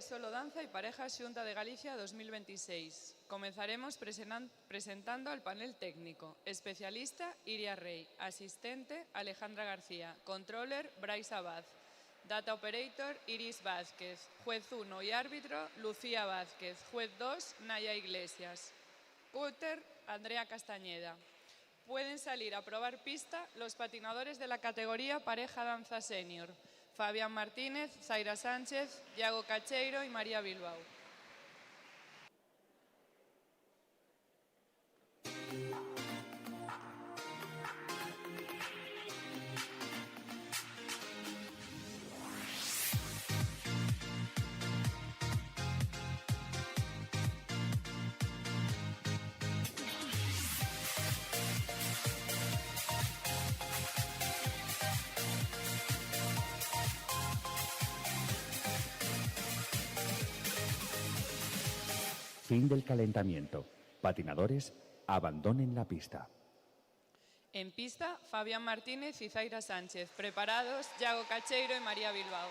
Solo Danza y Parejas Xunta de Galicia 2026. Comenzaremos presentando al panel técnico. Especialista, Iria Rey. Asistente, Alejandra García. Controller, Brais Abad. Data Operator, Iris Vázquez. Juez 1 y árbitro, Lucía Vázquez. Juez 2, Naya Iglesias. Cutter, Andrea Castañeda. Pueden salir a probar pista los patinadores de la categoría Pareja Danza Senior. Fabián Martínez, Zaira Sánchez, Iago Cacheiro y María Bilbao. Fin del calentamiento. Patinadores, abandonen la pista. En pista, Fabián Martínez y Zaira Sánchez. Preparados, Iago Cacheiro y María Bilbao.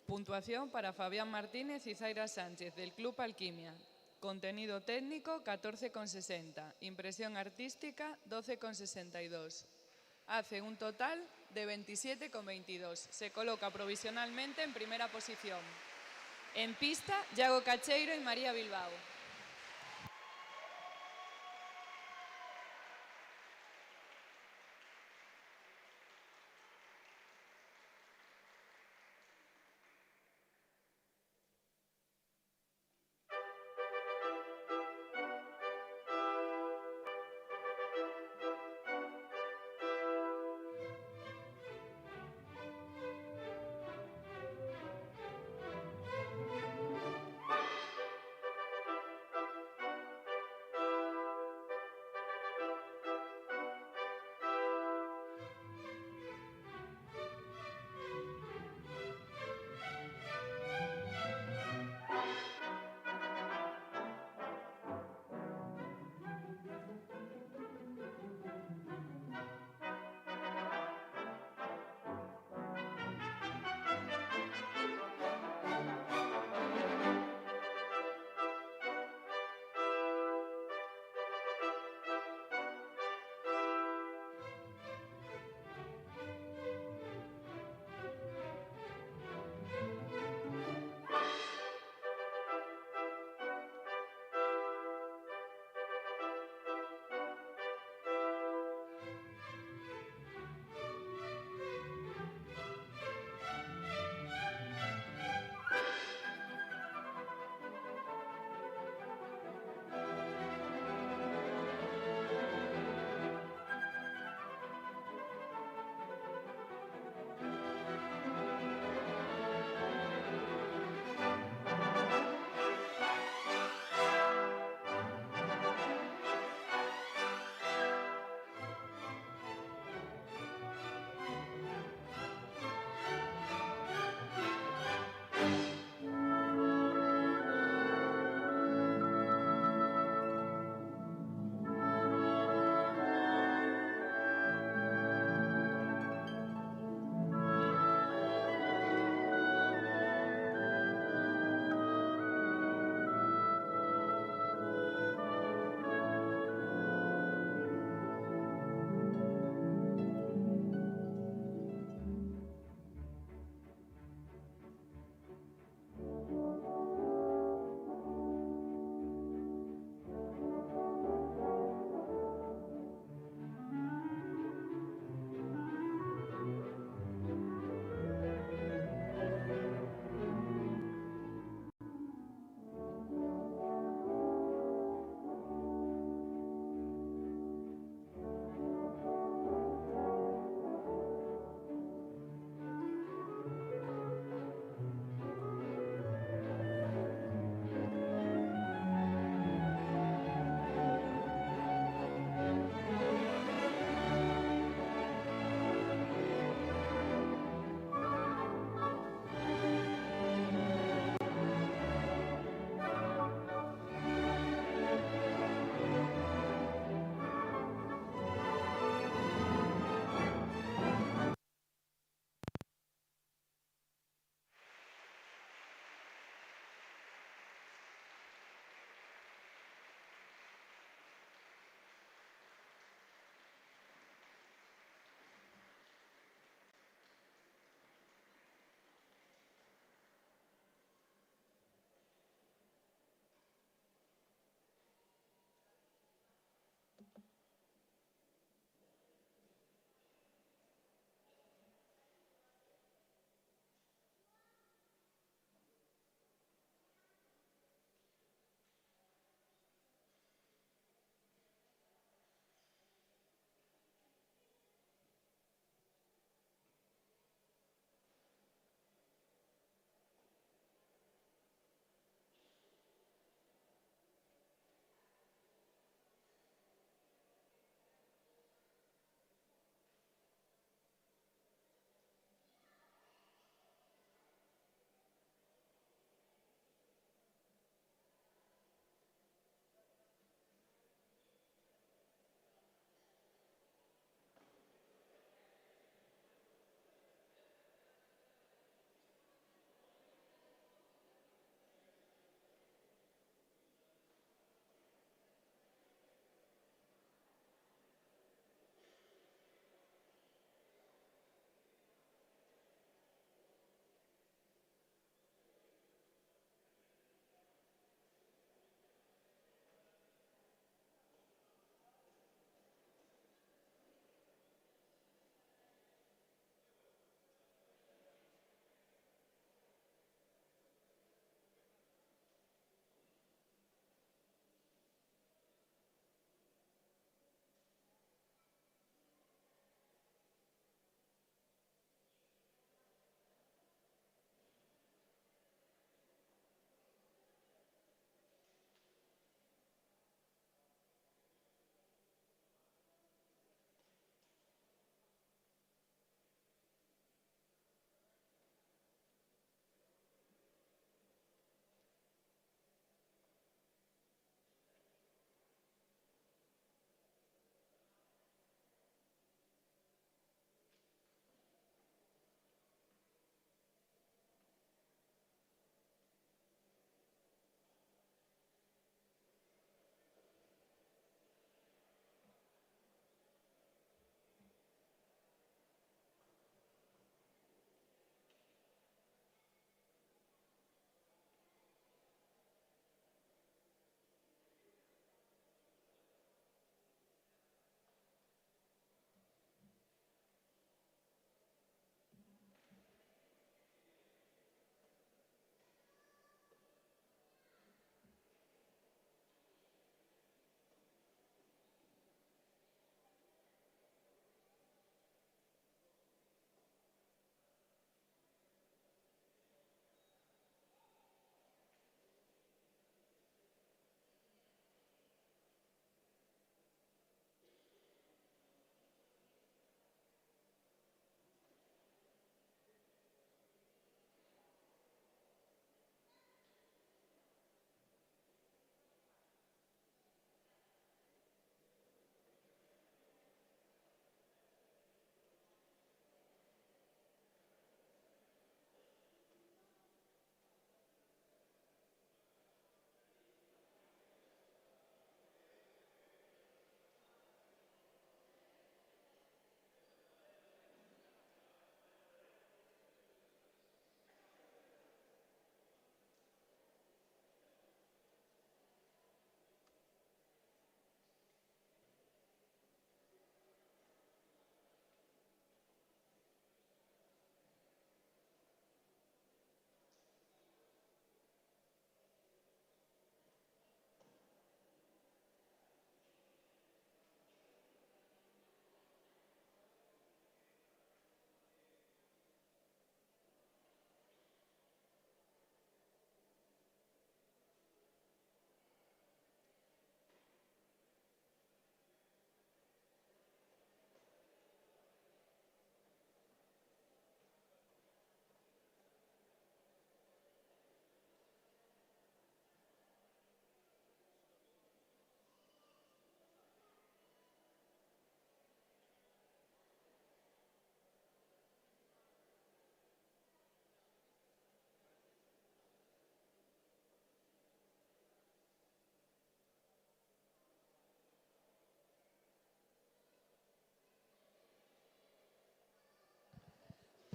Puntuación para Fabián Martínez y Zaira Sánchez, del Club Alquimia. Contenido técnico, 14,60. Impresión artística, 12,62. Hace un total de 27,22. Se coloca provisionalmente en primera posición. En pista, Yago Cacheiro y María Bilbao.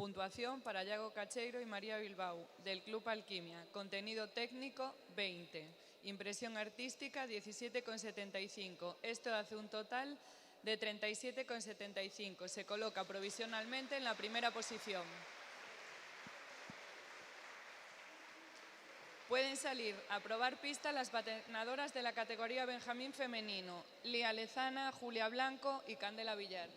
Puntuación para Iago Cacheiro y María Bilbao, del Club Alquimia. Contenido técnico, 20. Impresión artística, 17,75. Esto hace un total de 37,75. Se coloca provisionalmente en la primera posición. Pueden salir a probar pista las patinadoras de la categoría Benjamín femenino, Lía Lezana, Julia Blanco y Candela Villar.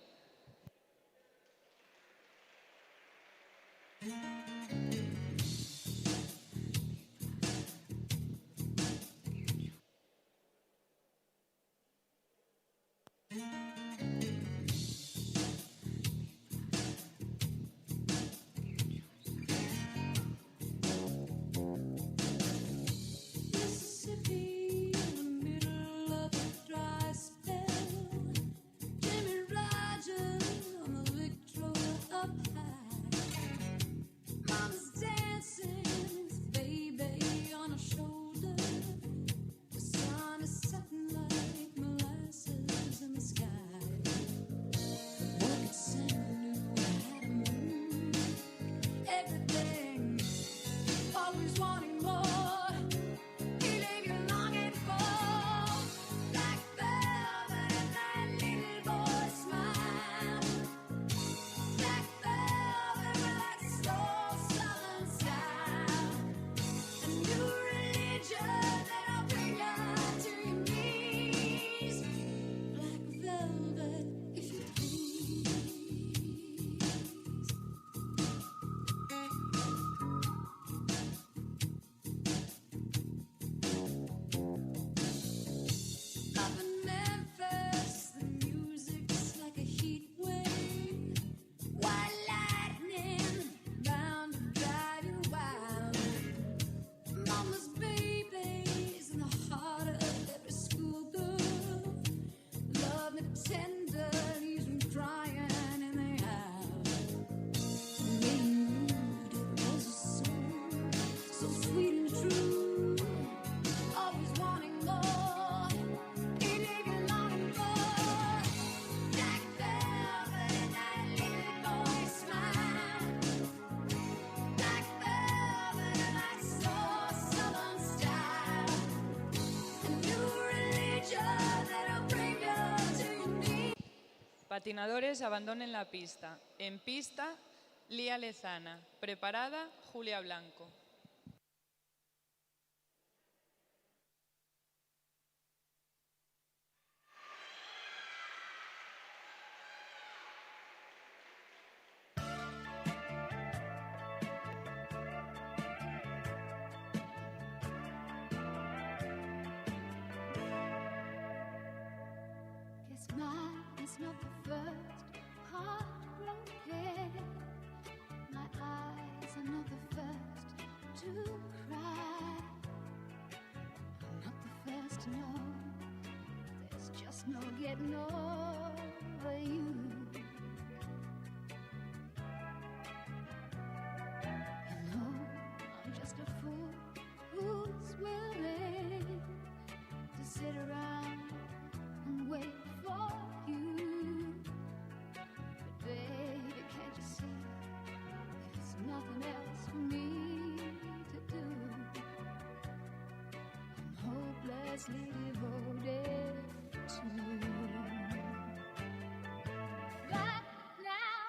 Patinadores abandonen la pista. En pista, Lía Lezana. Preparada, Julia Blanco. It's not the first heartbroken. My eyes are not the first to cry. I'm not the first to know. There's just no getting over you. You know, I'm just a fool who's willing to sit around and wait for you. But baby, can't you see, there's nothing else for me to do. I'm hopelessly devoted to you. But now,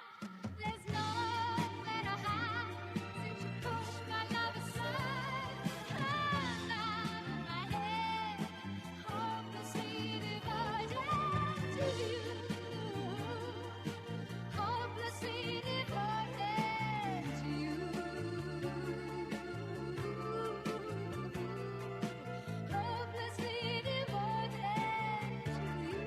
there's nowhere to hide, since you pushed my love aside. I'm out of my head, hopelessly devoted to you. Hopelessly devoted to you. Hopelessly devoted to you.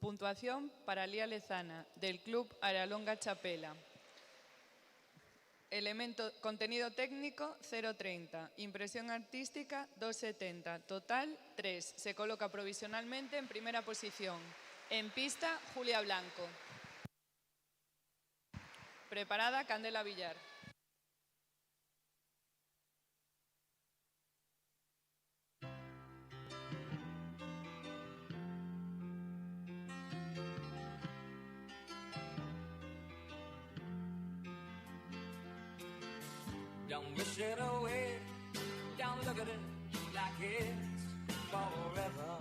Puntuación para Lía Lezana, del Club Aralonga Chapela. Contenido técnico 0,30, impresión artística 2,70, total 3. Se coloca provisionalmente en primera posición. En pista, Julia Blanco. Preparada, Candela Villar. Don't wish it away, don't look at it like it's forever.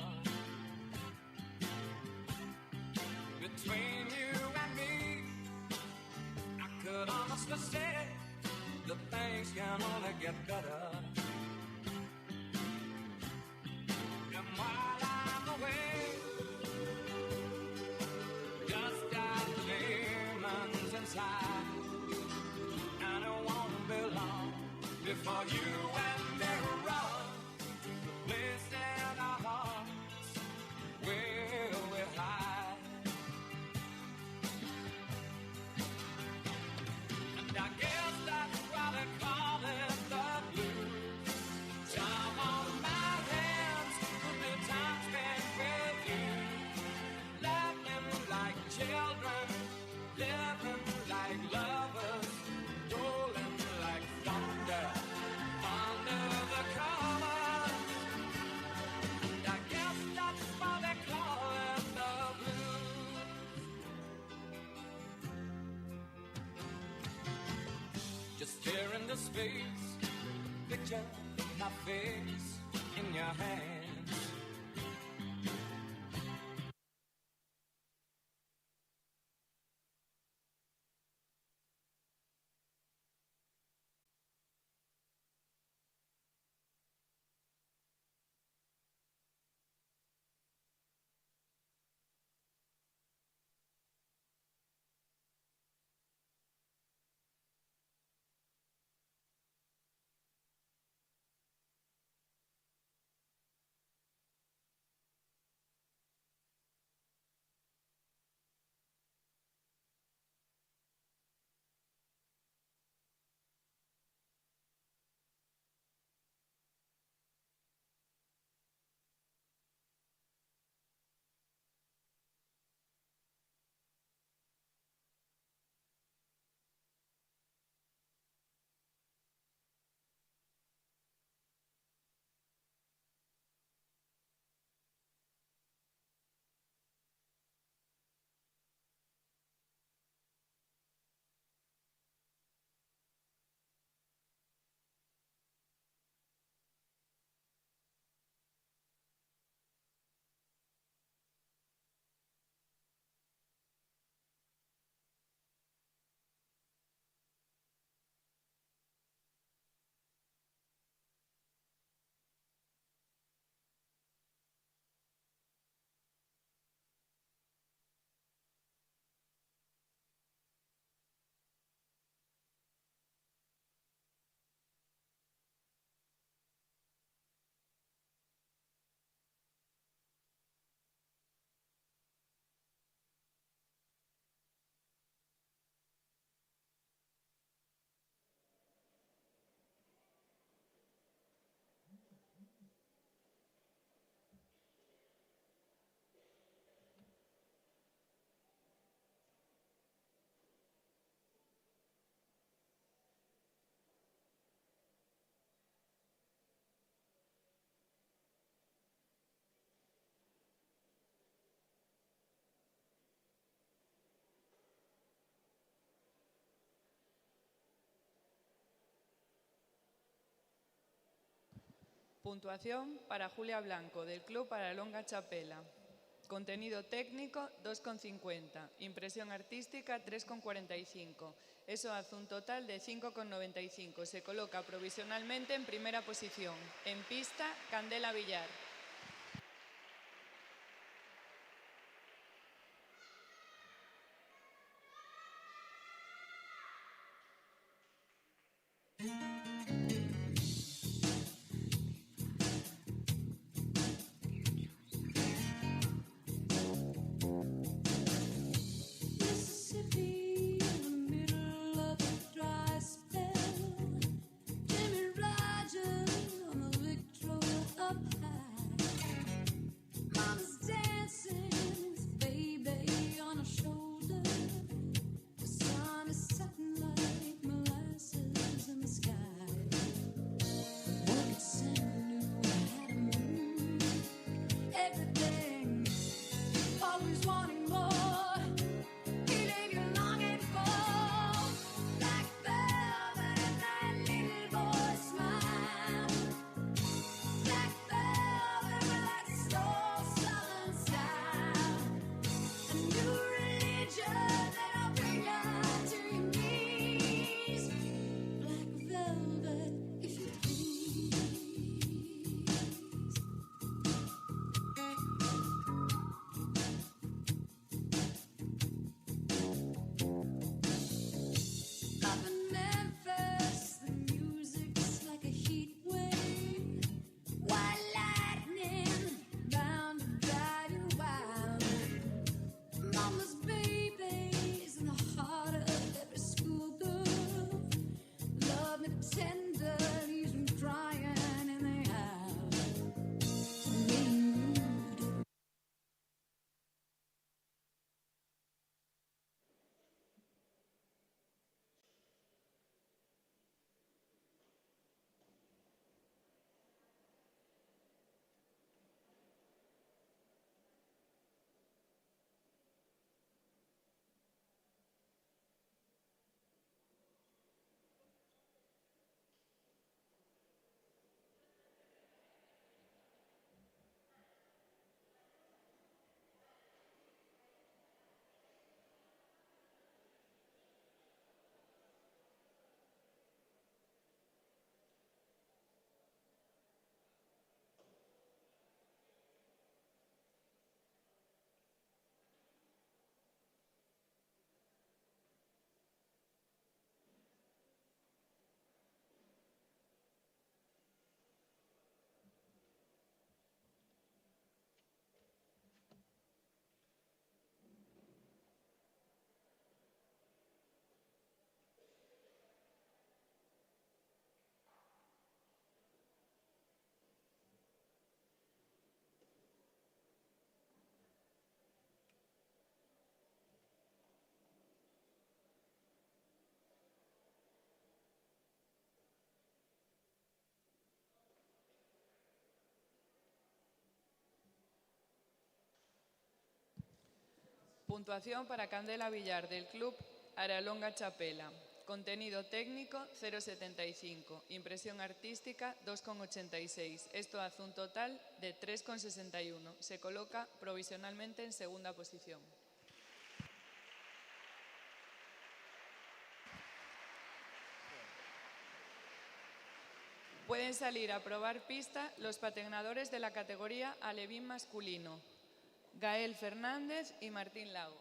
Between you and me, I could honestly say that things can only get better. And while I'm away, just got demons inside, and I won't be long before you and me run the place in our hearts where we hide. And I guess that's why they call it the blues. Time on my hands, good times spent with you, laughing like children, living like lovers, rolling like thunder under the covers. And I guess that's why they call it the blues. Just stare into space, picture my face in your hands. Puntuación para Julia Blanco, del Club Aralonga Chapela. Contenido técnico 2,50, impresión artística 3,45. Eso hace un total de 5,95. Se coloca provisionalmente en primera posición. En pista, Candela Villar. with tender knees and trying, and they have made rude. Puntuación para Candela Villar del Club Aralonga Chapela. Contenido técnico 0,75. Impresión artística 2,86. Esto hace un total de 3,61. Se coloca provisionalmente en segunda posición. Pueden salir a probar pista los patinadores de la categoría alevín masculino, Gael Fernández y Martín Lago.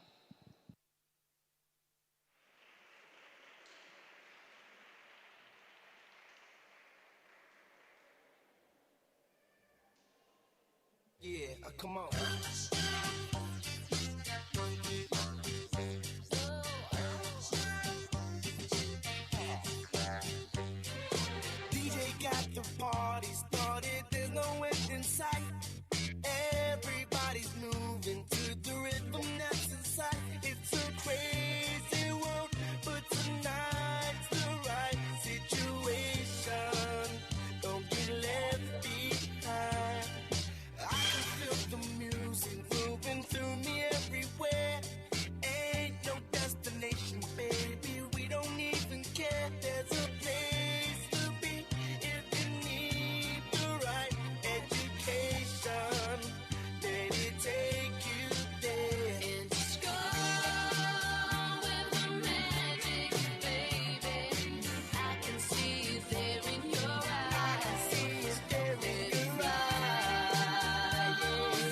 Yeah, come on. DJ got the party started, there's no end in sight. Everybody's moving to the rhythm that's inside. It's a crazy world, but tonight's the right situation. Don't get left behind. I can feel the music moving through me everywhere. Ain't no destination, baby, we don't even care. There's a place to be if you need the right education. Let it take you there. And just go with the magic, baby. I can see it there in your eyes. I can see it there in your eyes.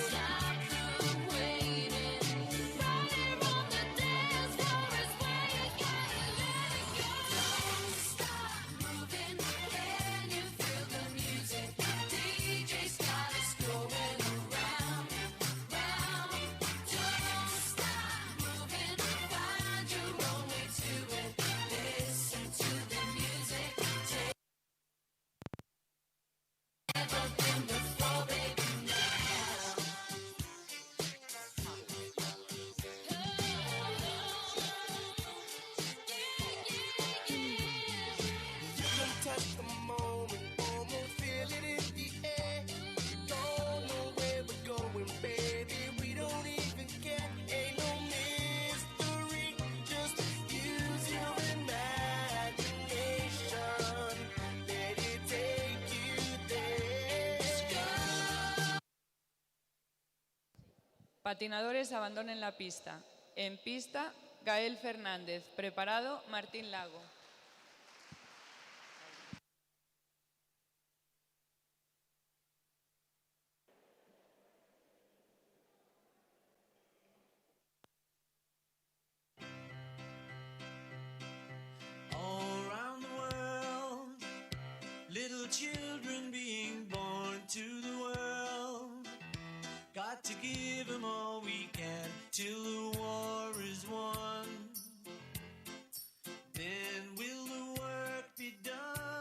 Stop the waiting. Right here on the dance floor is where you gotta let it go. Don't stop moving. Can you feel the music? DJ's got us going around, round. Don't stop moving. Find your own way to it. Listen to the music. Take never been before, baby, now. You can touch the moment, almost feel it in the air. Don't know where we're going, baby, we don't even care. Ain't no mystery, just use your imagination. Let it take you there. Patinadores abandonen la pista. En pista, Gael Fernández. Preparado, Martín Lago. All around the world, little children being born to the world. Got to give them all we can till the war is won. Then will the work be done?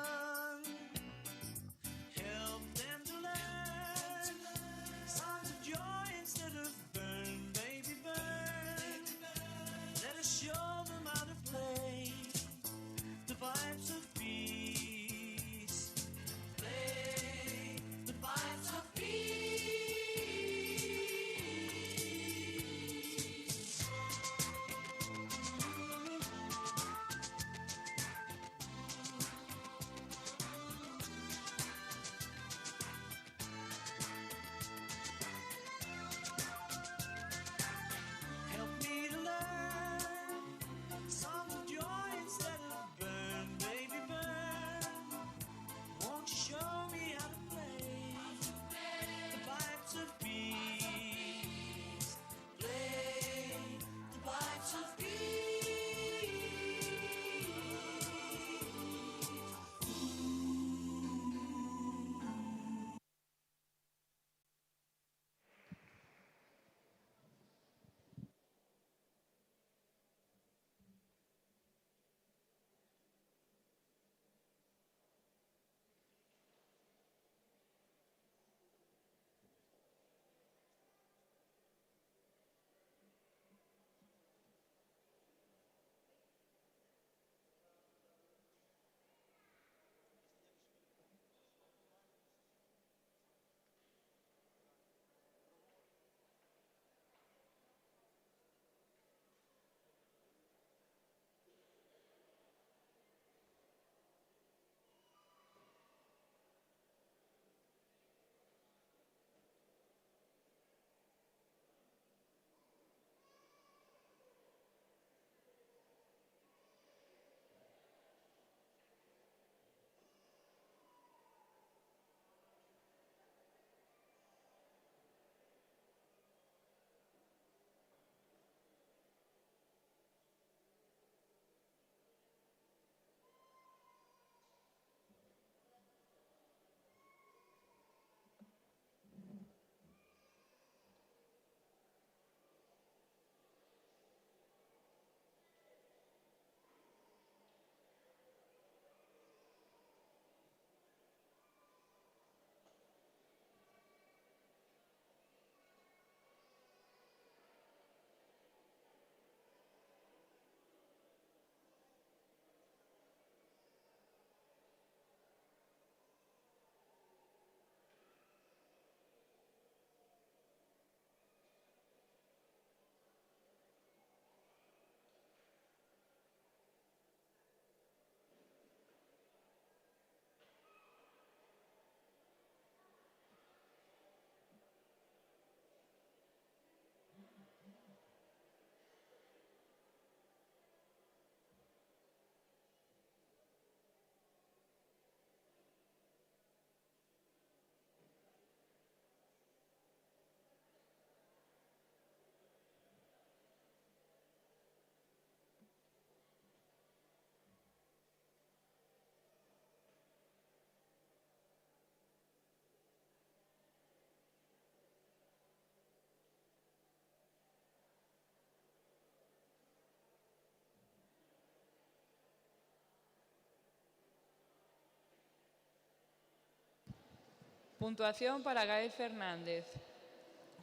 Puntuación para Gael Fernández.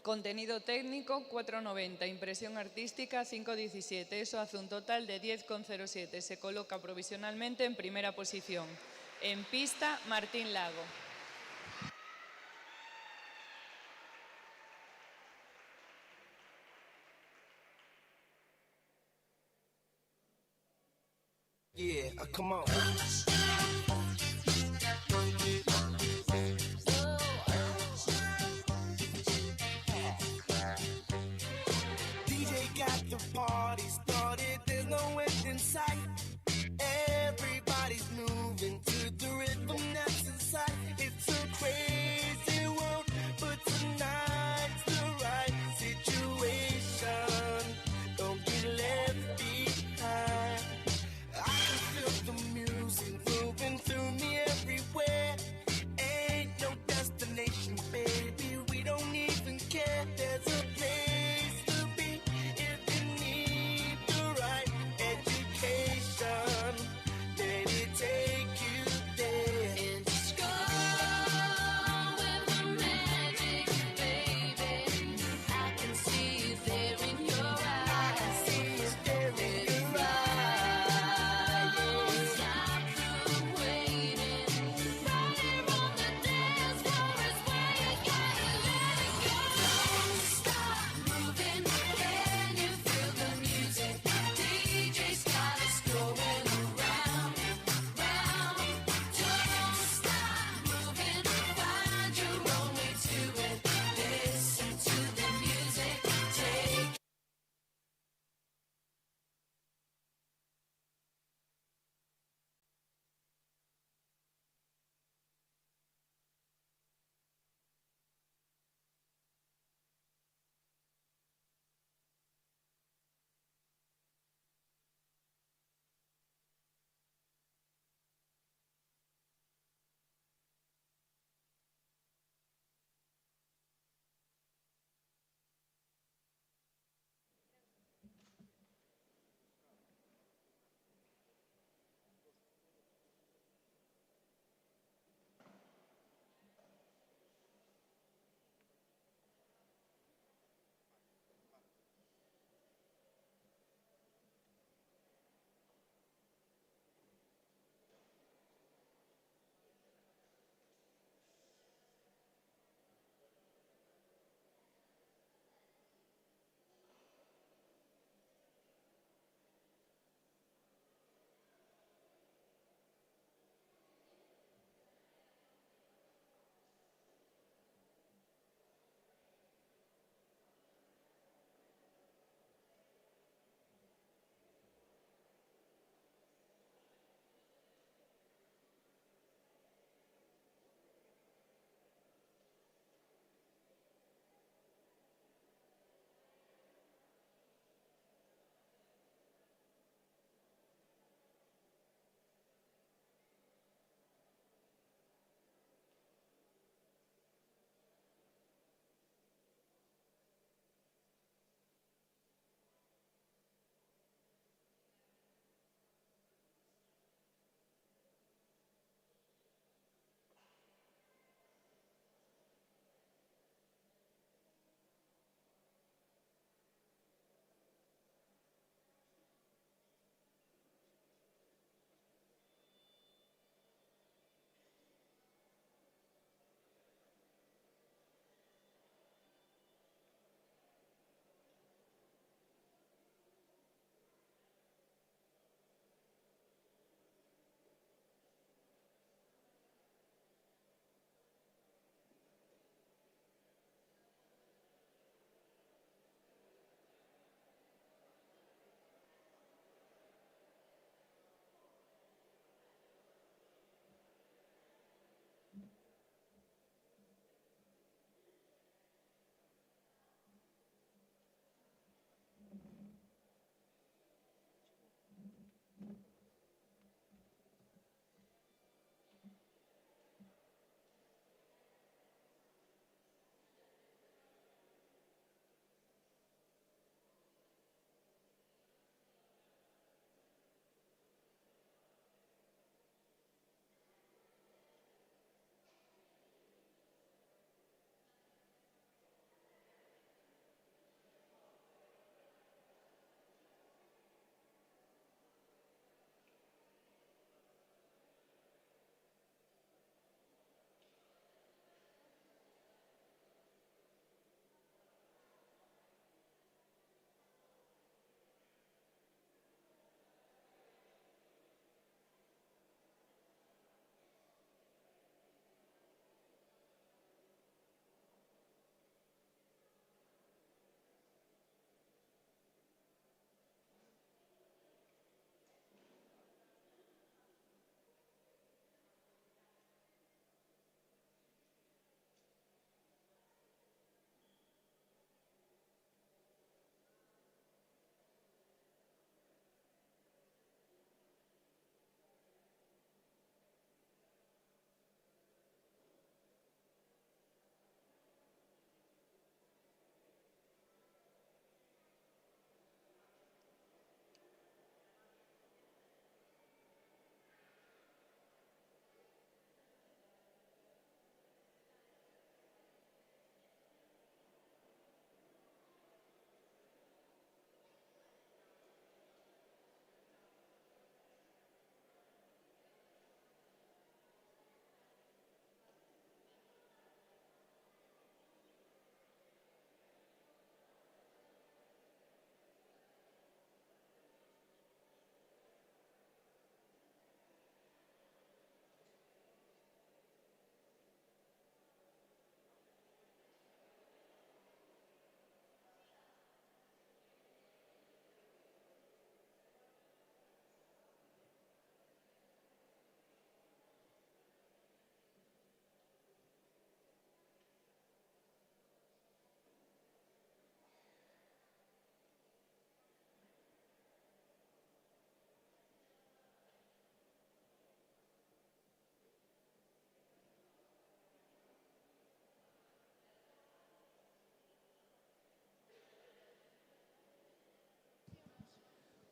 Contenido técnico 4,90, impresión artística 5,17. Eso hace un total de 10,07. Se coloca provisionalmente en primera posición. En pista, Martín Lago. Yeah, come on. DJ got the party started, there's no end in sight. Everybody's moving to the rhythm that's inside. It's a crazy world, but tonight's the right situation. Don't get left behind. I can feel the music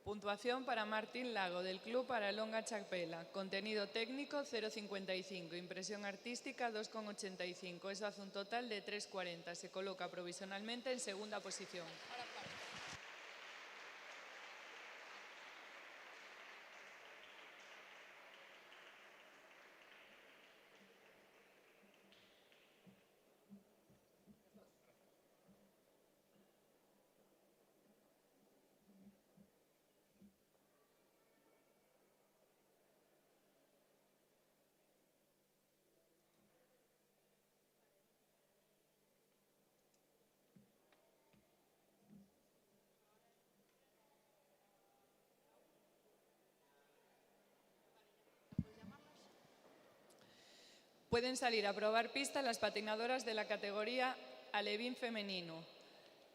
Puntuación para Martín Lago, del Club Aralonga Chapela. Contenido técnico 0,55. Impresión artística 2,85. Eso hace un total de 3,40. Se coloca provisionalmente en segunda posición. Pueden salir a probar pista las patinadoras de la categoría alevín femenino.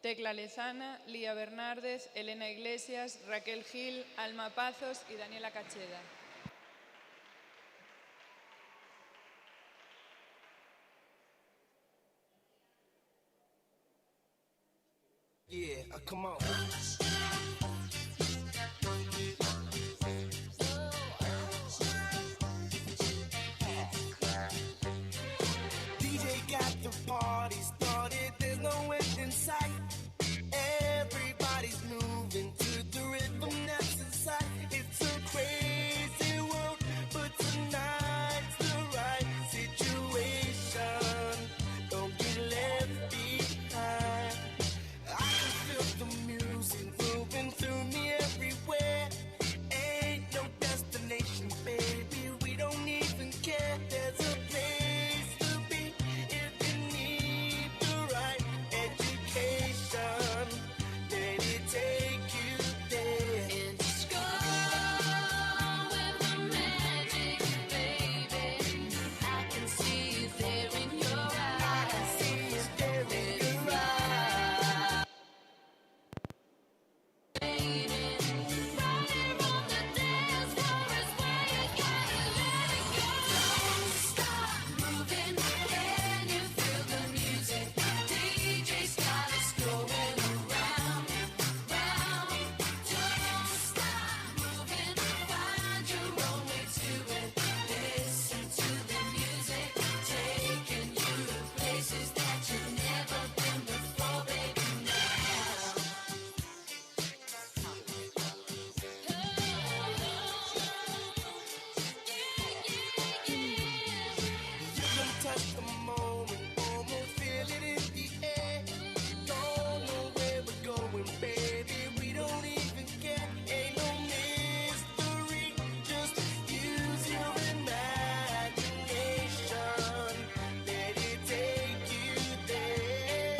Tecla Lezana, Lía Bernárdez, Elena Iglesias, Raquel Gil, Alma Pazos y Daniela Cacheda. Yeah, come on. DJ got the party started, there's no end in sight. Everybody's moving to the rhythm that's inside. It's a crazy world, but tonight's the right situation. Don't get left behind. I can feel the music moving through me everywhere. Ain't no destination, baby, we don't even care. There's a place to be if you need the right education. Let it take you there. And just go with the magic, baby. I can see it there in your eyes. I can see it there in your eyes. Running on the dance floor is where you gotta let it go. Don't stop moving, can you feel the music? DJ's got us going around, round. Don't stop moving, find your own way to it. Listen to the music, taking you to places that you've never been before, baby, now. You can touch the moment, almost feel it in the air. Don't know where we're going, baby, we don't even care. Ain't no mystery, just use your imagination. Let it take you there.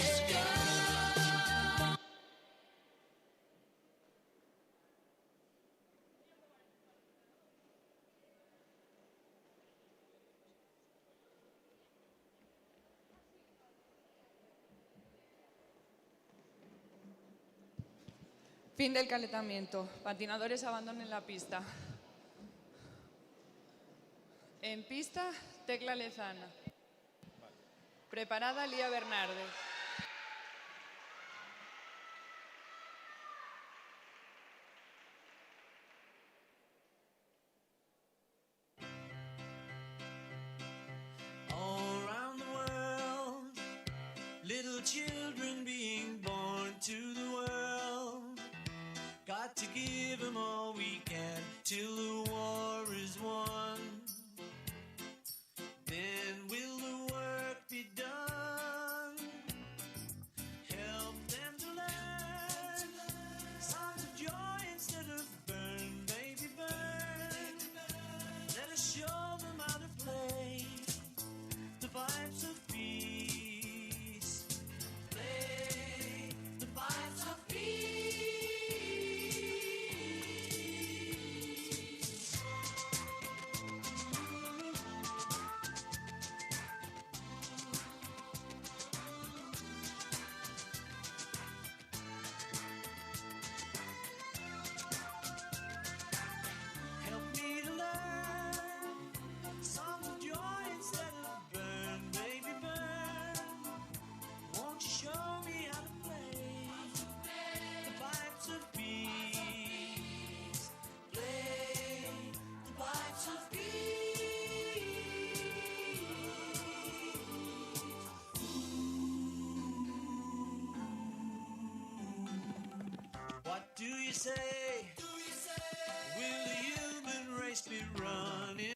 Fin del calentamiento. Patinadores abandonen la pista. En pista, Tecla Lezana. Preparada, Lía Bernárdez. All around the world, little children being born to the world. Got to give them all we can till the war is won. Then will the work be done? say? Will the human race be running?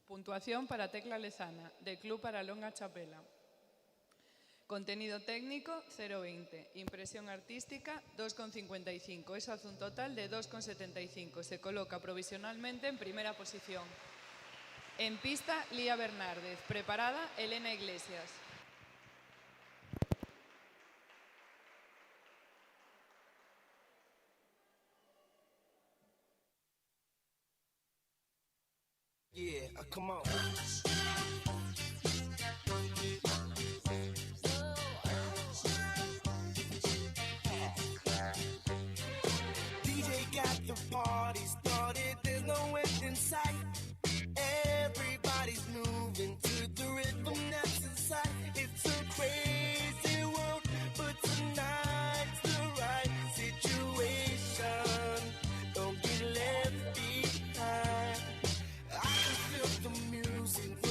Puntuación para Tecla Lezana, del Club Paralonga Chapela. Contenido técnico, 0,20. Impresión artística, 2,55. Eso hace un total de 2,75. Se coloca provisionalmente en primera posición. En pista, Lía Bernárdez. Preparada, Elena Iglesias. Yeah, come on. DJ got the party started, there's no end in sight. Everybody's moving to the rhythm that's inside. It's a crazy world, but tonight's the right situation. Don't get left behind. I can feel the music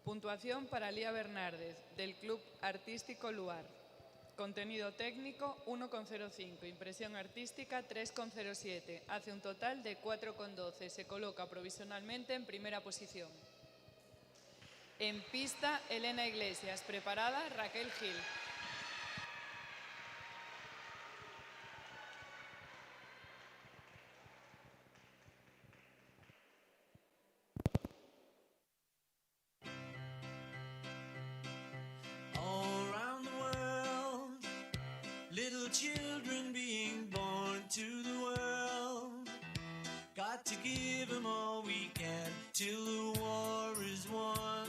Puntuación para Lía Bernárdez, del Club Artístico Luar. Contenido técnico 1,05, impresión artística 3,07, hace un total de 4,12, se coloca provisionalmente en primera posición. En pista, Elena Iglesias, preparada Raquel Gil. All around the world, little children being born to the world. Got to give them all we can till the war is won.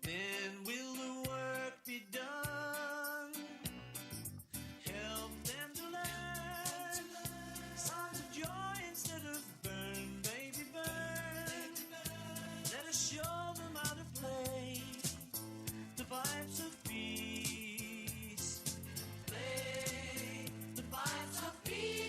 Then will the work be done? Help them to learn songs of joy instead of burn, baby, burn. Let us show them how to play the pipes of peace. Play the pipes of peace.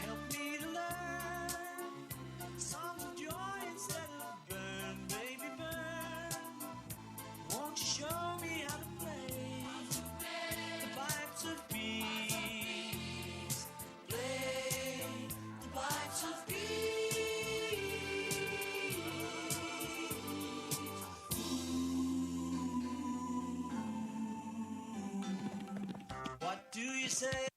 Help me to learn songs of joy instead of burn, baby, burn. Won't you show me how to play the pipes of peace? Play the pipes of peace. What do you say?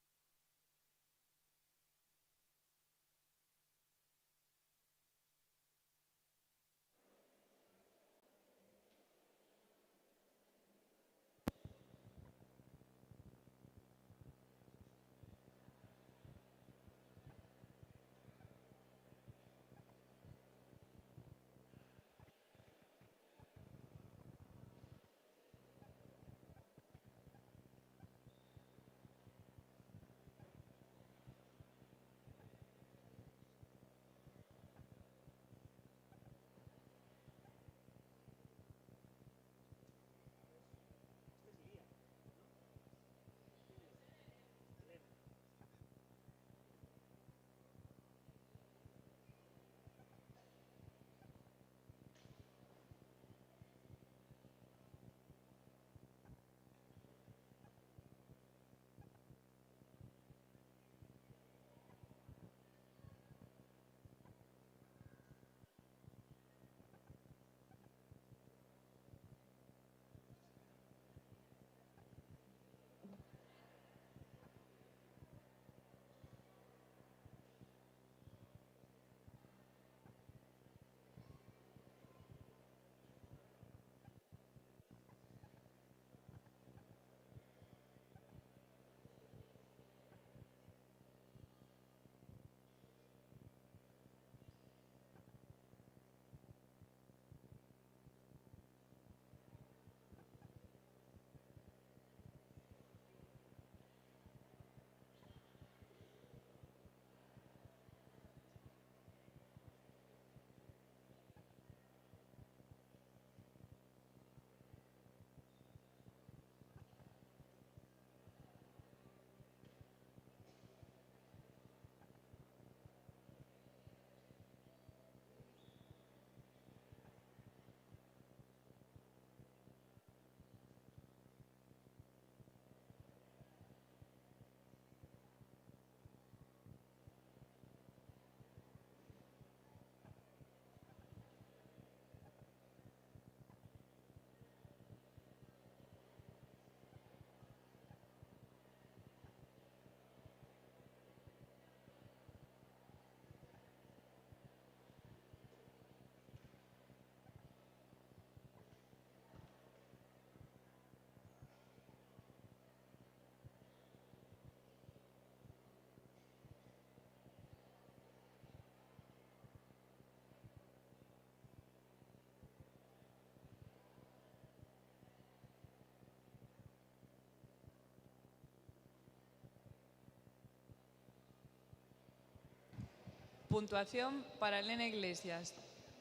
Puntuación para Elena Iglesias,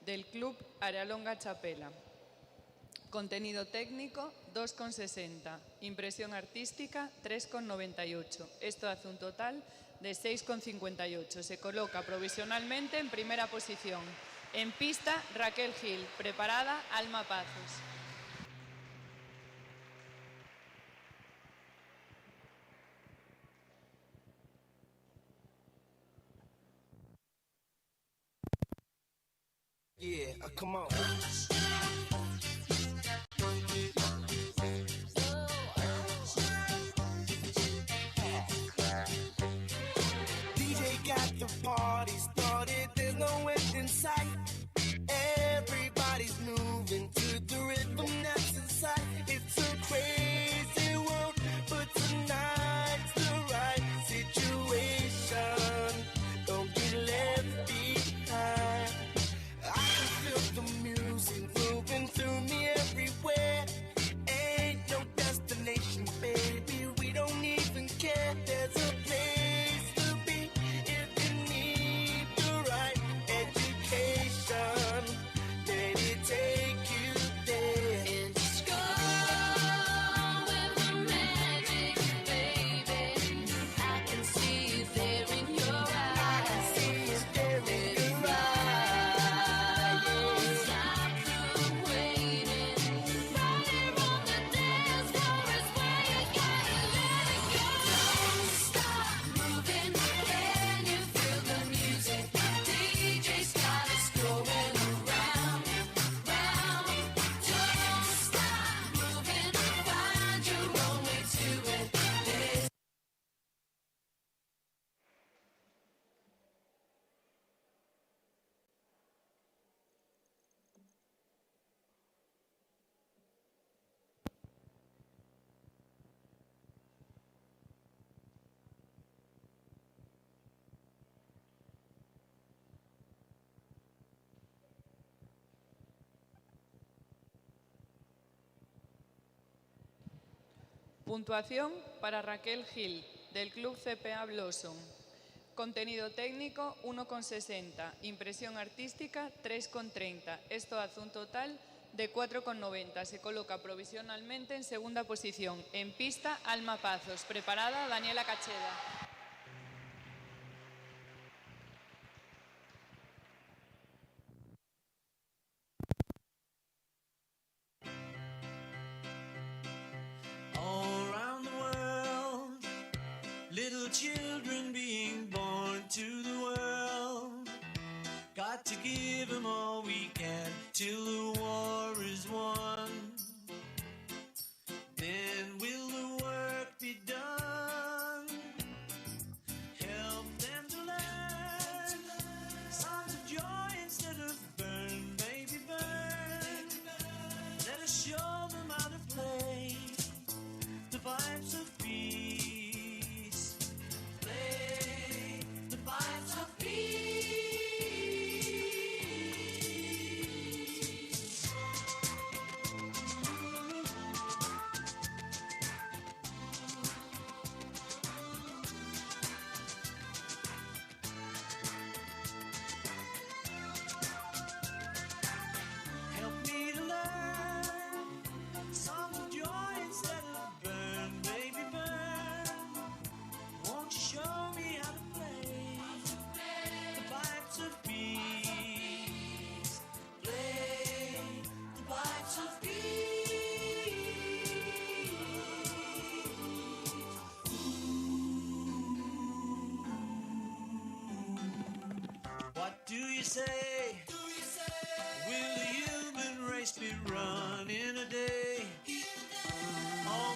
del Club Arealonga Chapela. Contenido técnico, 2,60. Impresión artística, 3,98. Esto hace un total de 6,58. Se coloca provisionalmente en primera posición. En pista, Raquel Gil. Preparada, Alma Pazos. Yeah, come on. DJ got the party started, there's no end in sight. Everybody's moving to the rhythm that's inside. It's a crazy world, but tonight's the right situation. Don't be left behind. I can feel the music moving through me everywhere. Ain't no destination, baby, we don't even care. There's a place to be if you need the right education. Let it take you there. It's go with the magic, baby. I can see it there in your eyes. I can see it there in your eyes. Stop the waiting. Right here on the dance floor is where you gotta let it go. Don't stop moving. Can you feel the music? DJ's got us going around, round. Don't stop moving. Find your own way to it. This Puntuación para Raquel Gil, del Club CPA Blossom. Contenido técnico, 1,60. Impresión artística, 3,30. Esto hace un total de 4,90. Se coloca provisionalmente en segunda posición. En pista, Alma Pazos. Preparada, Daniela Cacheda. All around the world, little children being born to the world. Got to give them all we can till the war is won. Then will the work be done? Help them to learn songs of joy instead of burn, baby, burn. Let us show them how to play the pipes of peace. Play the pipes of peace. Help me to learn songs of joy instead of burn, baby, burn. Won't you show me how to play the pipes of peace? Play the pipes of peace. What do you say? Will the human race be run in a day? All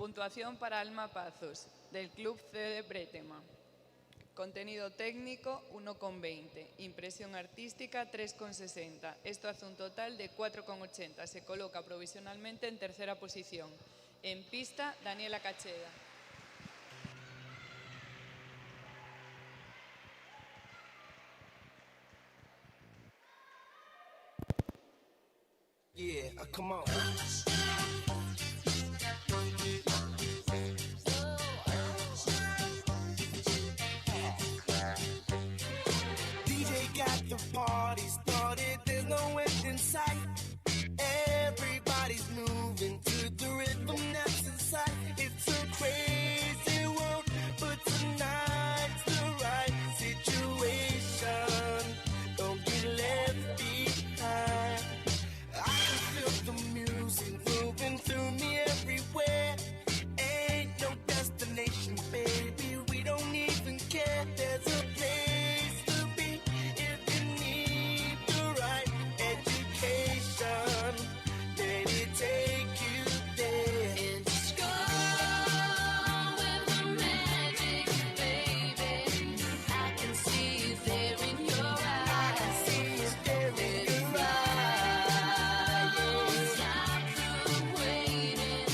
Puntuación para Alma Pazos, del Club CD Bretema. Contenido técnico 1,20. Impresión artística 3,60. Esto hace un total de 4,80. Se coloca provisionalmente en tercera posición. En pista, Daniela Cacheda. Yeah, come on. DJ got the party started, there's no end in sight. Everybody's moving to the rhythm that's inside. It's a crazy world, but tonight's the right situation. Don't get left behind. I can feel the music moving through me everywhere. Ain't no destination, baby, we don't even care. There's a place to be if you need the right education. Let it take you there. And just go with the magic, baby. I can see it there in your eyes. I can see it there in your eyes. Stop the waiting.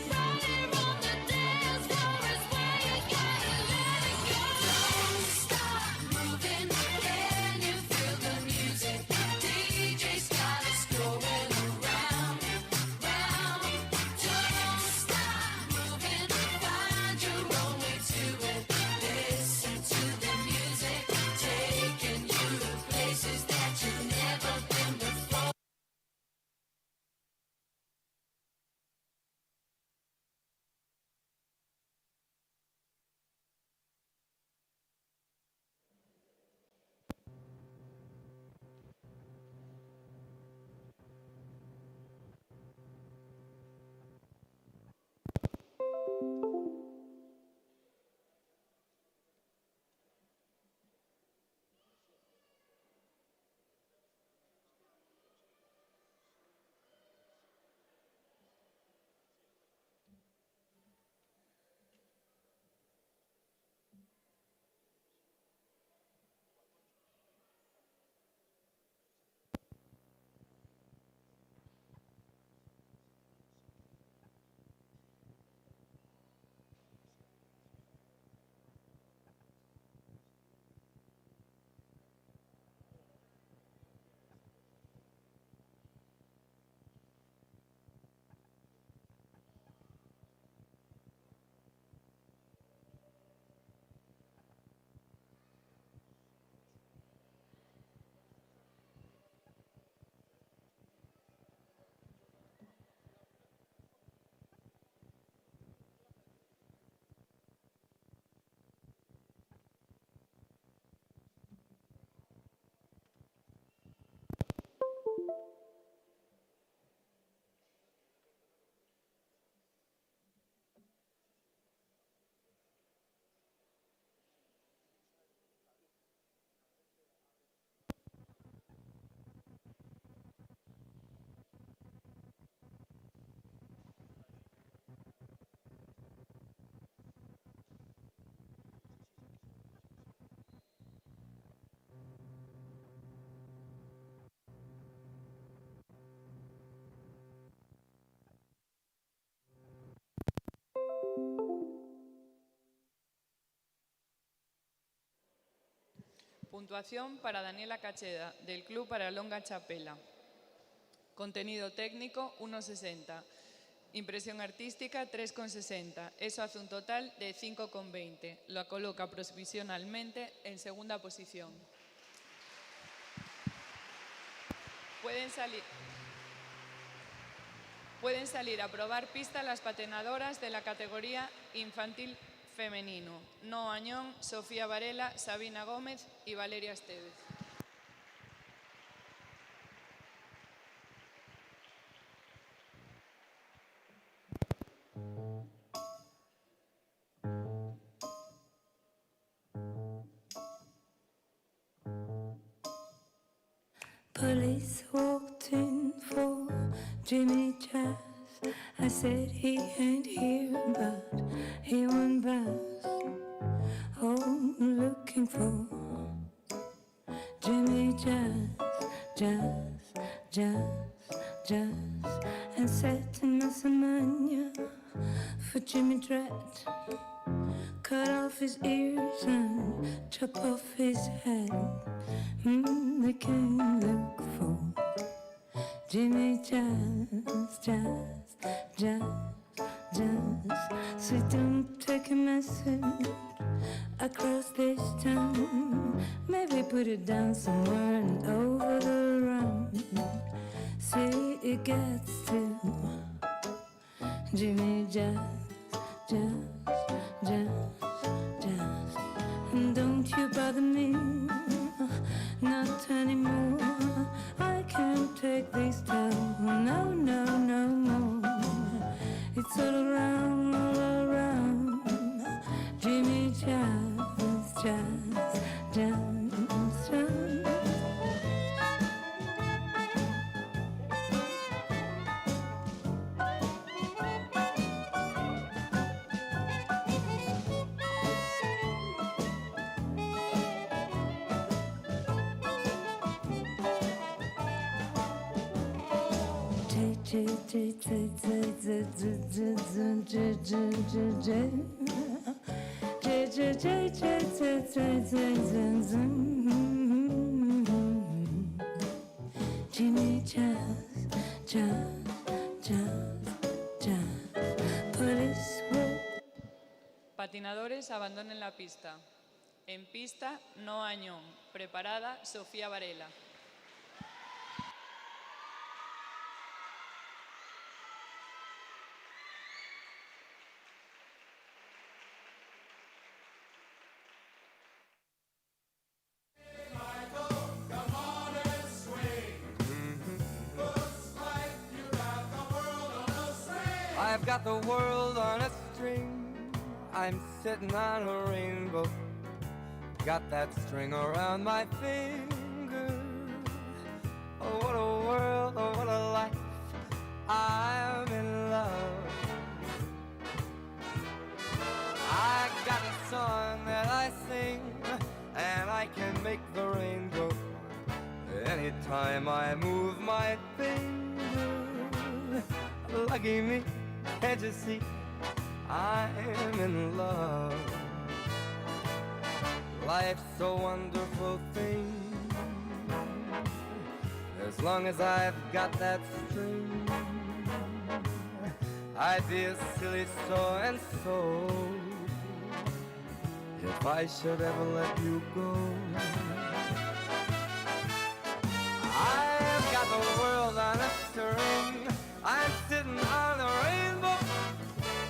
Right here on the dance floor is where you gotta let it go. Don't stop moving. Can you feel the music? DJ's got us going around, round. Don't stop moving. Find your own way to it. Listen to the music, taking you to places that you've never been before. Puntuación para Daniela Cacheda, del Club Aralonga Chapela. Contenido técnico 1,60. Impresión artística 3,60. Eso hace un total de 5,20. Lo coloca provisionalmente en segunda posición. Pueden salir a probar pista las patinadoras de la categoría infantil femenino. Noa Añón, Sofía Varela, Sabina Gómez y Valeria Estevez. Police walked in for Jimmy Jazz I said he ain't here, but he went past. Oh, looking for Jimmy Jazz, Jazz, Jazz, Jazz, and set in Massamania for Jimmy Dread. Cut off his ears and chop off his head. They can look for Jimmy Jazz, Jazz, Jazz, Jazz. So don't take a message across this town. Maybe put it down somewhere and over the round. See, it gets to Jimmy Jazz, Jazz, Jazz, Jazz. And don't you bother me, not anymore. I can't take this town, no, no, no more. It's all around, Jimmy Jazz, Jazz, Jazz, Jazz. Jimmy Jazz, Jazz, Jazz, Jazz. Police will. Patinadores, abandonen la pista. En pista, Noa Añón. Preparada, Sofía Varela. I've got the world on a string. I'm sitting on a rainbow. Got that string around my finger. Oh, what a world, oh, what a life. I'm in love. I got a song that I sing, and I can make the rainbow anytime I move my finger. Lucky me, can't you see, I'm in love. Life's a wonderful thing, as long as I've got that string. I'd be a silly so-and-so if I should ever let you go. I've got the world on a string. I'm sitting on a rainbow.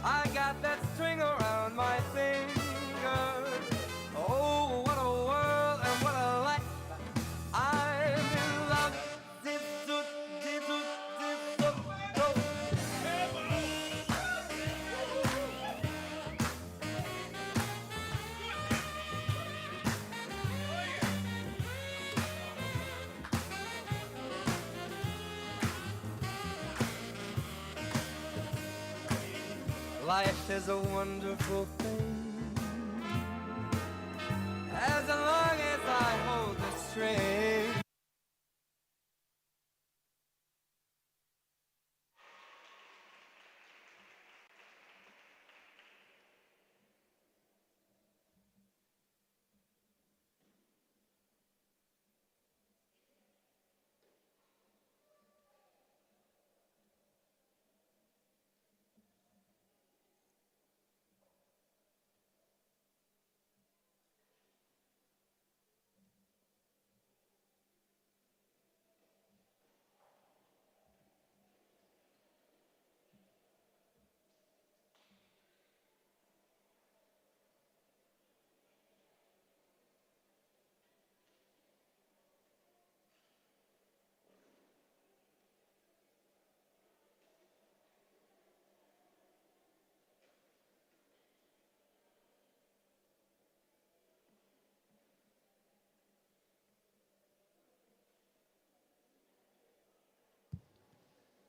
I got that string around my finger. Oh, what a world and what a life. I'm in love. Zip, zoot, zip, zoot, zip, zoot, go. Life is a wonderful thing, as long as I hold the string.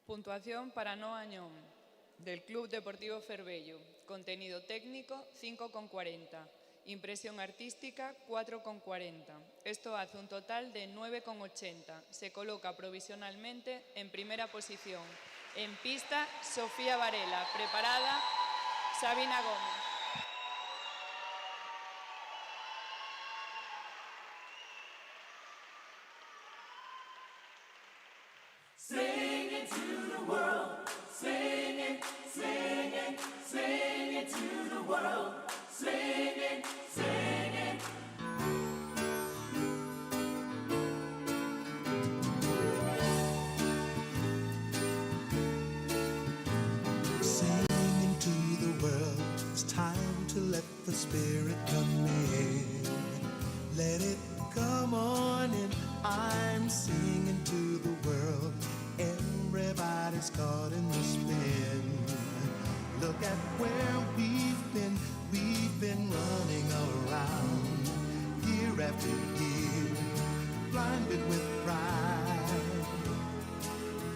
Puntuación para Noa Añón. del Club Deportivo Ferbello. Contenido técnico 5,40. Impresión artística 4,40. Esto hace un total de 9,80. Se coloca provisionalmente en primera posición. En pista, Sofía Varela. Preparada, Sabina Gómez. Singing to the world, it's time to let the spirit come in. Let it come on in. I'm singing to the world. Everybody's caught in the spin. Look at where we've been running around year after year, blinded with pride,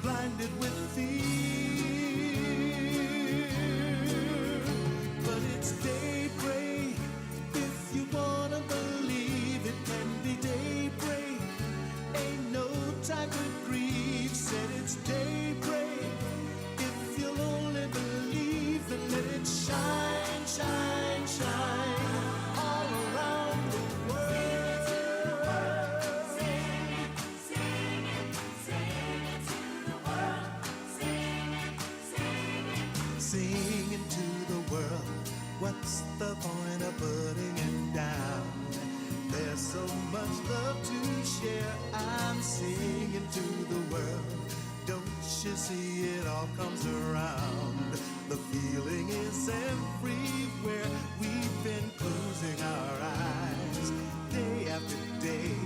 blinded with fear. But it's daybreak, if you wanna believe it can be daybreak. Ain't no time to grieve, said it's daybreak. If you'll only believe, then let it shine, shine, shine all around the world. Sing it, sing it, sing it to the world. Sing it, sing it. Singing to the world. What's the point of putting it down? There's so much love to share. I'm singing to the world. Don't you see it all comes around? The feeling is everywhere. We've been closing our eyes day after day.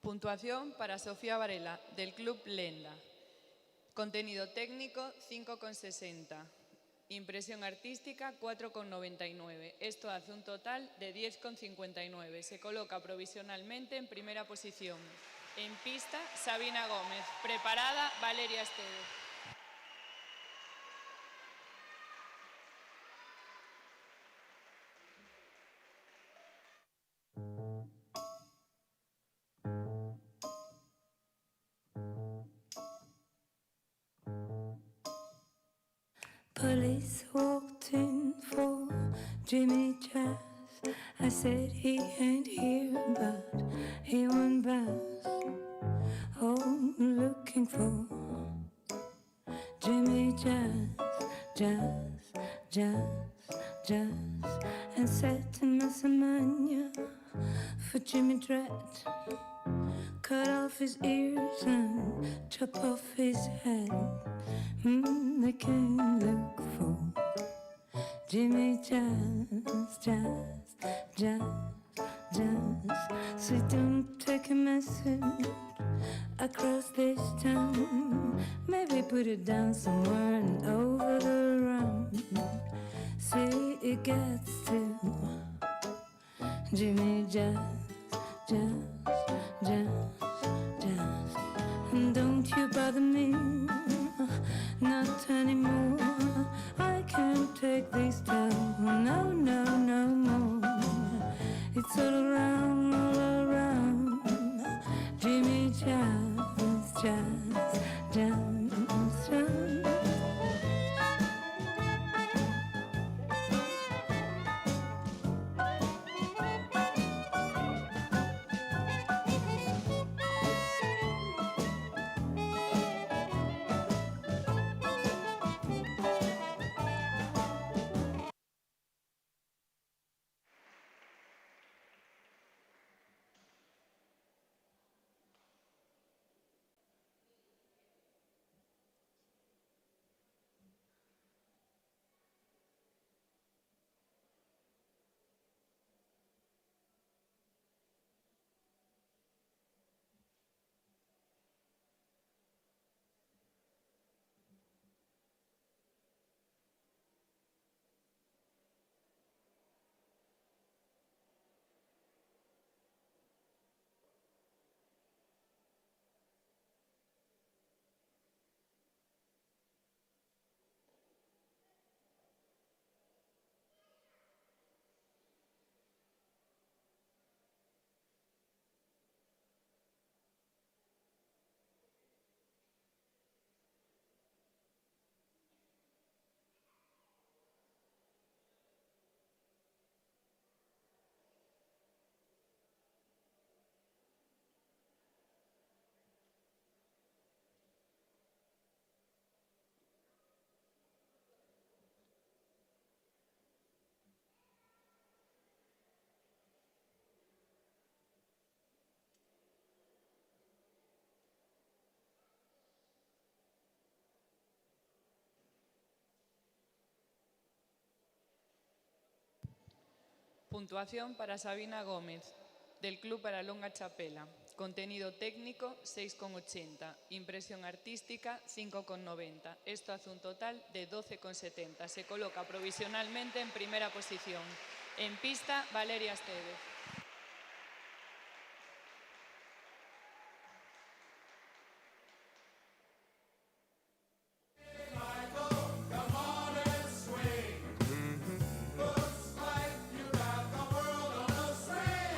Puntuación para Sofía Varela, del Club Lenda. Contenido técnico 5,60. Impresión artística 4,99. Esto hace un total de 10,59. Se coloca provisionalmente en primera posición. En pista, Sabina Gómez. Preparada, Valeria Esteve. Police walked in for Jimmy Jazz. I said he ain't here, but he went past. Oh, looking for Jimmy Jazz, Jazz, Jazz, Jazz. And said to Massamania for Jimmy Dread. Cut off his ears and chop off his head. They came look for Jimmy Jazz, Jazz, Jazz, Jazz. So don't take a message across this town. Maybe put it down somewhere and over the run. See, it gets to Jimmy, jazz, jazz, jazz, jazz. And don't you bother me, not anymore. I can't take this town, no, no, no more. It's all around, all around. Jimmy, jazz, jazz, jazz, jazz. Puntuación para Sabina Gómez, del Club para Longa Chapela. Contenido técnico, 6,80. Impresión artística, 5,90. Esto hace un total de 12,70. Se coloca provisionalmente en primera posición. En pista, Valeria Estevez.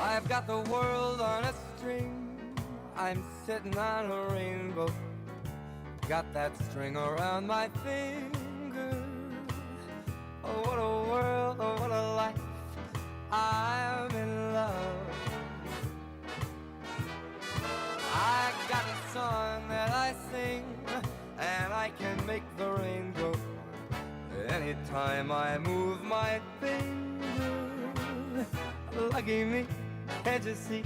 I've got the world on a string. I'm sitting on a rainbow. Got that string around my finger. Oh, what a world, oh, what a life. I'm in love. I got a song that I sing, and I can make the rain go anytime I move my finger. Lucky me. Can't you see,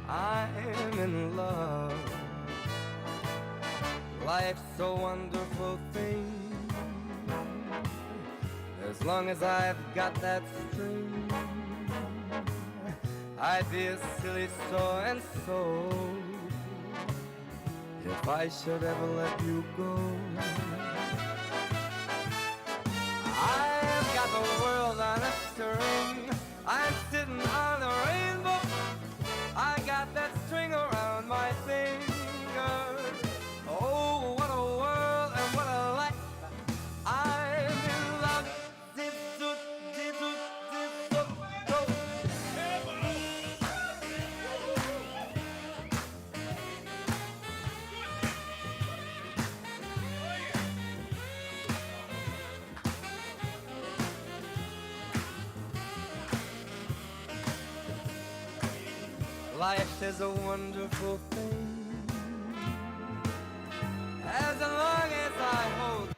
I'm in love. Life's a wonderful thing. As long as I've got that string, I'd be a silly so-and-so if I should ever let you go. I've got the world on a string. I'm sitting on a rainbow. I got that string around my finger. Oh, what a world and what a life. I'm in love. Zip, zoot, zip, zoot, zip, zoot, go. Life is a wonderful thing. As long as I hold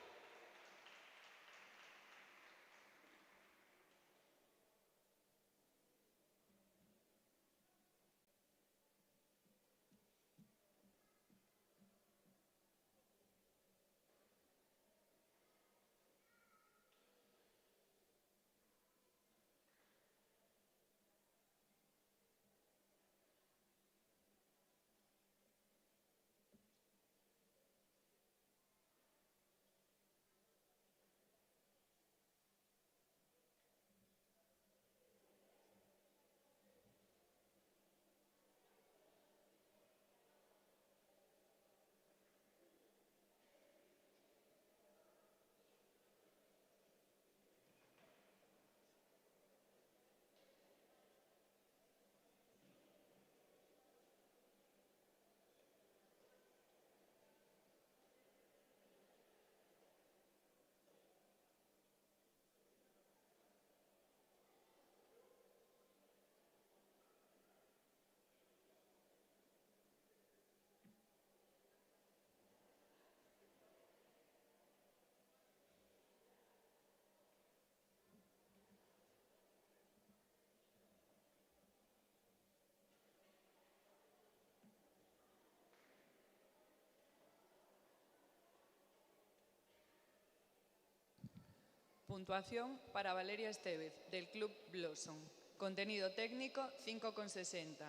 Puntuación para Valeria Estevez, del Club Blossom. Contenido técnico, 5,60.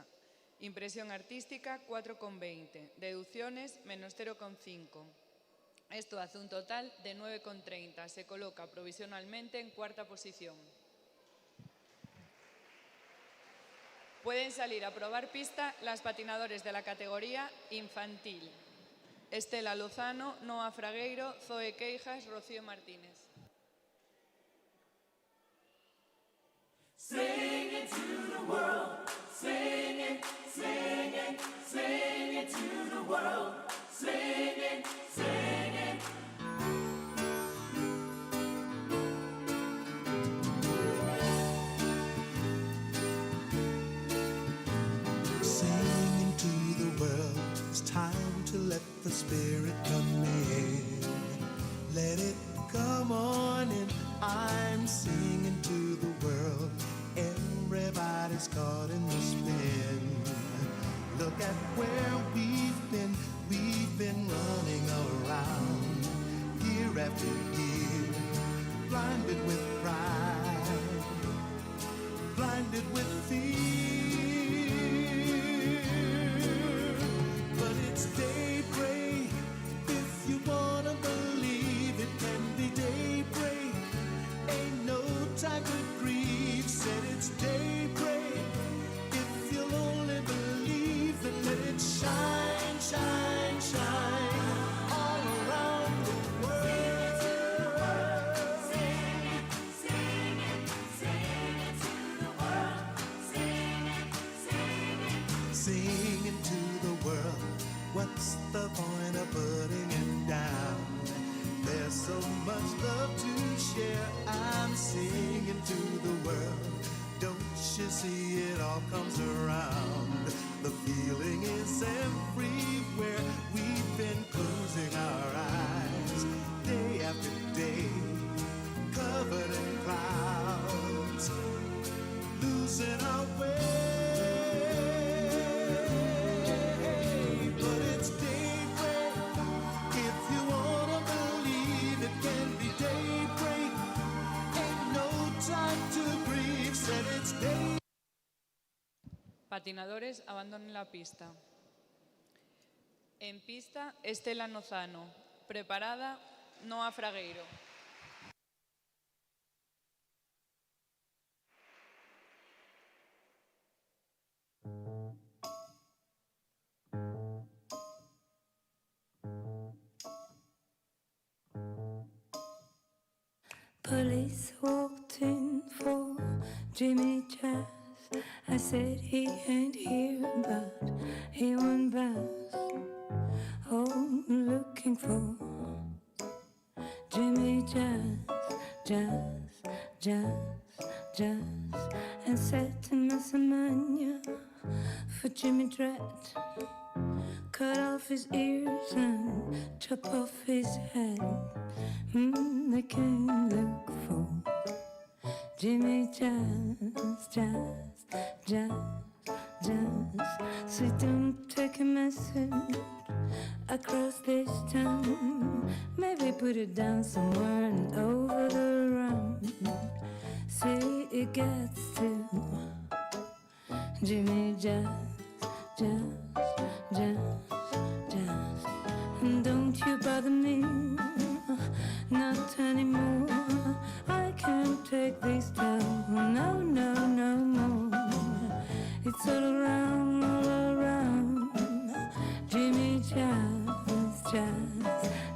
Impresión artística, 4,20. Deducciones, menos 0,5. Esto hace un total de 9,30. Se coloca provisionalmente en cuarta posición. Pueden salir a probar pista las patinadores de la categoría infantil. Estela Lozano, Noa Fragueiro, Zoe Queijas, Rocío Martínez. Sing it to the world, sing it, sing it, sing it to the world, sing it, sing it. Singing to the world, it's time to let the spirit come in. Let it come on in. I'm singing to the world. Everybody's caught in the spin. Look at where we've been running around year after year, blinded with pride, blinded with fear. But it's daybreak, if you wanna believe it can be daybreak. Ain't no time to grieve, said it's daybreak. If you'll only believe, then let it shine, shine, shine all around the world. Sing it, sing it, sing it to the world. Sing it, sing it. Singing to the world, what's the point of putting it down? There's so much love to share. I'm singing to the world. Don't you see it all comes around? The feeling is everywhere. We've been closing our eyes day after day, covered in clouds, losing our way. But it's daybreak. If you wanna believe, it can be daybreak. Ain't no time to grieve, said it's day. Patinadores, abandonen la pista. En pista, Estela Lozano. Preparada, Noa Fragueiro. Police walked in for Jimmy Jazz. I said he ain't here, but he went past. Oh, looking for Jimmy Jazz, Jazz, Jazz, Jazz. And said to Massamania for Jimmy Dredd. Cut off his ears and chop off his head. They can look for Jimmy Jazz, Jazz, Jazz, Jazz. So don't take a message across this town. Maybe put it down somewhere and over the round. See it gets to Jimmy Jazz, Jazz, Jazz, Jazz. And don't you bother me, not anymore. I can't take this town, no, no, no more. It's all around, Jimmy Jazz, Jazz,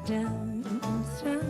Jazz, Jazz.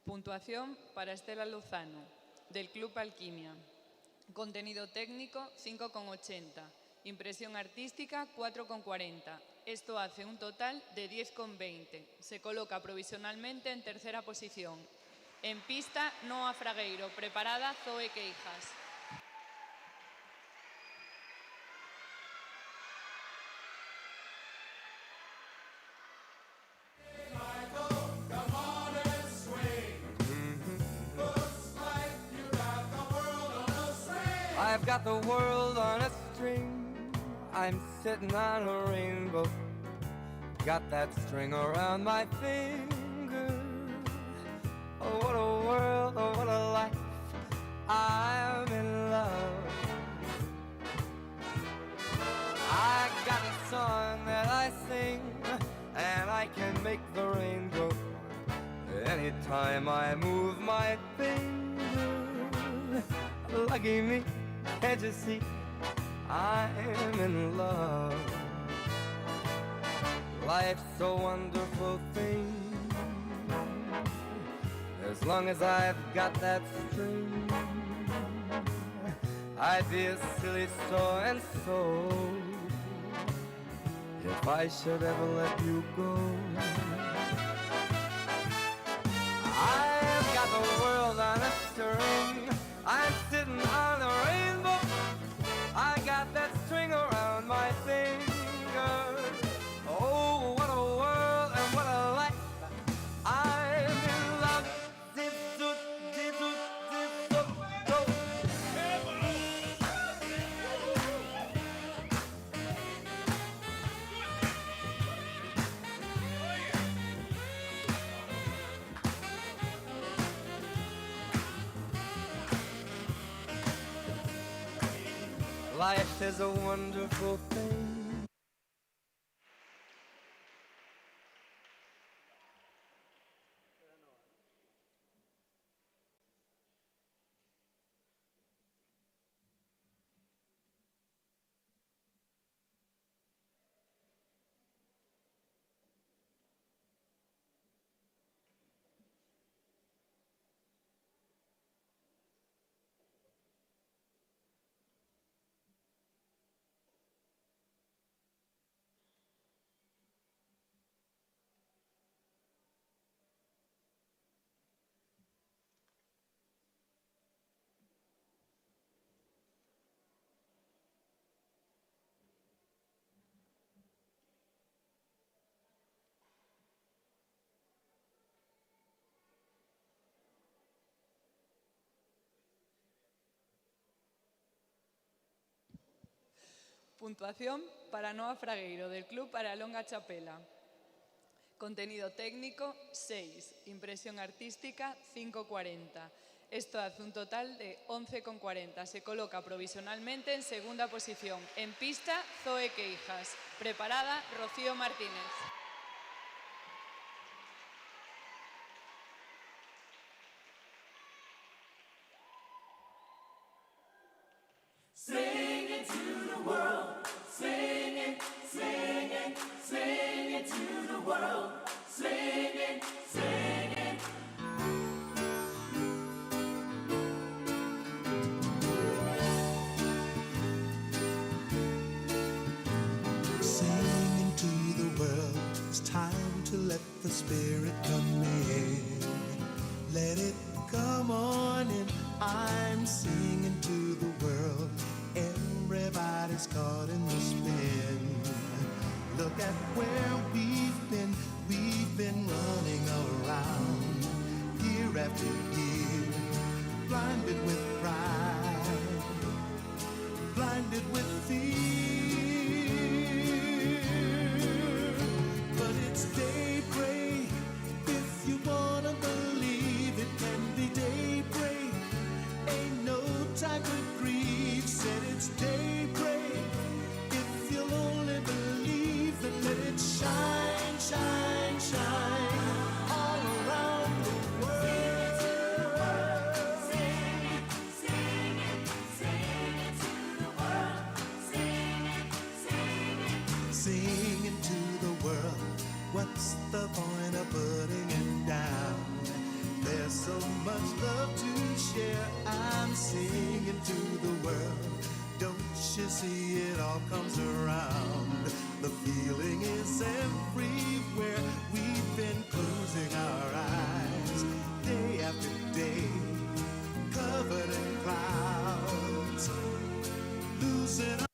Puntuación para Estela Lozano, del Club Alquimia. Contenido técnico, 5,80. Impresión artística, 4,40. Esto hace un total de 10,20. Se coloca provisionalmente en tercera posición. En pista, Noa Fragueiro. Preparada, Zoe Queijas. I've got the world on a string. I'm sitting on a rainbow. Got that string around my finger. Oh, what a world, oh, what a life. I'm in love. I got a song that I sing, and I can make the rain go anytime I move my finger. Lucky me, can't you see? I'm in love. Life's a wonderful thing. As long as I've got that string, I'd be a silly so-and-so if I should ever let you go. I've got the world on a string. I'm sitting on a rainbow. I got that string around my finger. Oh, what a world and what a life. I'm in love. Life is a wonderful thing. Puntuación para Noa Fragueiro, del Club Aralonga Chapela. Contenido técnico, 6. Impresión artística, 5,40. Esto hace un total de 11,40. Se coloca provisionalmente en segunda posición. En pista, Zoe Queijas. Preparada, Rocío Martínez. Singing to the world, it's time to let the spirit come in. Let it come on in. I'm singing to the world. Everybody's caught in the spin. Look at where we've been running around, year after year, blinded with pride, blinded with fear. But it's daybreak, if you wanna believe it can be daybreak. Ain't no time for grief, said it's daybreak. If you'll only believe and let it shine, shine, shine all around the world. singing to the world. Don't you see it all comes around? The feeling is everywhere. We've been closing our eyes day after day, covered in clouds, losing our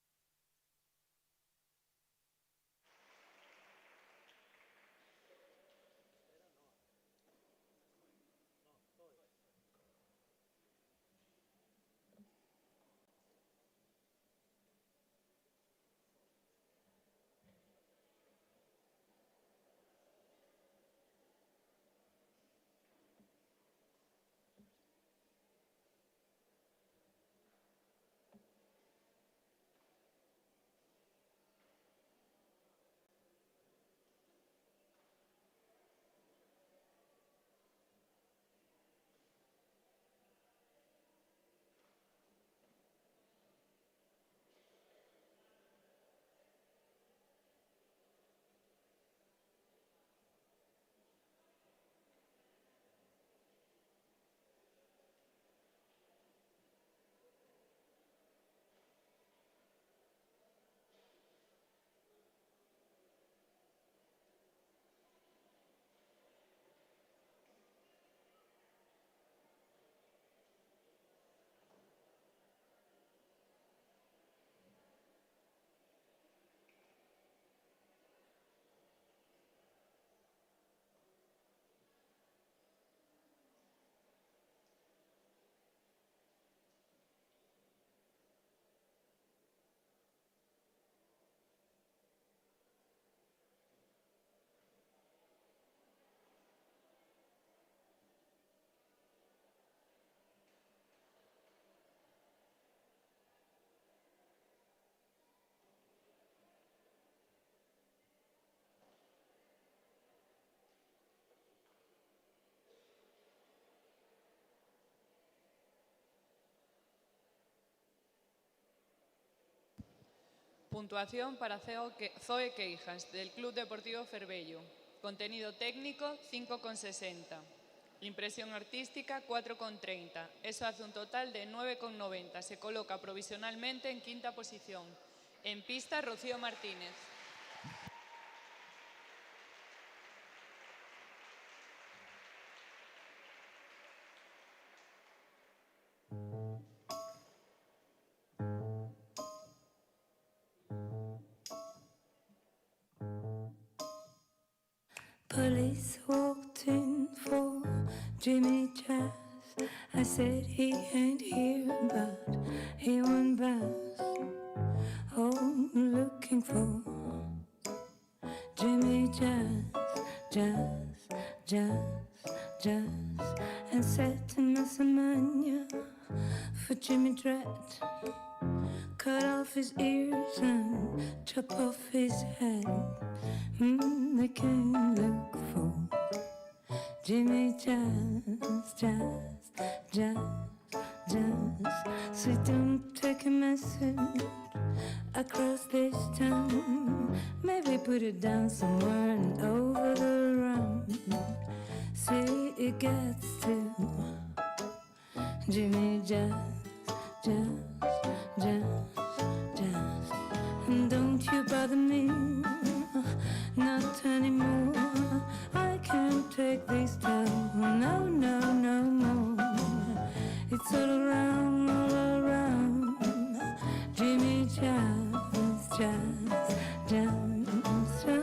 Puntuación para Zoe Queijas, del Club Deportivo Ferbello. Contenido técnico, 5,60. Impresión artística, 4,30. Eso hace un total de 9,90. Se coloca provisionalmente en quinta posición. En pista, Rocío Martínez. Police walked in for Jimmy Jazz. I said he ain't here, but he won't bounce. Oh, looking for Jimmy Jazz, Jazz, Jazz, Jazz. And said to Massamania for Jimmy Dread. Cut off his ears and chop off his head. They came look for Jimmy Jazz, Jazz, Jazz, Jazz. So don't take a message across this town. Maybe put it down somewhere and over the round. See it gets to Jimmy Jazz, Jazz, Jazz, Jazz. And don't you bother me, not anymore. I can't take this town, no, no, no more. It's all around, Jimmy Jazz, Jazz, Jazz, Jazz.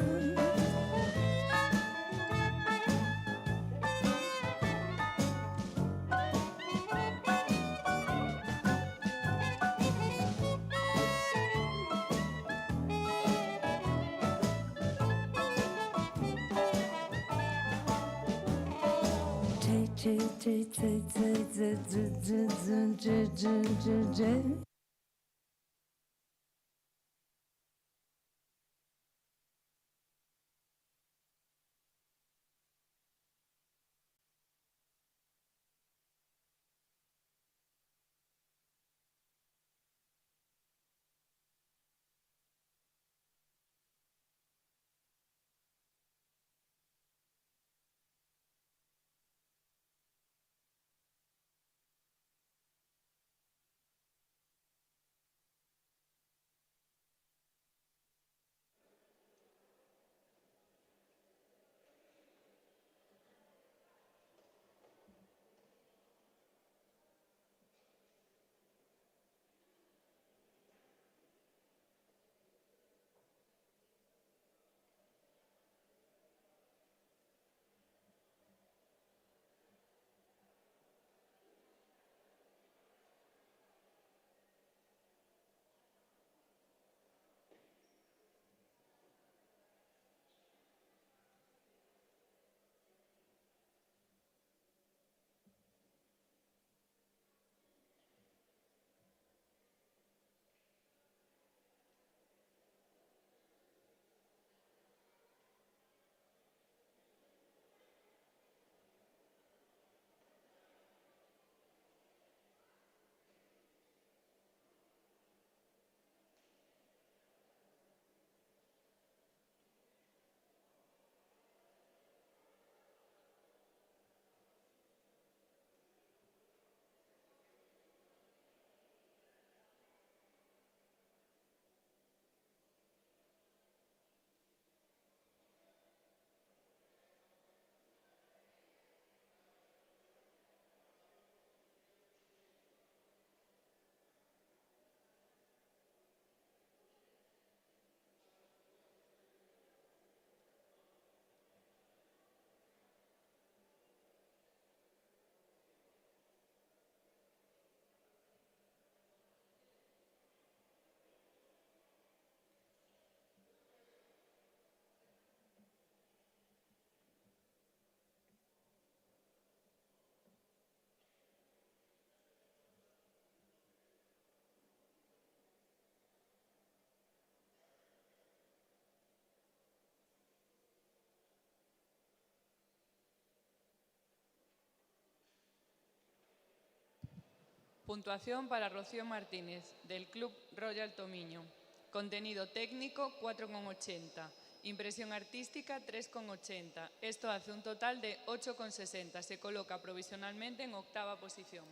Puntuación para Rocío Martínez, del Club Royal Tomiño. Contenido técnico, 4,80. Impresión artística, 3,80. Esto hace un total de 8,60. Se coloca provisionalmente en 8ª posición.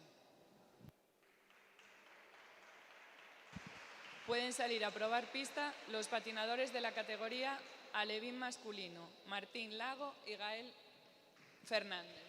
Pueden salir a probar pista los patinadores de la categoría alevín masculino, Martín Lago y Gael Fernández.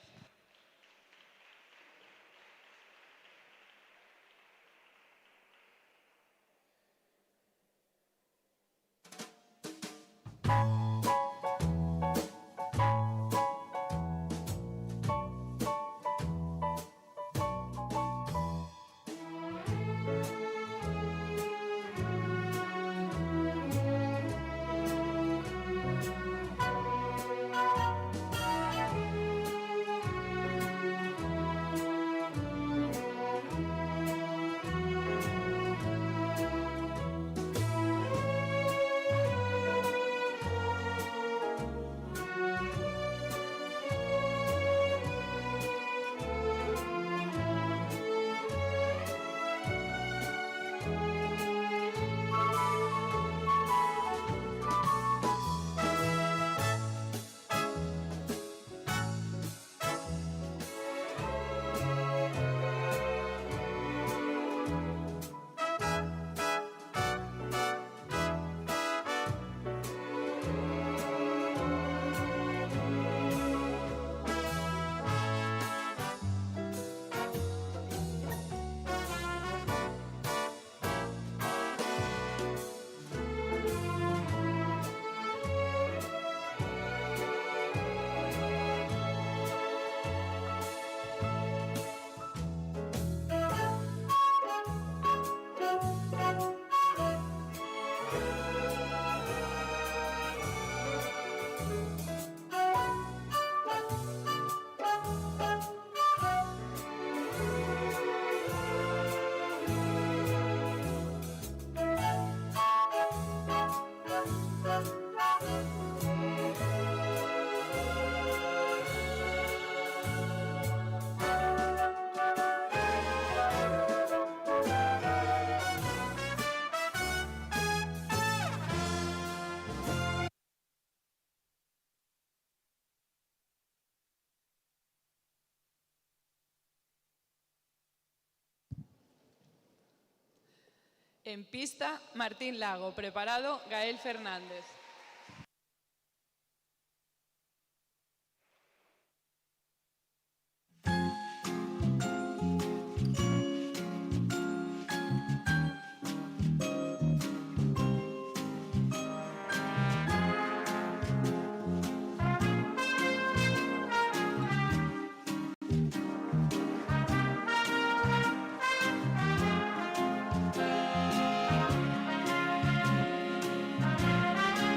En pista, Martín Lago. Preparado, Gael Fernández. Thank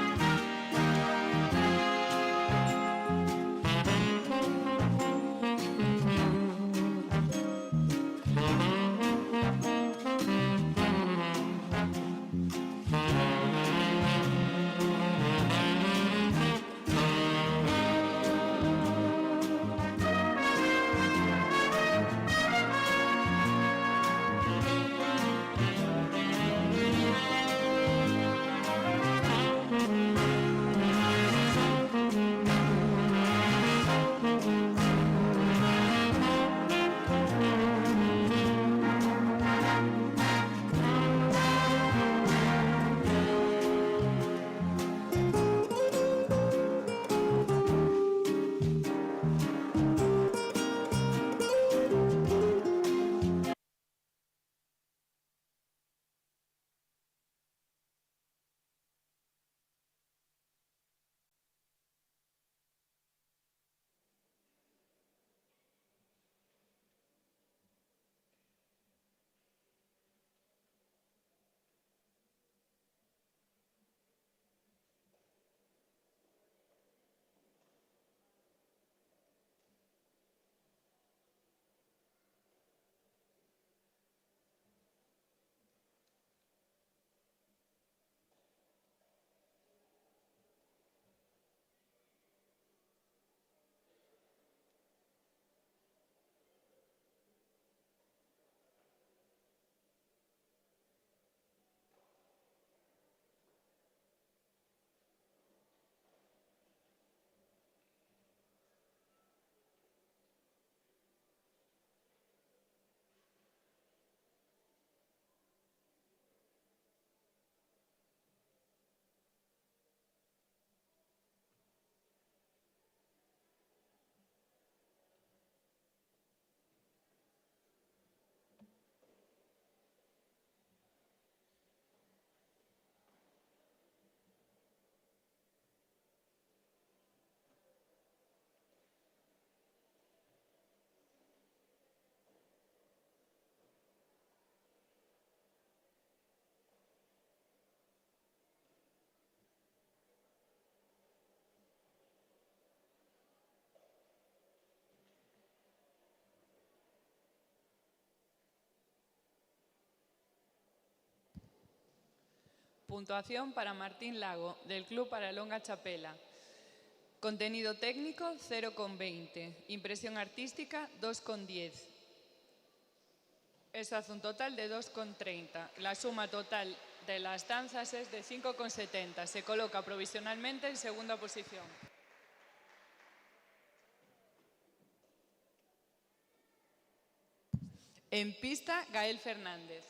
Puntuación para Martín Lago, del Club Paralonga Chapela. Contenido técnico, 0,20. Impresión artística, 2,10. Eso hace un total de 2,30. La suma total de las danzas es de 5,70. Se coloca provisionalmente en segunda posición. En pista, Gael Fernández.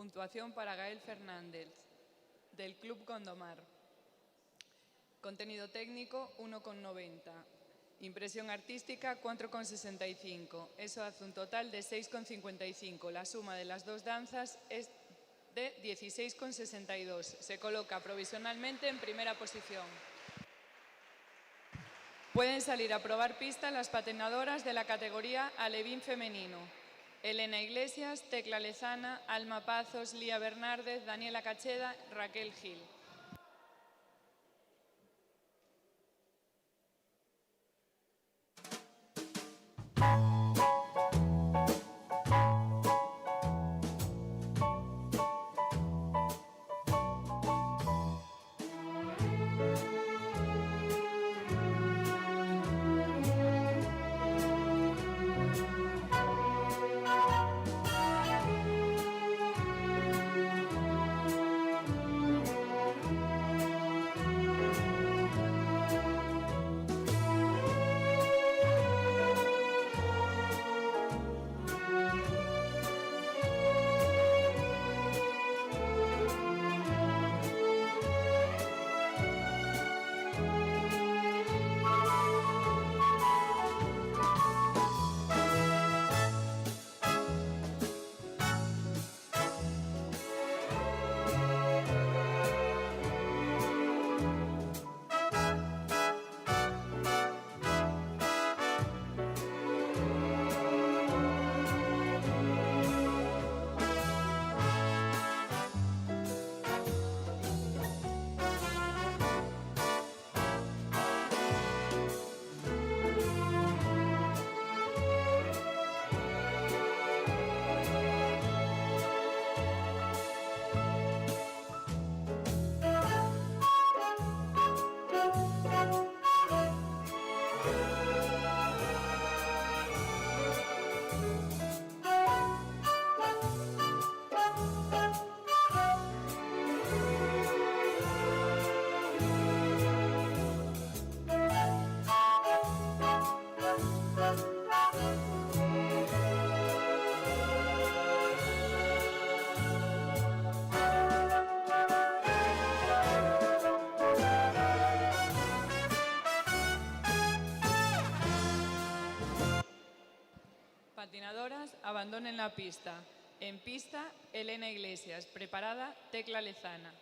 Puntuación para Gael Fernández, del Club Gondomar. Contenido técnico, 1,90. Impresión artística 4,65. Eso hace un total de 6,55. La suma de las dos danzas es de 16,62. Se coloca provisionalmente en primera posición. Pueden salir a probar pista las patinadoras de la categoría alevín femenino. Elena Iglesias, Tecla Lezana, Alma Pazos, Lía Bernárdez, Daniela Cacheda, Raquel Gil. Patinadoras, abandonen la pista. En pista, Elena Iglesias. Preparada, Tecla Lezana.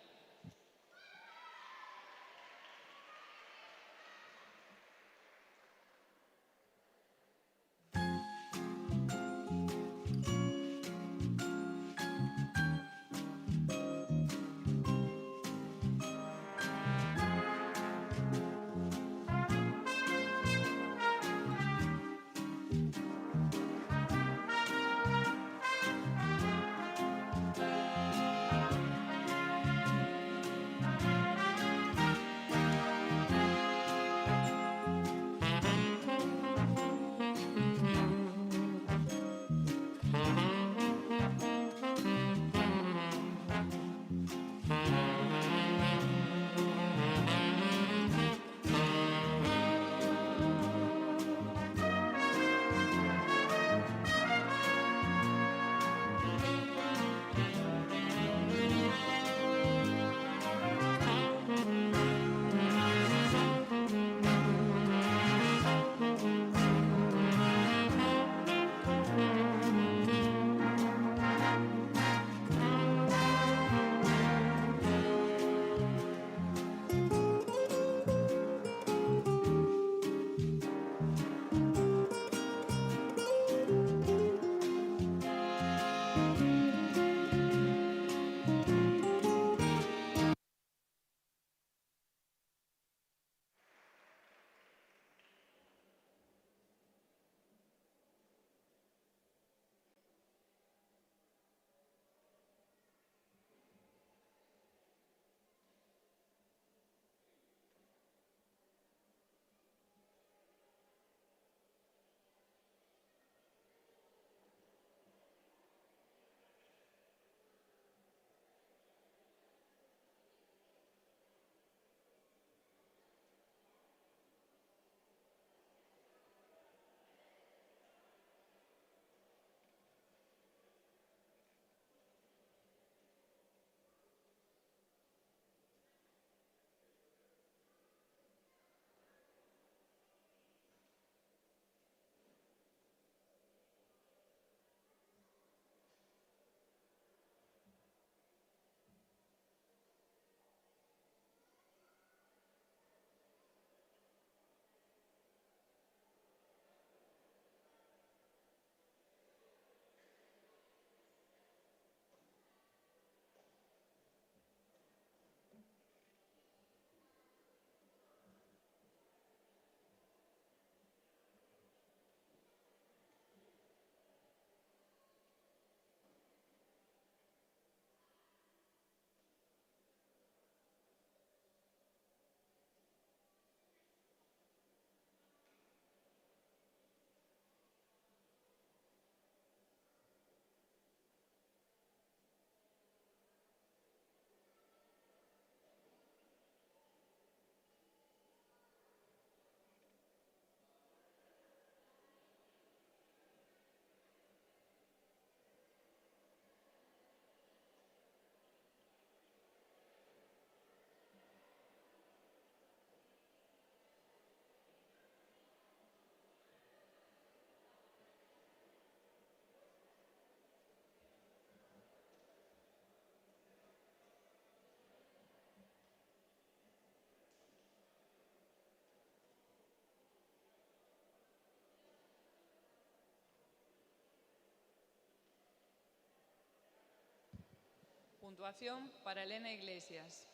Puntuación para Elena Iglesias,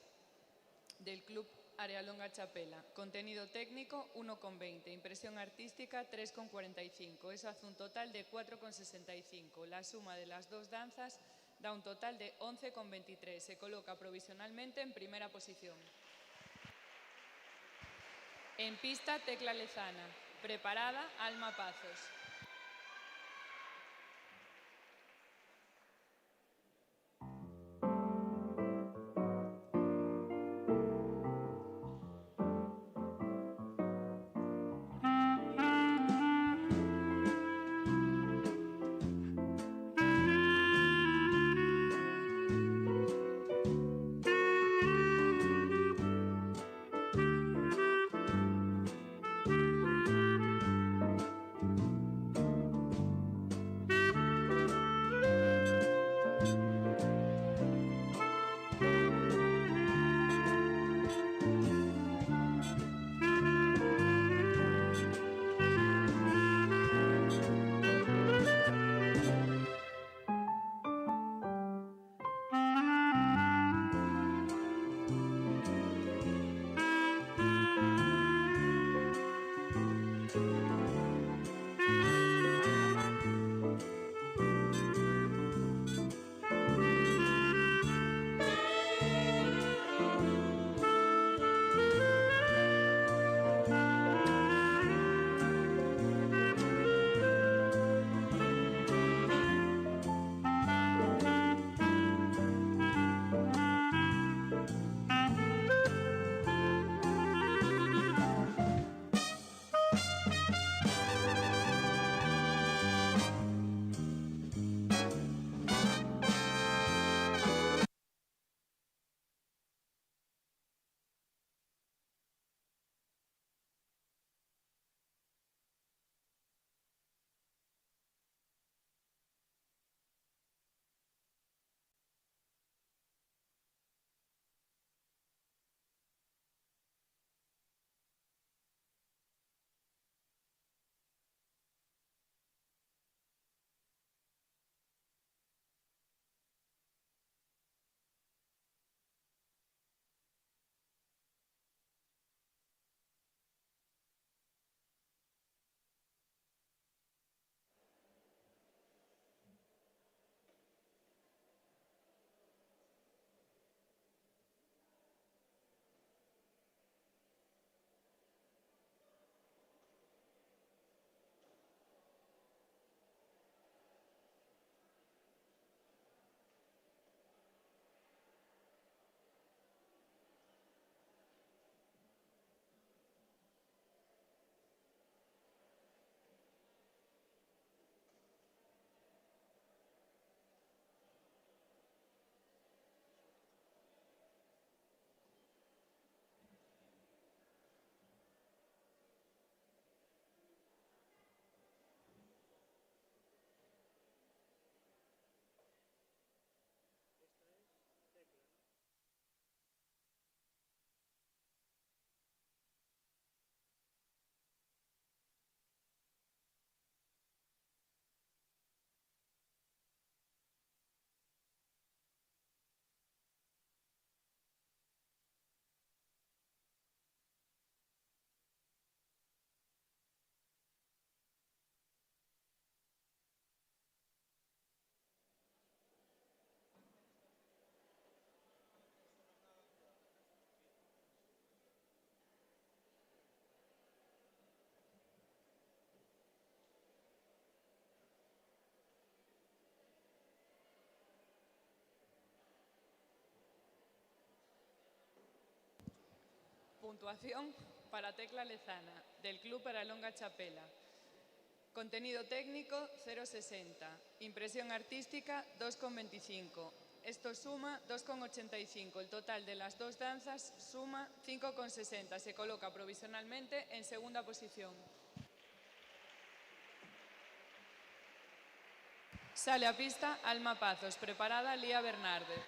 del Club Arealonga Chapela. Contenido técnico, 1,20. Impresión artística, 3,45. Eso hace un total de 4,65. La suma de las dos danzas da un total de 11,23. Se coloca provisionalmente en primera posición. En pista, Tecla Lezana. Preparada, Alma Pazos. Puntuación para Tecla Lezana, del Club Arealonga Chapela. Contenido técnico, 0,60. Impresión artística, 2,25. Esto suma 2,85. El total de las dos danzas suma 5,60. Se coloca provisionalmente en segunda posición. Sale a pista Alma Pazos. Preparada Lía Bernárdez.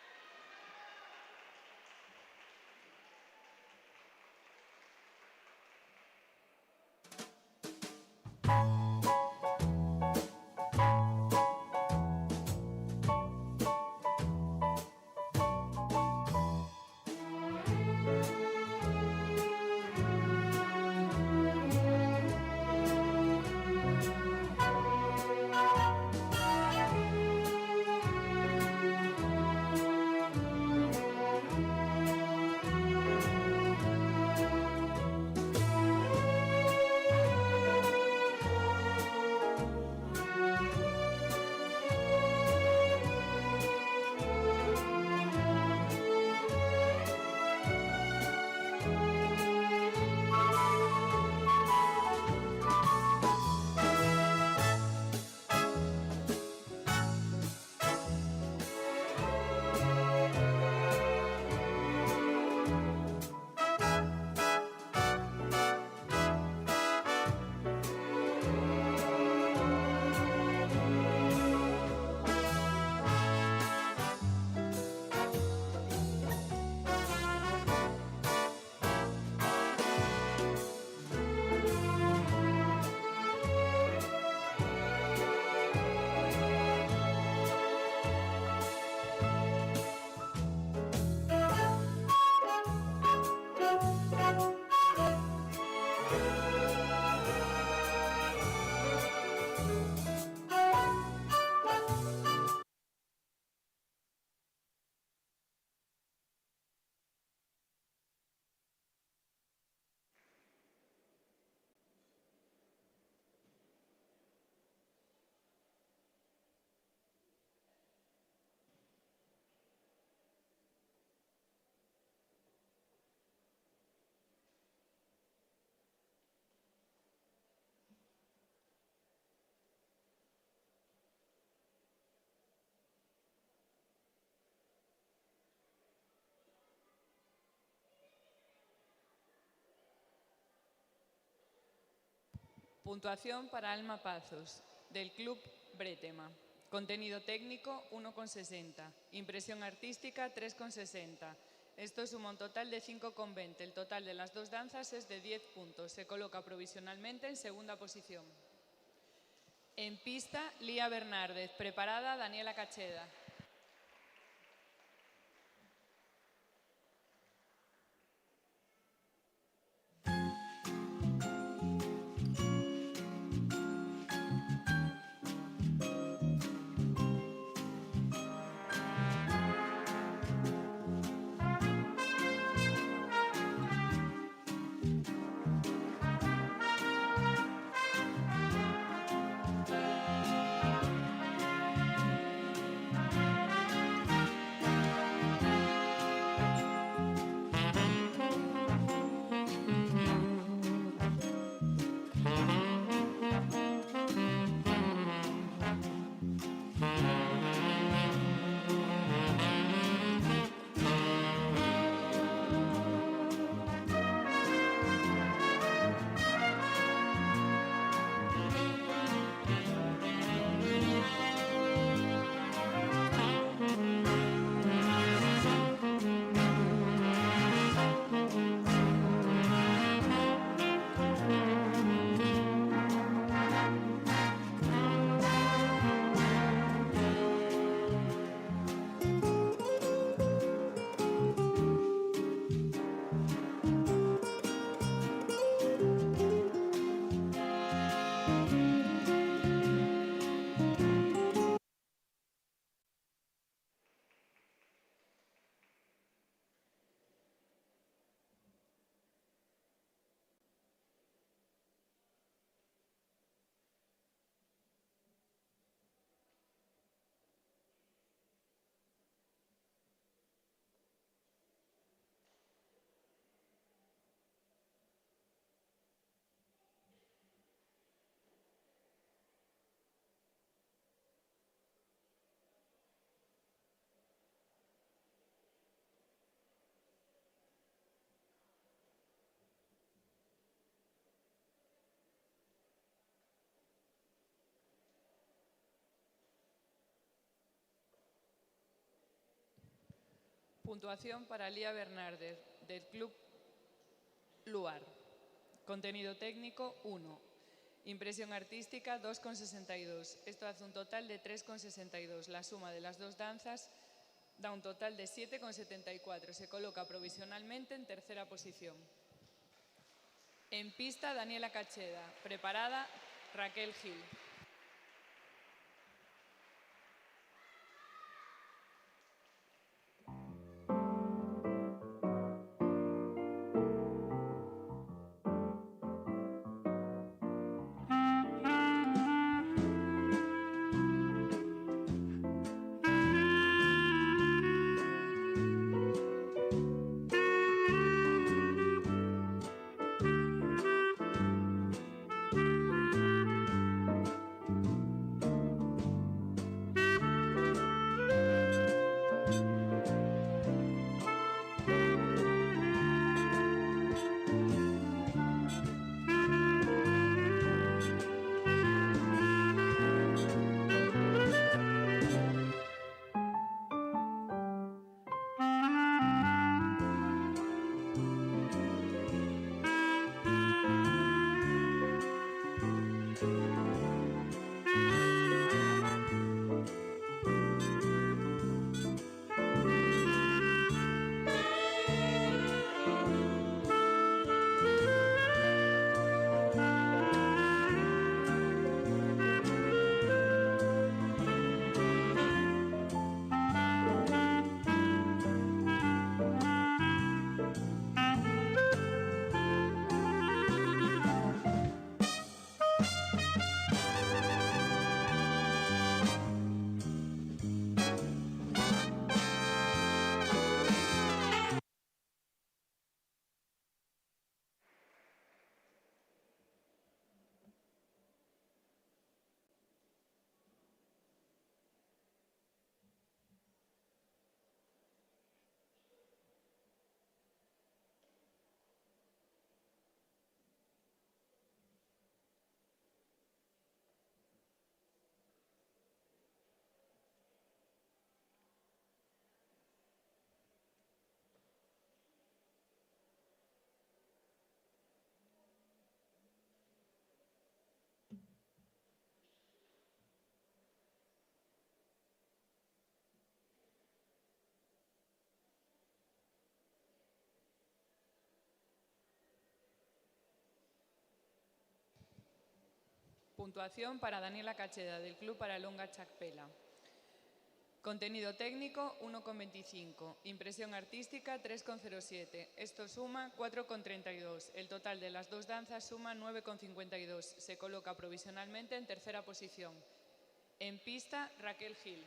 Puntuación para Alma Pazos, del Club Bretema. Contenido técnico, 1,60. Impresión artística, 3,60. Esto suma un total de 5,20. El total de las dos danzas es de 10 puntos. Se coloca provisionalmente en segunda posición. En pista, Lía Bernárdez. Preparada, Daniela Cacheda. Puntuación para Lía Bernárdez, del Club Luar. Contenido técnico, 1. Impresión artística, 2,62. Esto hace un total de 3,62. La suma de las dos danzas da un total de 7,74. Se coloca provisionalmente en tercera posición. En pista, Daniela Cacheda. Preparada, Raquel Gil. Puntuación para Daniela Cacheda, del Club Paralonga Chacpela. Contenido técnico, 1,25. Impresión artística, 3,07. Esto suma 4,32. El total de las dos danzas suma 9,52. Se coloca provisionalmente en tercera posición. En pista, Raquel Gil.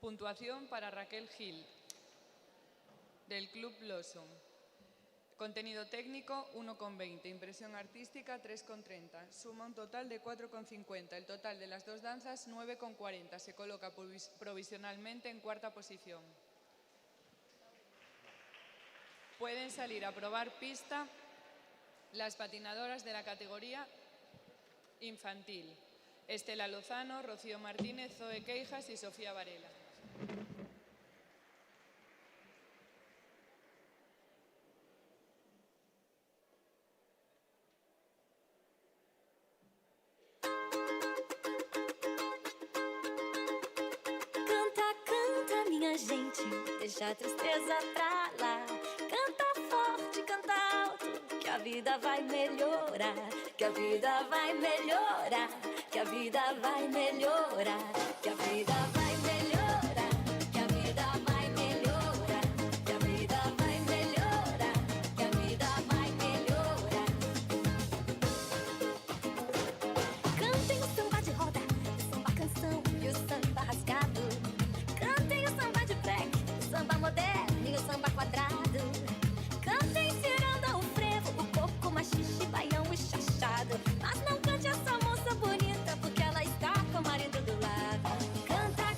Puntuación para Raquel Gil, del Club Blossom. Contenido técnico, 1,20. Impresión artística, 3,30. Suma un total de 4,50. El total de las dos danzas, 9,40. Se coloca provisionalmente en cuarta posición. Pueden salir a probar pista las patinadoras de la categoría infantil. Estela Lozano, Rocío Martínez, Zoe Queijas y Sofía Varela. Canta, canta, minha gente, deixa a tristeza pra lá. Canta forte, canta alto, que a vida vai melhorar. Que a vida vai melhorar, que a vida vai melhorar. Que a vida vai melhorar, que a vida vai melhorar. Que a vida vai melhorar, que a vida vai melhorar. Cantem o samba de roda, o samba canção e o samba rasgado. Cantem o samba de black, o samba moderno e o samba quadrado. Cantem ciranda, o frevo, o coco, machixe, baião e chachado. Mas não cante essa moça bonita, porque ela está com o marido do lado. Canta,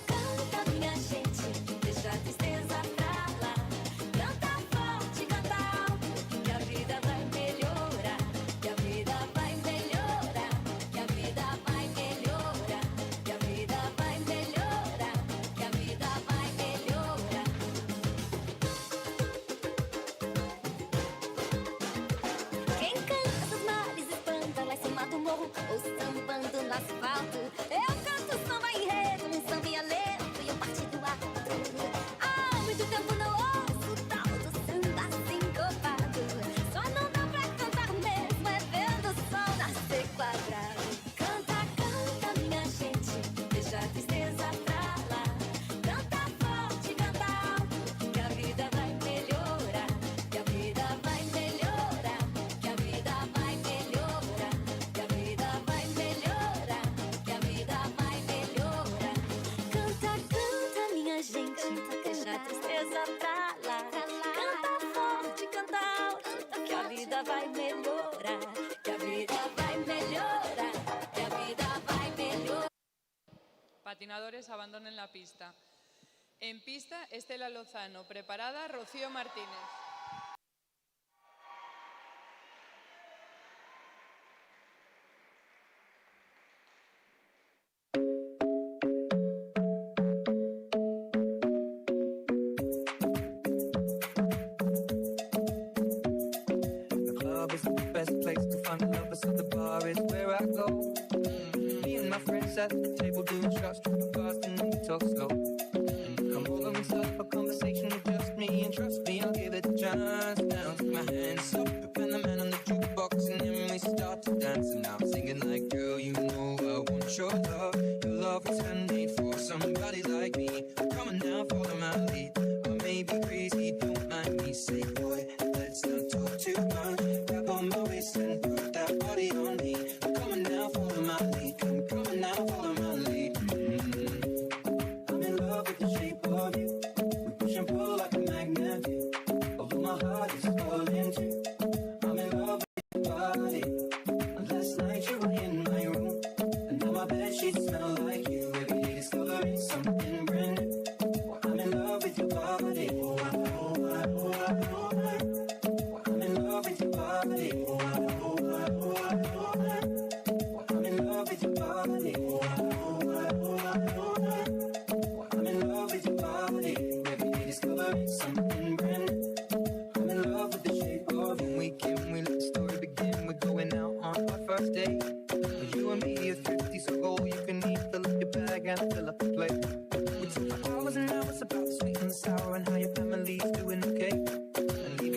melhorar, que a vida vai melhorar, que a vida vai melhorar. Patinadores, abandonen la pista. En pista, Estela Lozano. Preparada, Rocío Martínez. The club is the best place to find lovers, so the bar is where I go. Me and my friends at the table doing shots, tripping fast and then we talk slow. Come over and start up a conversation with just me, and trust me, I'll give it a chance. Now take my hands up and the man on the jukebox, and then we start to dance. And I'm singing like, girl, you know I want your love. Your love was handmade for somebody like me. Come on now, follow my lead. I may be crazy, don't mind me. Say, boy, let's not talk too much. Grab on my waist and put that body on me. Come on now, follow my lead. Come on now, follow my lead. I'm in love with the shape of you. We push and pull like a magnet do. Although my heart is falling too. I'm in love with your body. And last night you were in my room, and now my bedsheets smell like you. Every day discovering something brand new. Well, I'm in love with your body. Oh, I'm in love with your body. Oh, I'm in love with your body. I'm in love with your body. Every day discovering something brand new. I'm in love with the shape of you. Weekend, we let the story begin. We're going out on our first date. You and me are thrifty, so go all you can eat. Fill up your bag and fill up the plate. We talk for hours and hours about the sweet and the sour and how your family's doing okay. And leave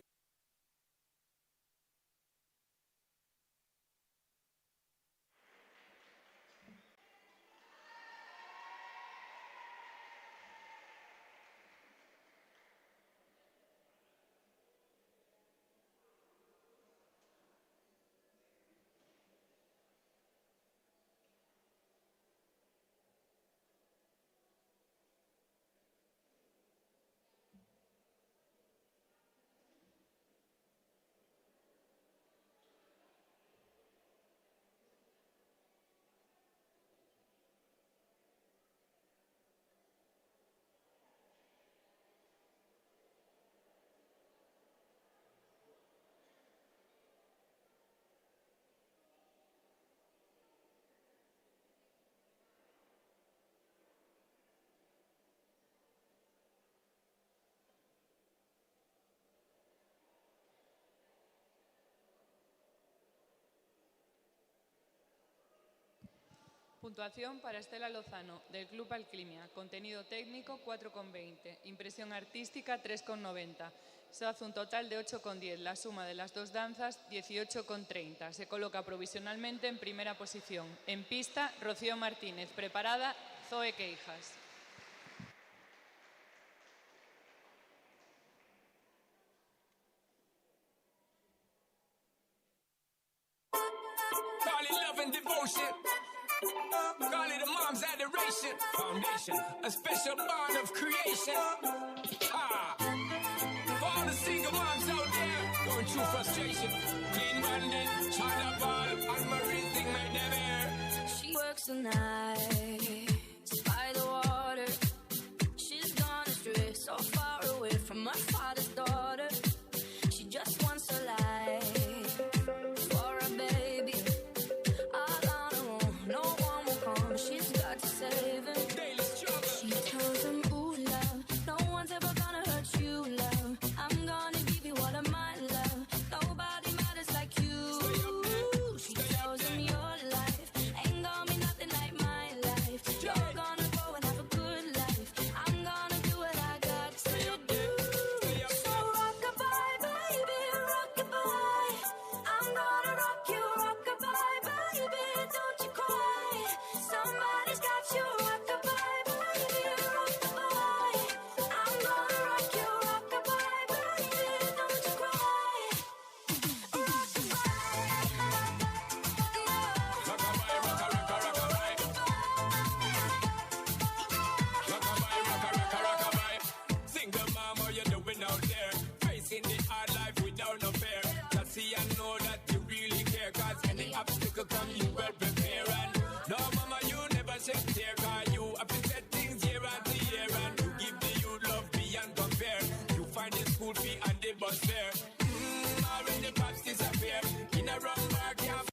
Puntuación para Estela Lozano, del Club Alclimia. Contenido técnico, 4,20. Impresión artística, 3,90. Se hace un total de 8,10. La suma de las dos danzas, 18,30. Se coloca provisionalmente en primera posición. En pista, Rocío Martínez. Preparada, Zoe Queijas. Call it love and devotion. Call it a mom's adoration. Foundation, a special bond of creation. Ah. For all the single moms out there going through frustration. Clean bandit, China ball, and Marie thing made them air. She works the nights by the water. She's gone astray, so far away from her father's daughter. She just wants a life for a baby. All on her own, no one will come. She's got to save him. Daily struggle. She tells him, ooh, love, no one's ever gonna hurt you, love. I'm gonna give you all of my love. Nobody matters like you. She tells him your life ain't gonna be nothing like my life. You're gonna go and have a good life. I'm gonna do what I got to do. So rock-a-bye, baby, rock-a-bye. I'm gonna rock you, rock-a-bye, baby, don't you cry. Somebody's got you, rock-a-bye, baby, rock-a-bye. I'm gonna rock you, rock-a-bye, baby, don't you cry. Single mom, how you doing out there? Facing the hard life without no fear. Just see and know that was there. Already pops disappear. In a wrong bar, can't.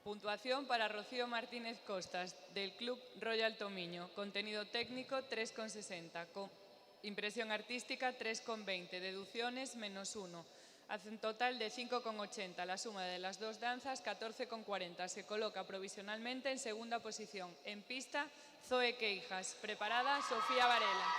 Puntuación para Rocío Martínez Costas, del Club Royal Tomiño. Contenido técnico, 3,60. Impresión artística, 3,20. Deducciones, -1. Hace un total de 5,80. La suma de las dos danzas, 14,40. Se coloca provisionalmente en segunda posición. En pista, Zoe Queijas. Preparada, Sofía Varela.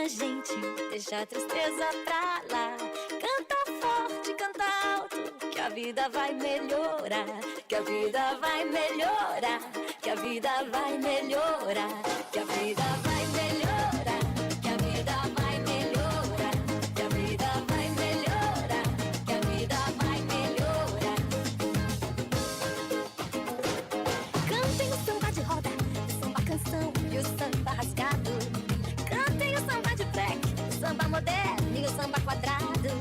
Gente, deixa a tristeza pra lá. Canta forte, canta alto, que a vida vai melhorar. Que a vida vai melhorar. Que a vida vai melhorar. Que a vida vai melhorar. Que a vida vai melhorar. Que a vida vai melhorar. Que a vida vai melhorar. Cantem o samba de roda, o samba canção e o samba rasgado. Samba moderno e o samba quadrado.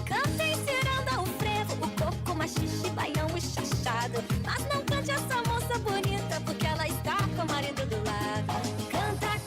Cantem ciranda, o frevo, o coco, machixe, baião e chachado. Mas não cante essa moça bonita, porque ela está com o marido do lado. Canta,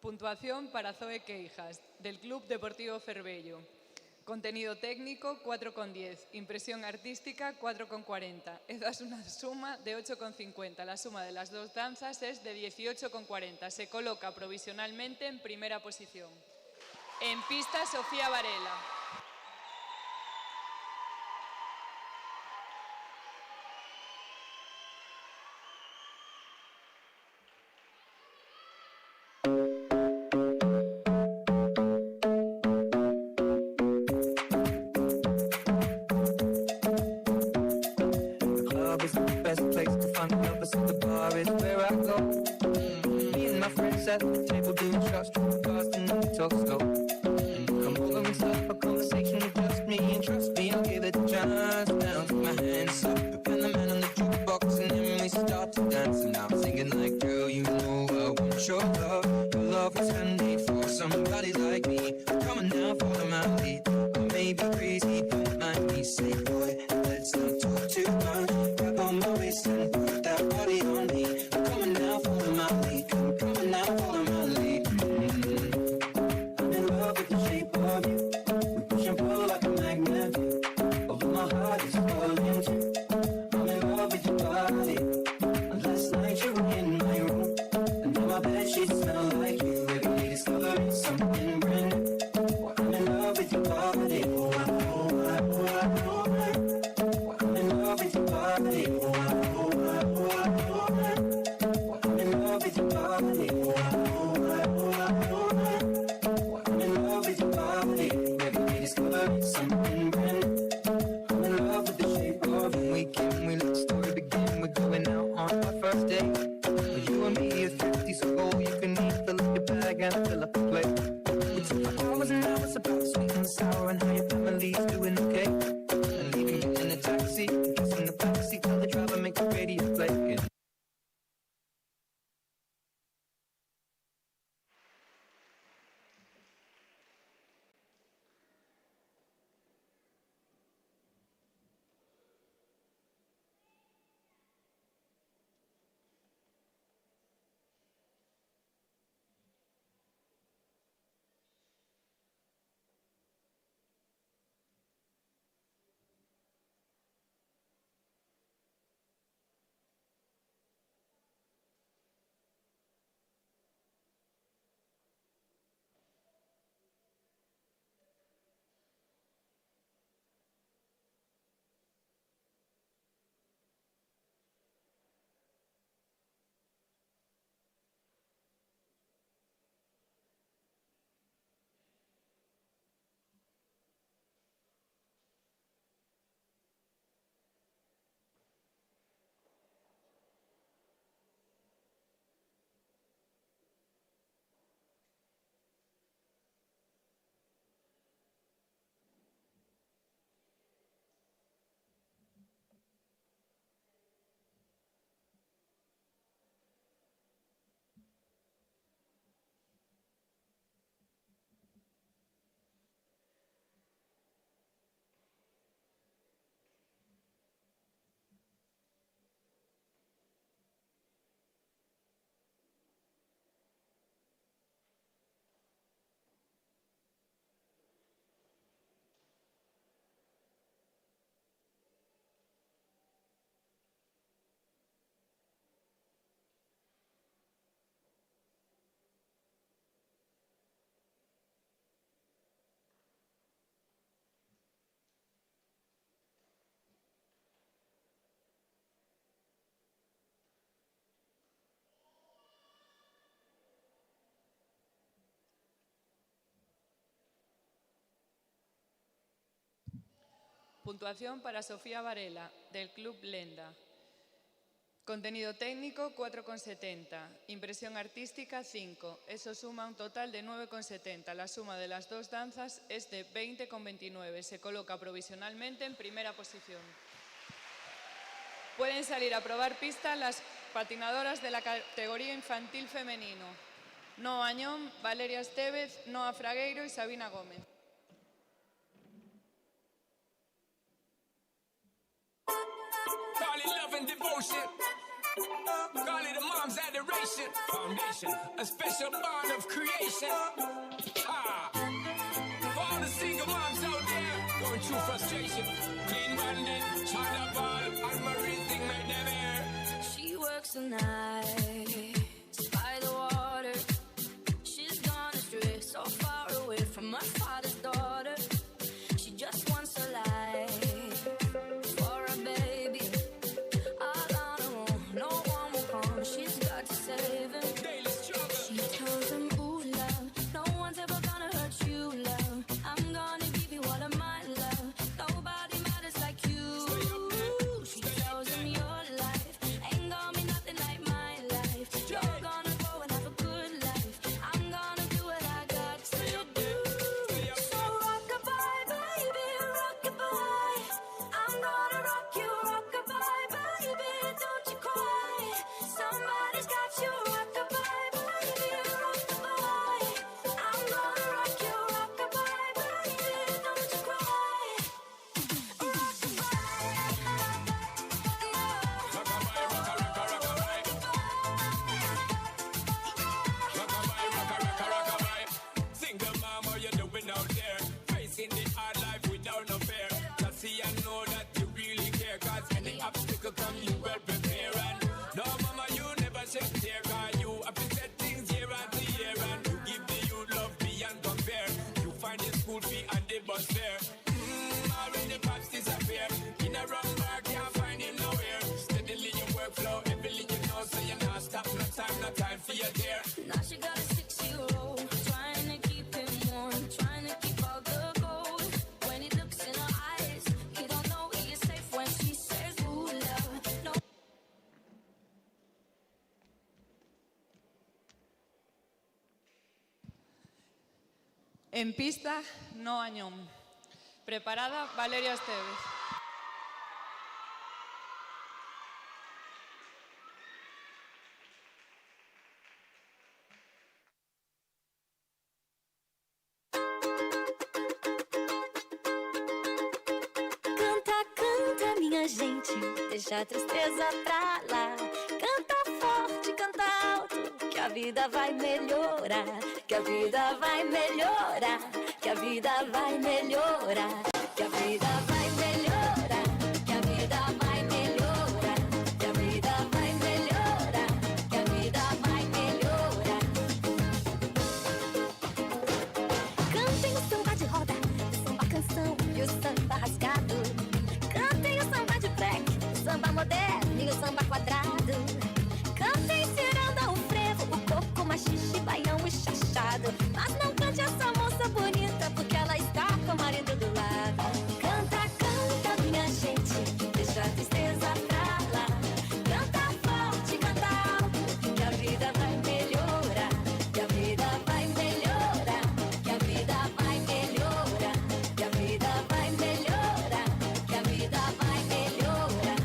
Puntuación para Zoe Queijas, del Club Deportivo Cervello. Contenido técnico, 4,10. Impresión artística, 4,40. Esa es una suma de 8,50. La suma de las dos danzas es de 18,40. Se coloca provisionalmente en primera posición. En pista, Sofía Varela. At the table doing shots, drinking cars, and then we talk slow. Come over and start up a conversation with just me, and trust me, I'll give it a chance. Now take my hands up, and the man on the jukebox, and then we start to dance. And I'm singing like, girl, you know I want your love. Your love was handmade for somebody like me. Come on now, follow my lead. I may be crazy, don't mind me. Say, boy, let's not talk too much. Grab on my waist and put that body on me. Come on now, follow my lead. Come on now, follow my lead. I'm in love with the shape of you. We push and pull like a magnet. Although my heart is falling too. I'm in love with your body. And last night you were in my room, and now my bed sheets smell like you. Every day discovering something brand new. Well, I'm in love with your body. Oh, well, I'm in love with your body. Oh, well, I'm in love with your body. I'm in love with your body. Every day discovering something brand new. I'm in love with the shape of you. We let the story begin. We're going out on our first date. You and me are 50, so go you can eat. Fill up your bag and fill up the plate. We took for hours and hours about the sweet and the sour and how your family's doing okay. And leaving you in a taxi, kissing the backseat, tell the driver make the radio play. Puntuación para Sofía Varela, del Club Lenda. Contenido técnico, 4,70. Impresión artística, 5. Eso suma un total de 9,70. La suma de las dos danzas es de 20,29. Se coloca provisionalmente en primera posición. Pueden salir a probar pista las patinadoras de la categoría infantil femenino. Noa Añón, Valeria Estevez, Noa Fragueiro y Sabina Gómez. Call it love and devotion. Call it a mom's adoration. Foundation, a special bond of creation. Ah. For all the single moms out there going through frustration, Clean Bandit, China Ball, and Marie thing make them air. She works the night by the water. She's gone astray, so far away from her father's daughter. She just wants a life for a baby. All on her own, no one will come. She's got to save him. Daily struggle. She tells him, ooh, love, no one's ever gonna hurt you, love. I'm gonna give you all of my love. Nobody matters like you. She tells him your life ain't gonna be nothing like my life. You're gonna go and have a good life. I'm gonna do what I got to do. So rock-a-bye, baby, rock-a-bye. I'm gonna rock you, rock-a-bye, baby, don't you cry. Somebody's got you, rock-a-bye, baby, rock-a-bye. I'm gonna rock you, rock-a-bye, baby, don't you cry. Single mom, how you doing out there? Facing the hard life without no fear. Just see and know that you really care. Cause any obstacle come, you well prepare. And no, mama, you never shed tear. Cause you have to set things year after year. And you give the youth love beyond compare. You find the school fee and the bus fare. Already pops disappear. In a wrong bar, can't find him nowhere. Steadily your workflow, everything you know. So you're not stop, no time for your dear. Now she got a 6-year-old, trying to keep him warm, trying to keep all the gold. When he looks in her eyes, he don't know he is safe when she says, ooh, love, no. En pista, Noa Ñom. Preparada, Valeria Estevez. Canta, canta, minha gente, deixa a tristeza pra lá. Canta forte, canta alto, que a vida vai melhorar. Que a vida vai melhorar, que a vida vai melhorar. Que a vida vai melhorar, que a vida vai melhorar. Que a vida vai melhorar, que a vida vai melhorar. Cantem o samba de roda, o samba canção e o samba rasgado. Cantem o samba de break, o samba moderno e o samba quadrado. Cantem ciranda, o frevo, o coco, machixe, baião e chachado. Mas não cante essa moça bonita, porque ela está com o marido do lado. Canta, canta, minha gente, deixa a tristeza pra lá. Canta forte, canta alto, que a vida vai melhorar. Que a vida vai melhorar, que a vida vai melhorar. Que a vida vai melhorar, que a vida vai melhorar.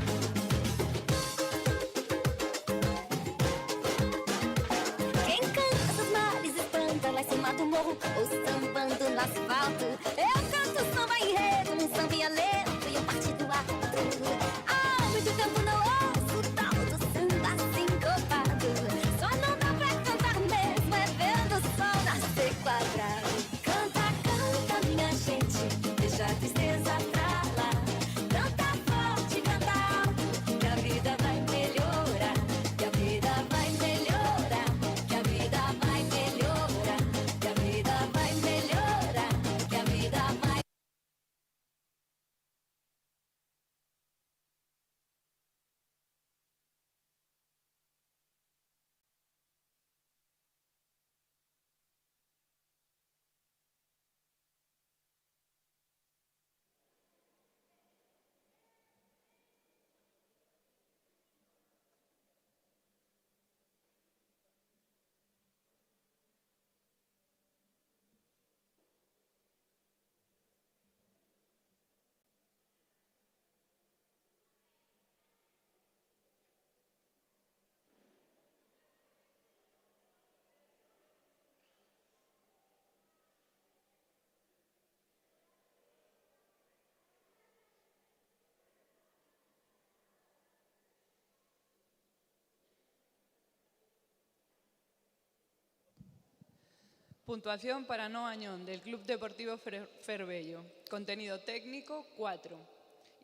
Puntuación para No Añón del Club Deportivo Ferbello. Contenido técnico 4.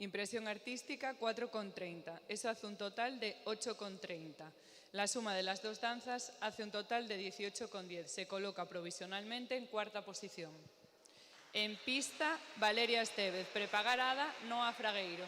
Impresión artística 4,30. Eso hace un total de 8,30. La suma de las dos danzas hace un total de 18,10. Se coloca provisionalmente en cuarta posición. En pista, Valeria Estevez. Preparada, Noa Fragueiro.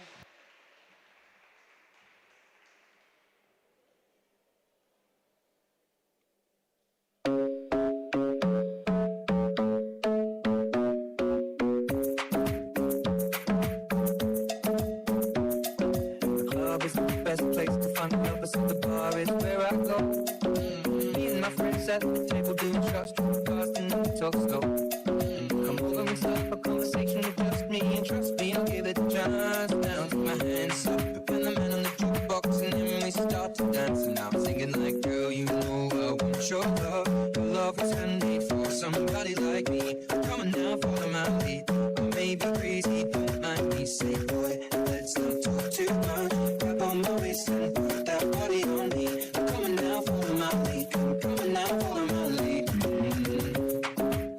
At the table doing shots, fast and the talk slow. Come over and start a conversation with just me, and trust me, I'll give it a chance. Now take my hands up, and the man on the jukebox, and then we start to dance. And I'm singing like, girl, you know I want your love. Your love was handmade for somebody like me. Come on now, follow my lead. I may be crazy, don't mind me. Say, boy, let's not talk too much. Grab on my waist and put that body on me. Come on now, follow my lead. Come on now, follow my lead.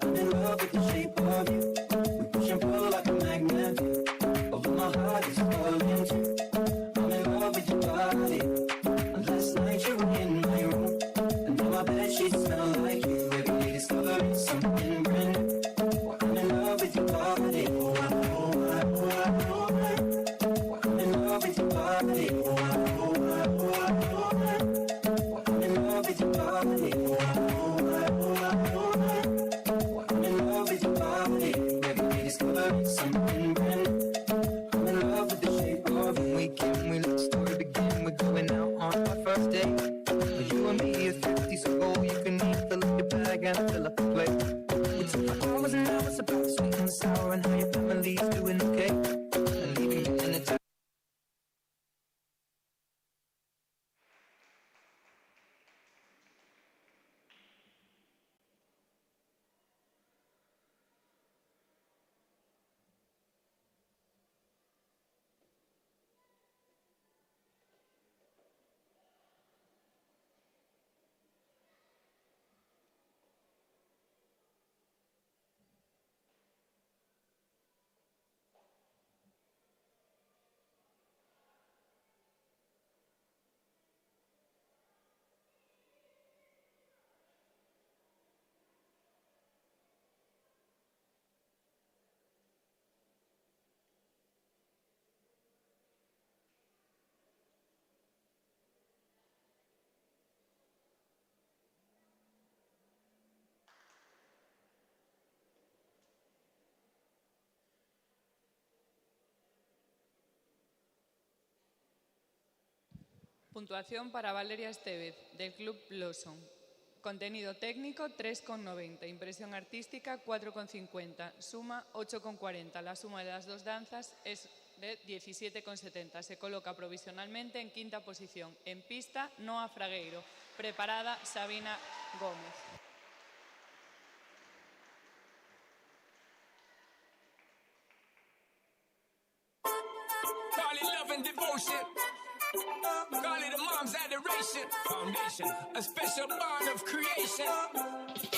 I'm in love with the shape of you. We push and pull like a magnet do. Although my heart is falling too. I'm in love with your body. And last night you were in my room, and now my bedsheets smell like you. Every day discovering something brand new. Well, I'm in love with your body. Oh, I'm in love with your body. Oh, I'm in love with your body. I'm in love with your body. Every day discovering something brand new. I'm in love with the shape of you. We let the story begin. We're going out on our first date. You and me are 50, so go you can eat. Fill up your bag and fill up the plate. We took for hours and hours about the sweet and the sour and how your family's doing okay. And leaving in the time. Puntuación para Valeria Estevez, del Club Blossom. Contenido técnico 3,90. Impresión artística 4,50. Suma 8,40. La suma de las dos danzas es de 17,70. Se coloca provisionalmente en quinta posición. En pista, Noa Fragueiro. Preparada, Sabina Gómez. Call it love and devotion. Call it a mom's adoration. Foundation, a special bond of creation.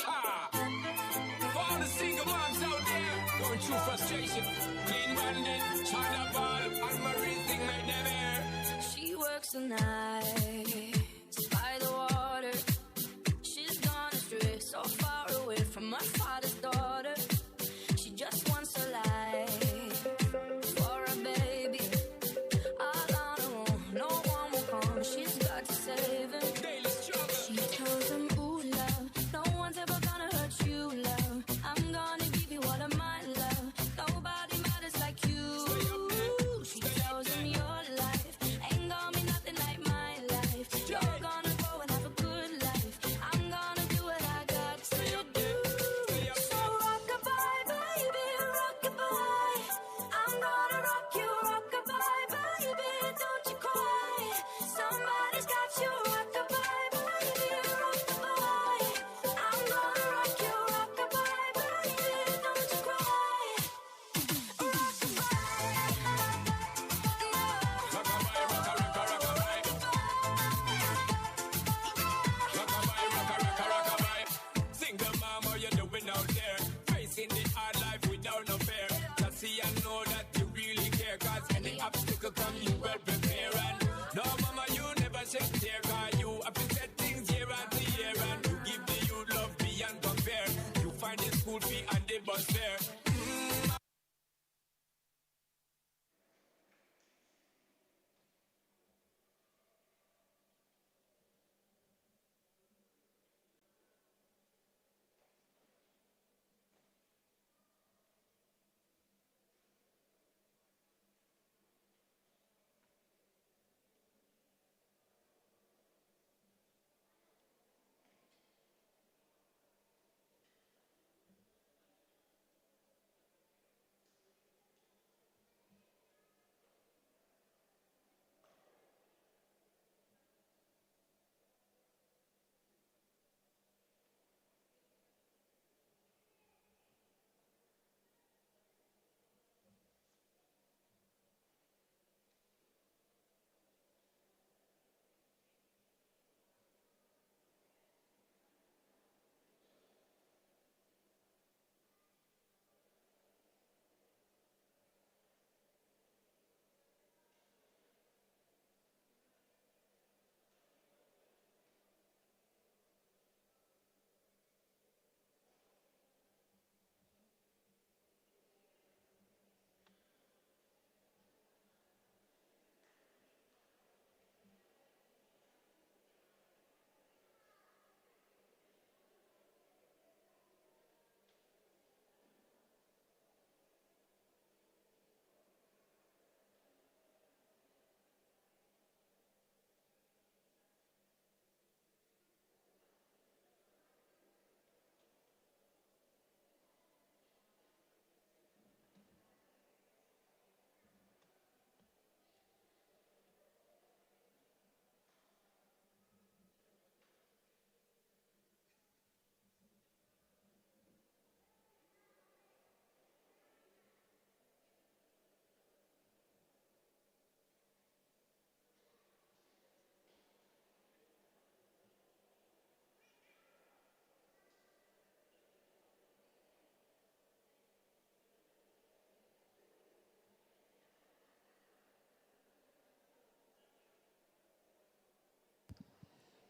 Ah. For all the single moms out there going through frustration. Clean bandit, China ball, and Marie thing made them air. She works the night by the water. She's gone astray, so far away from her father's daughter. She just wants a life for a baby. All on her own, no one will come. She's got to save him. Daily struggle. She tells him, ooh, love, no one's ever gonna hurt you, love. I'm gonna give you all of my love. Nobody matters like you. She tells him your life ain't gonna be nothing like my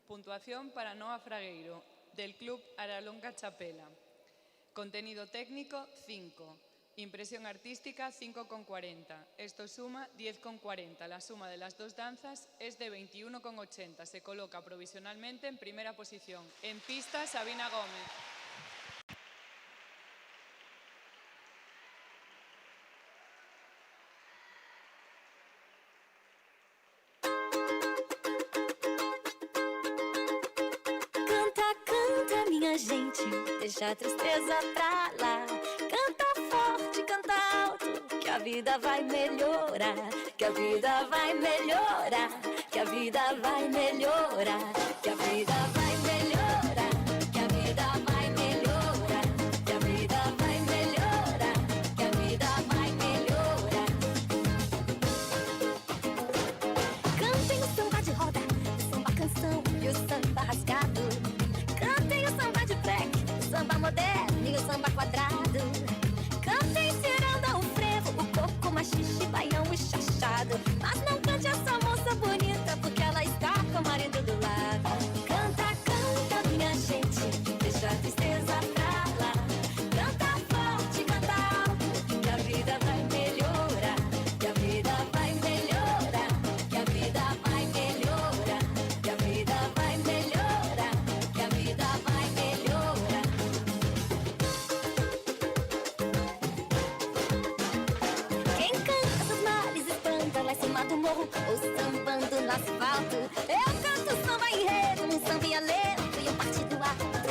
Puntuación para Noa Fragueiro, del Club Aralonga Chapela. Contenido técnico, 5. Impresión artística, 5,40. Esto suma 10,40. La suma de las dos danzas es de 21,80. Se coloca provisionalmente en primera posición. En pista, Sabina Gómez. Canta, canta, minha gente, deixa a tristeza pra lá. Canta forte, canta alto, que a vida vai melhorar. Que a vida vai melhorar, que a vida vai melhorar. Que a vida vai melhorar, que a vida vai melhorar. Que a vida vai melhorar, que a vida vai melhorar. Cantem o samba de roda, o samba canção e o samba rasgado. Cantem o samba de break, o samba moderno e o samba quadrado. Cantem ciranda, o frevo, o coco, machixe, baião e chachado. Mas não cante essa moça bonita, porque ela está com o marido do lado. Canta, canta, minha gente, deixa a tristeza pra lá. Canta forte, canta alto, que a vida vai melhorar. Que a vida vai melhorar, que a vida vai melhorar. Que a vida vai melhorar, que a vida vai melhorar. Quem canta essas males espanta lá em cima do morro ou sambando no asfalto. Eu canto samba enredo, um samba lento e um partido alto.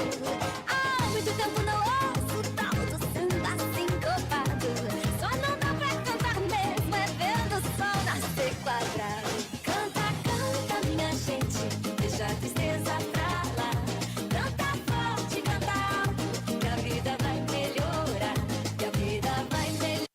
Há muito tempo não ouço o tal do samba sincopado. Só não dá pra cantar mesmo é vendo o sol nascer quadrado. Canta, canta, minha gente, deixa a tristeza pra lá. Canta forte, canta alto, que a vida vai melhorar. Que a vida vai melhorar.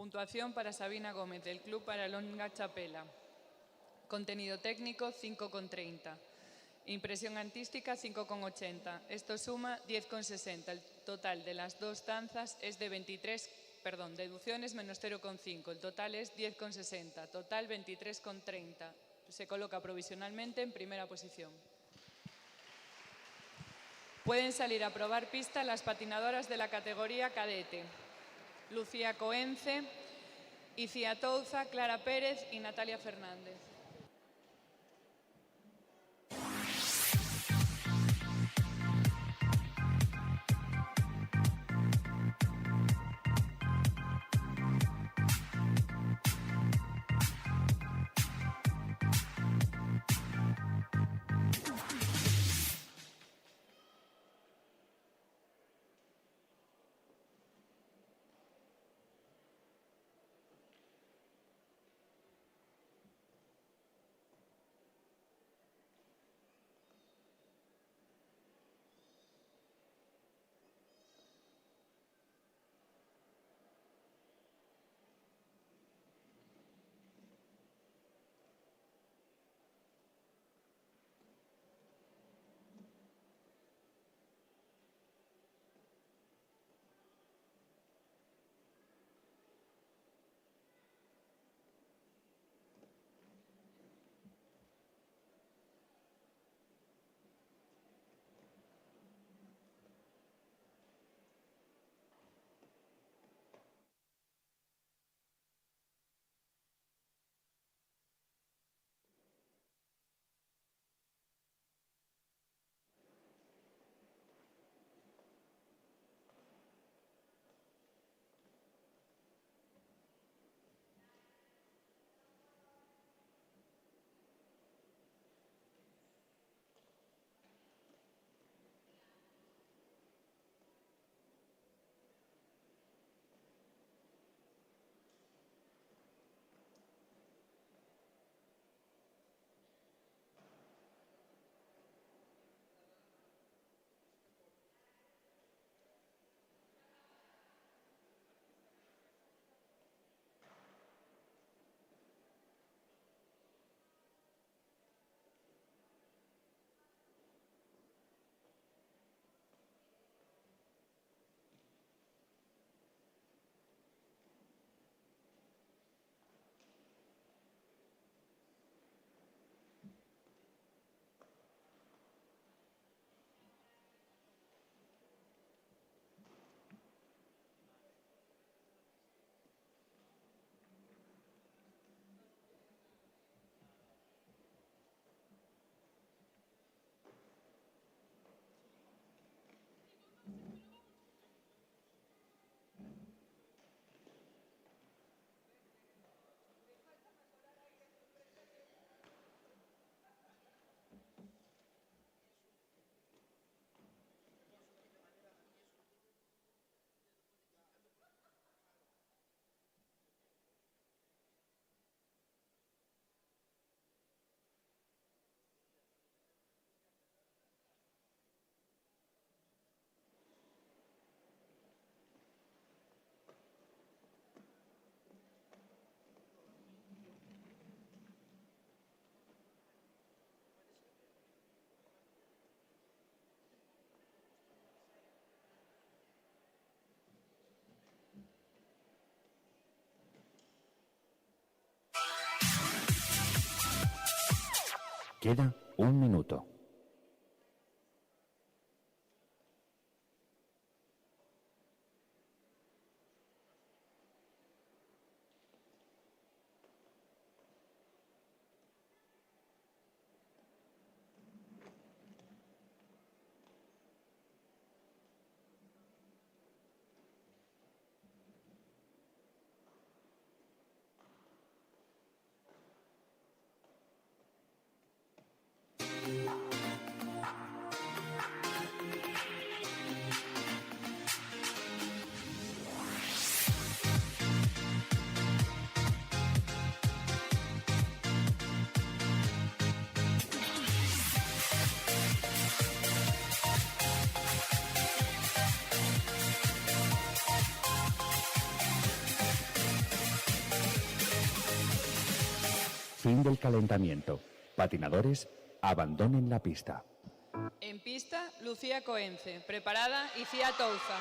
Puntuación para Sabina Gómez, del Club Paralonga Chapela. Contenido técnico, 5,30. Impresión artística, 5,80. Esto suma 10,60. El total de las dos danzas es de deducciones menos 0,5. El total es 10,60. Total 23,30. Se coloca provisionalmente en primera posición. Pueden salir a probar pista las patinadoras de la categoría cadete: Lucía Coence, Icía Touza, Clara Pérez y Natalia Fernández. Queda un minuto. Fin del calentamiento. Patinadores, abandonen la pista. En pista, Lucía Coence. Preparada, Icía Touza.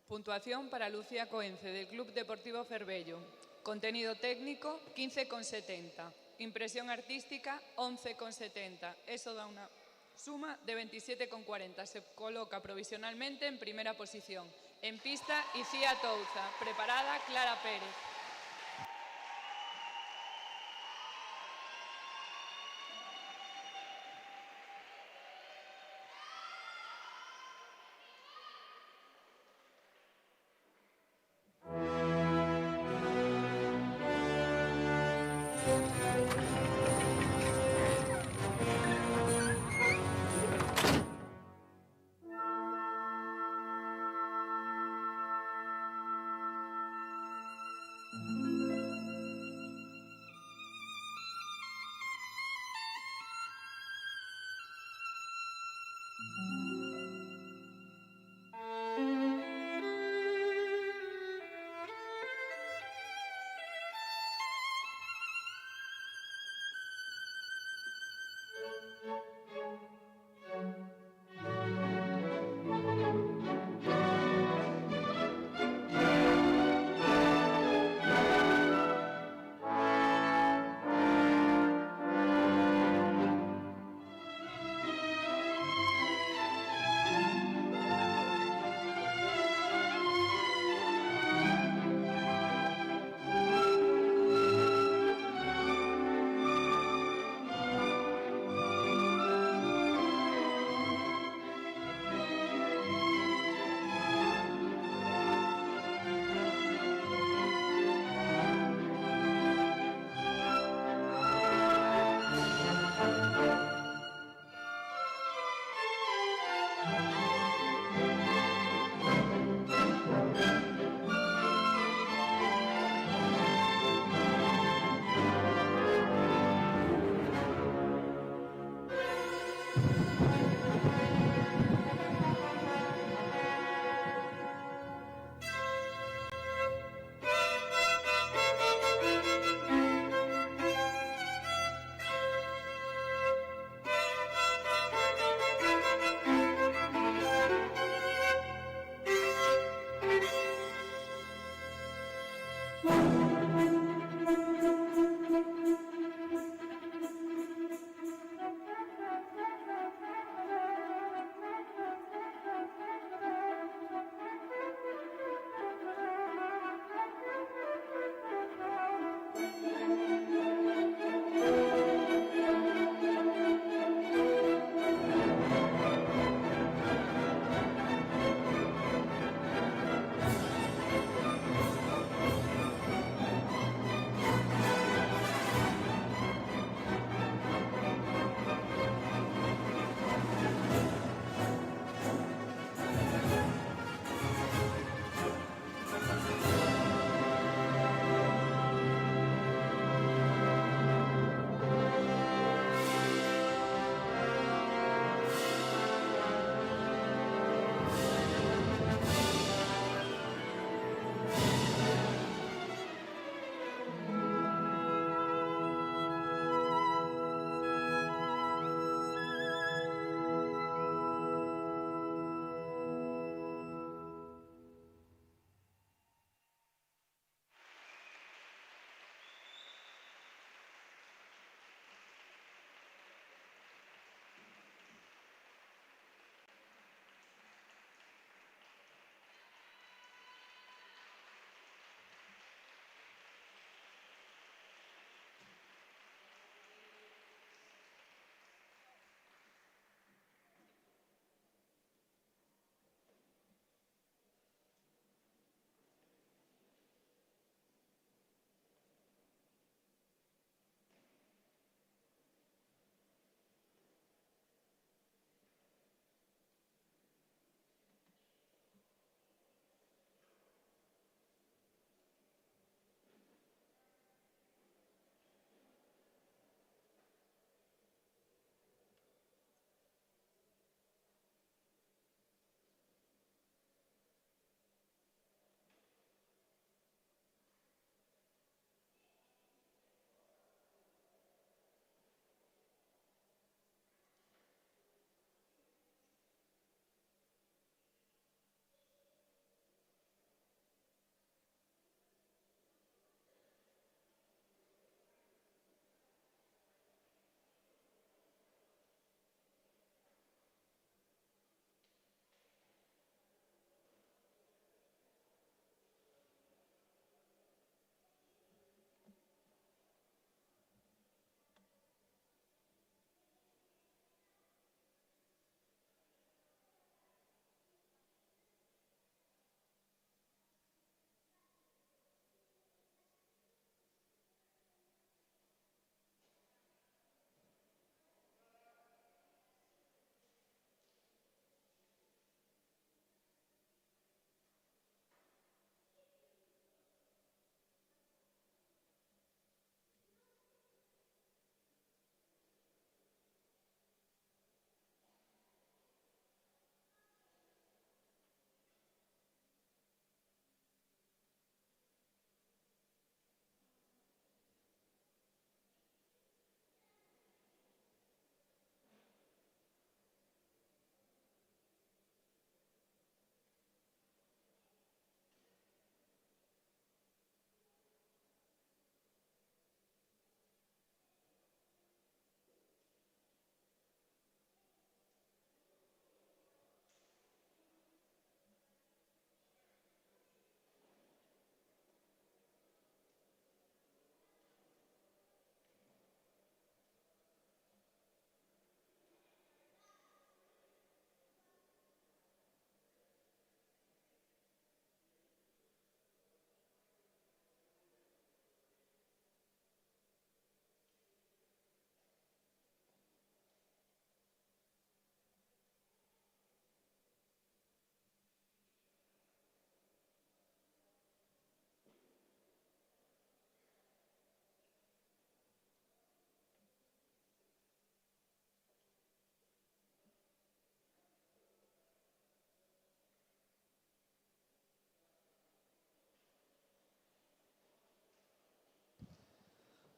Puntuación para Lucía Coence, del Club Deportivo Ferbello. Contenido técnico, 15,70. Impresión artística, 11,70. Eso da una suma de 27,40. Se coloca provisionalmente en primera posición. En pista, Icía Touza. Preparada, Clara Pérez.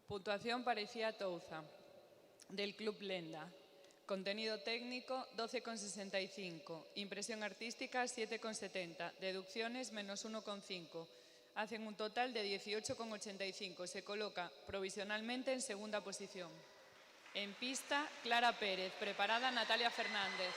Puntuación para Icía Touza, del Club Lenda. Contenido técnico, 12,65. Impresión artística, 7,70. Deducciones, menos 1,5. Hacen un total de 18,85. Se coloca provisionalmente en segunda posición. En pista, Clara Pérez. Preparada, Natalia Fernández.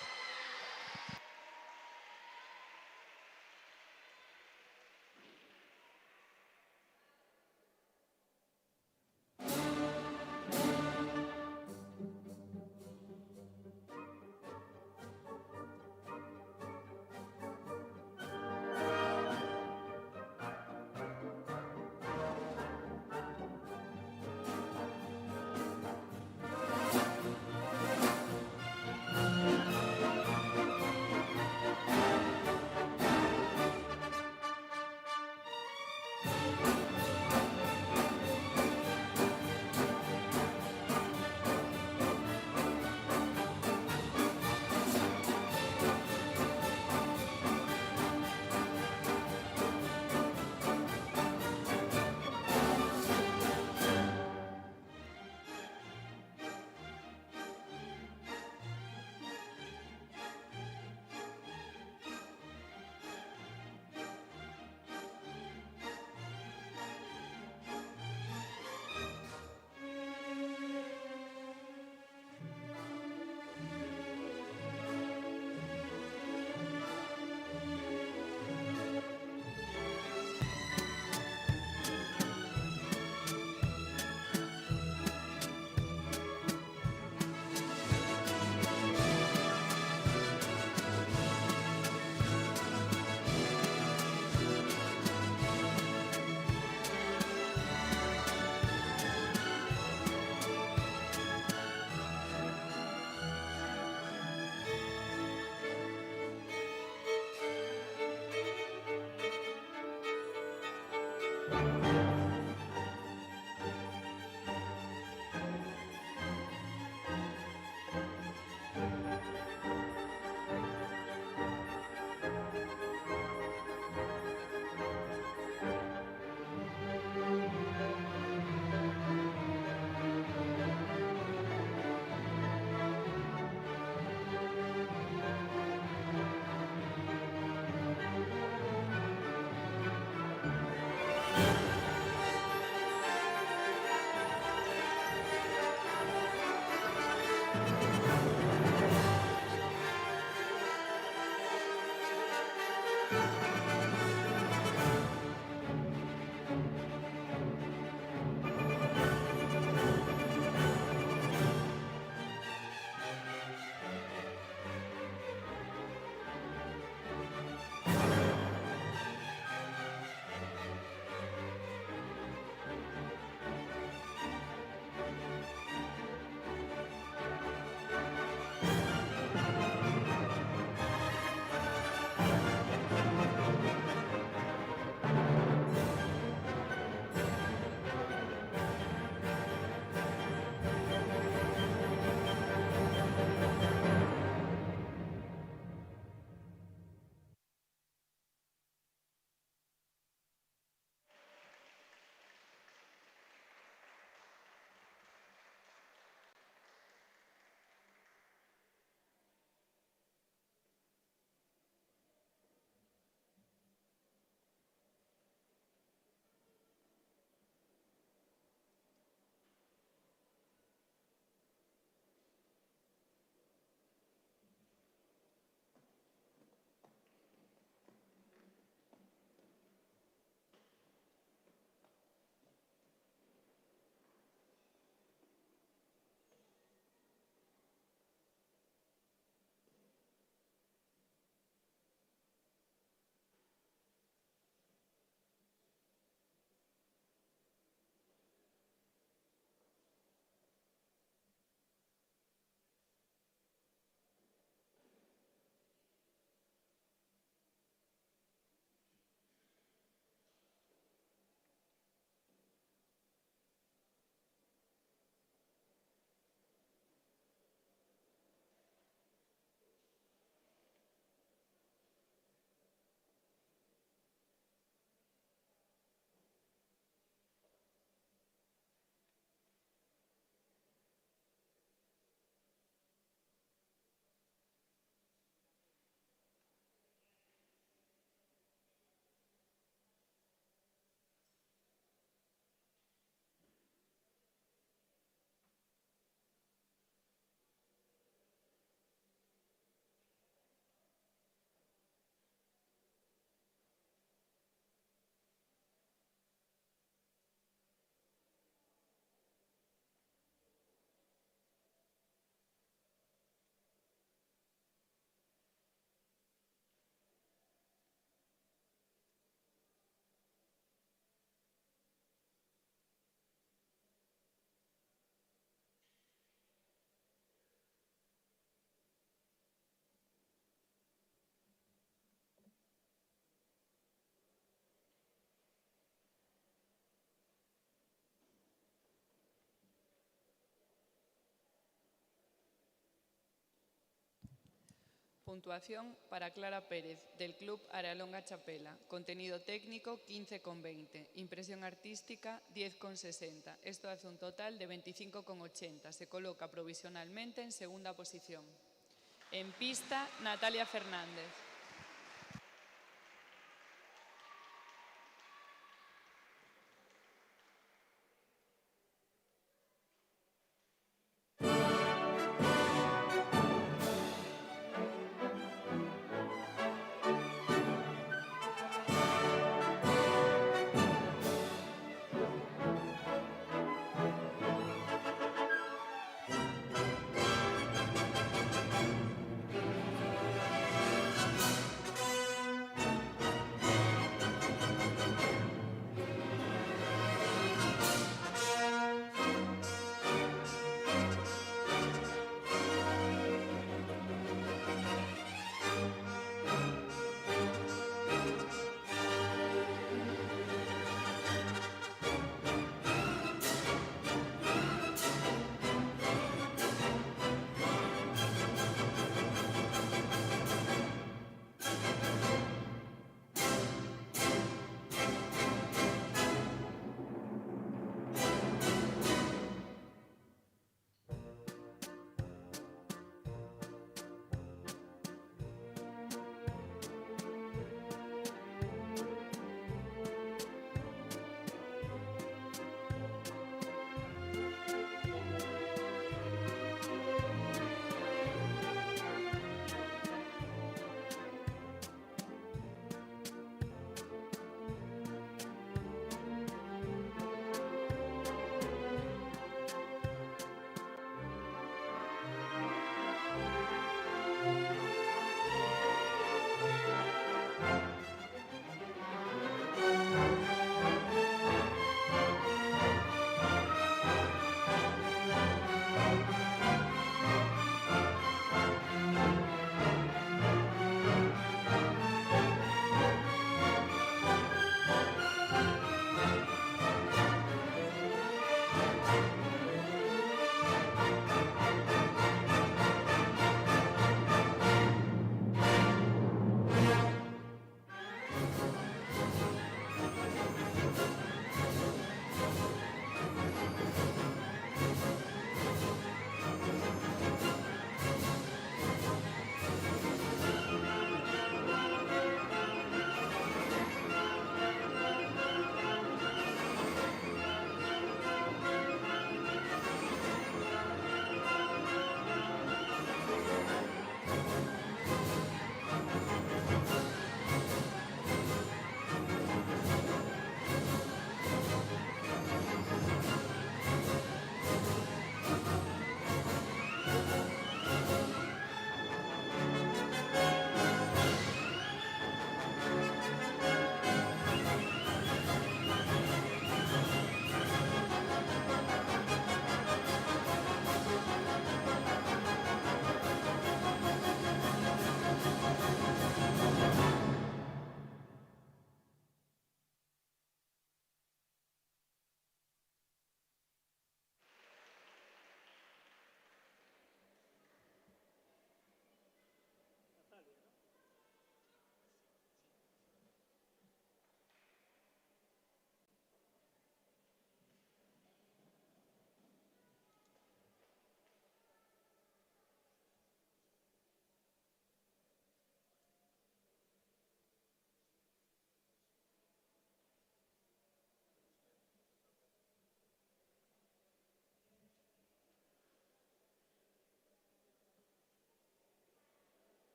Puntuación para Clara Pérez, del Club Arealonga Chapela. Contenido técnico, 15,20. Impresión artística, 10,60. Esto hace un total de 25,80. Se coloca provisionalmente en segunda posición. En pista, Natalia Fernández.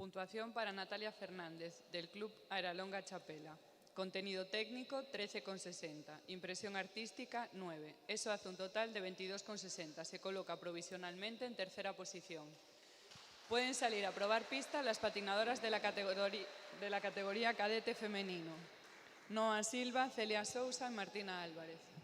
Puntuación para Natalia Fernández, del Club Aeralonga Chapela. Contenido técnico, 13,60. Impresión artística, 9. Eso hace un total de 22,60. Se coloca provisionalmente en tercera posición. Pueden salir a probar pista las patinadoras de la categoría cadete femenino. Noa Silva, Celia Sousa y Martina Álvarez.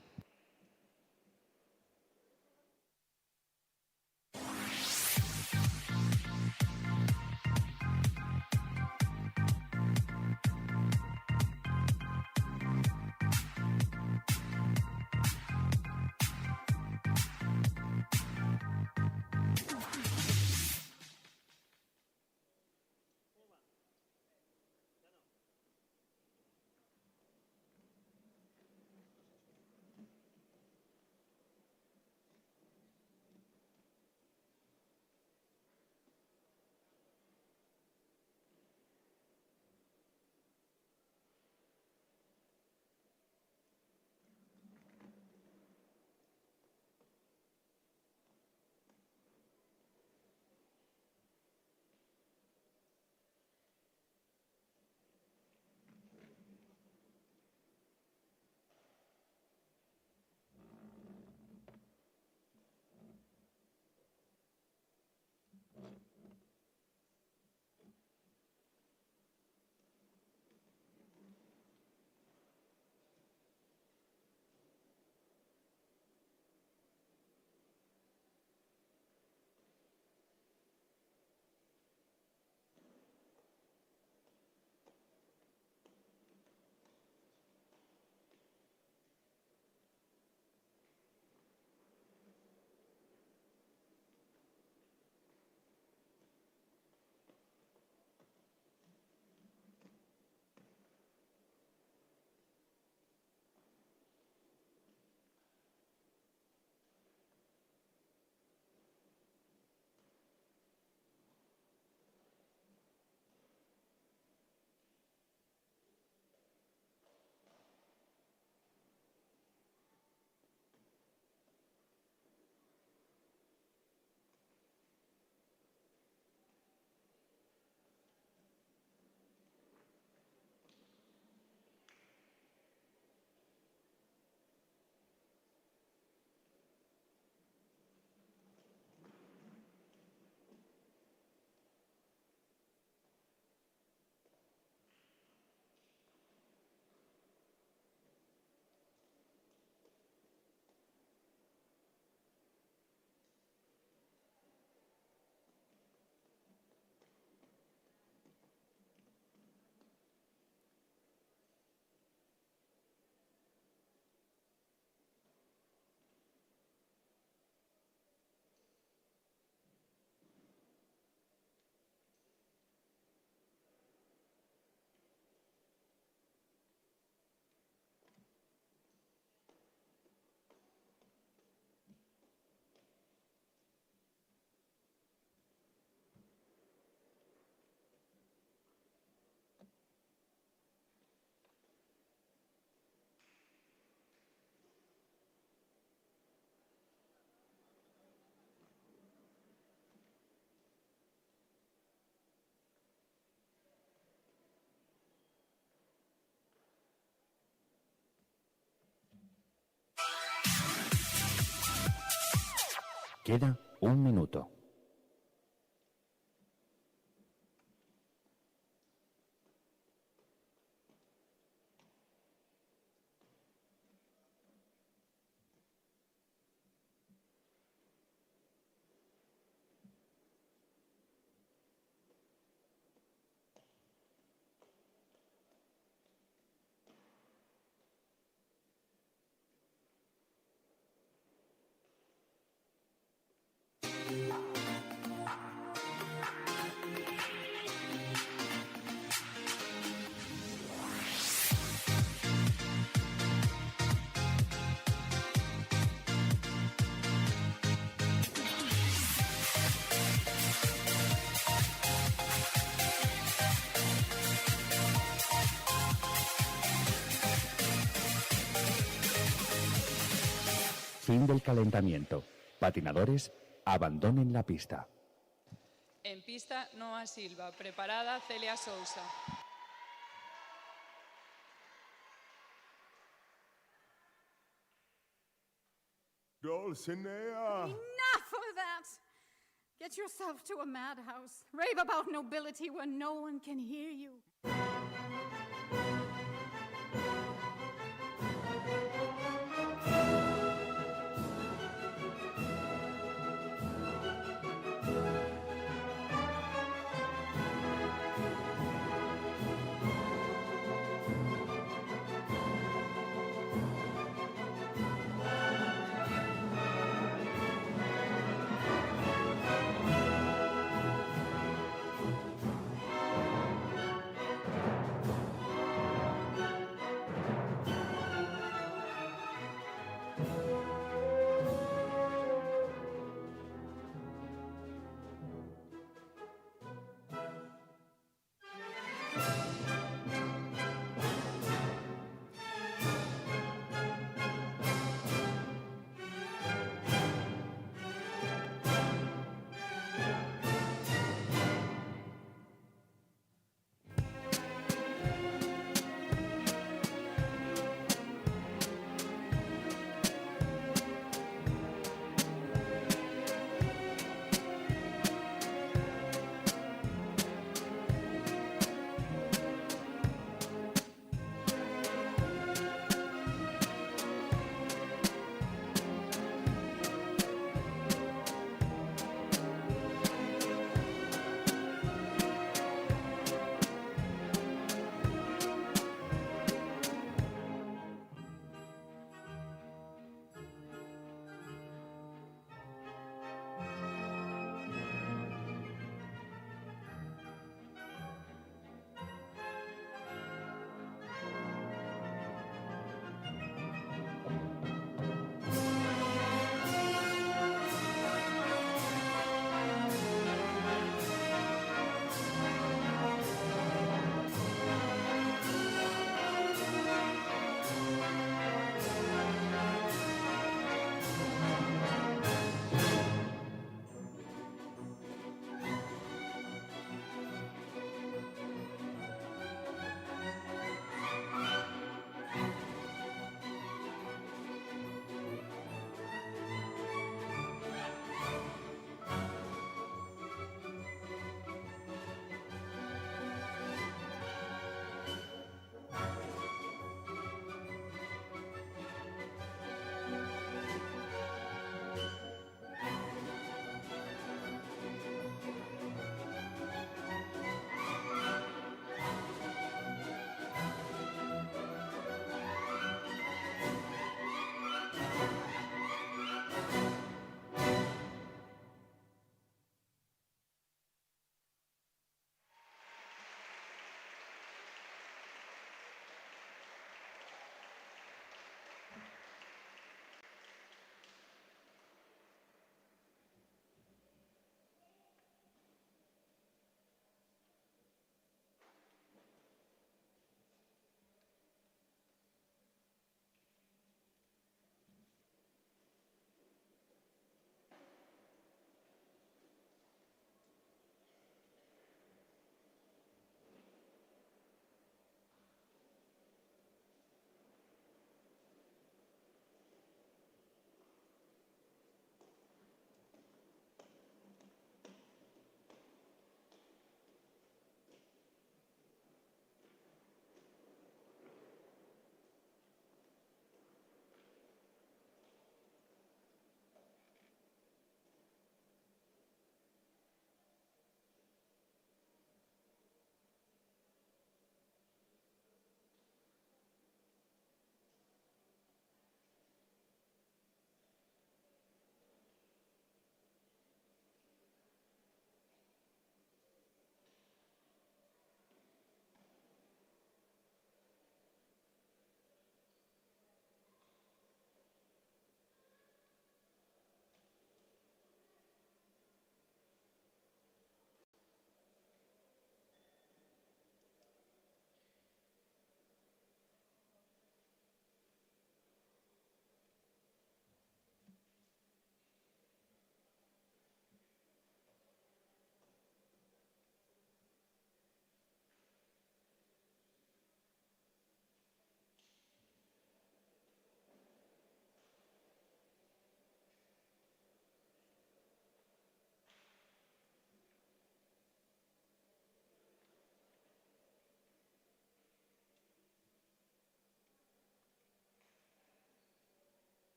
Queda un minuto. Fin del calentamiento. Patinadores, abandonen la pista. En pista, Noa Silva. Preparada, Celia Sousa. Dulcinea! Enough of that! Get yourself to a madhouse. Rave about nobility where no one can hear you.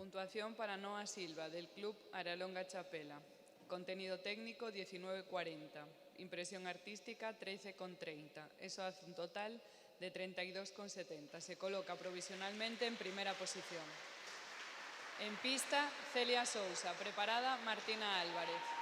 Puntuación para Noa Silva, del Club Aralonga Chapela. Contenido técnico 19,40. Impresión artística 13,30. Eso hace un total de 32,70. Se coloca provisionalmente en primera posición. En pista, Celia Sousa. Preparada, Martina Álvarez.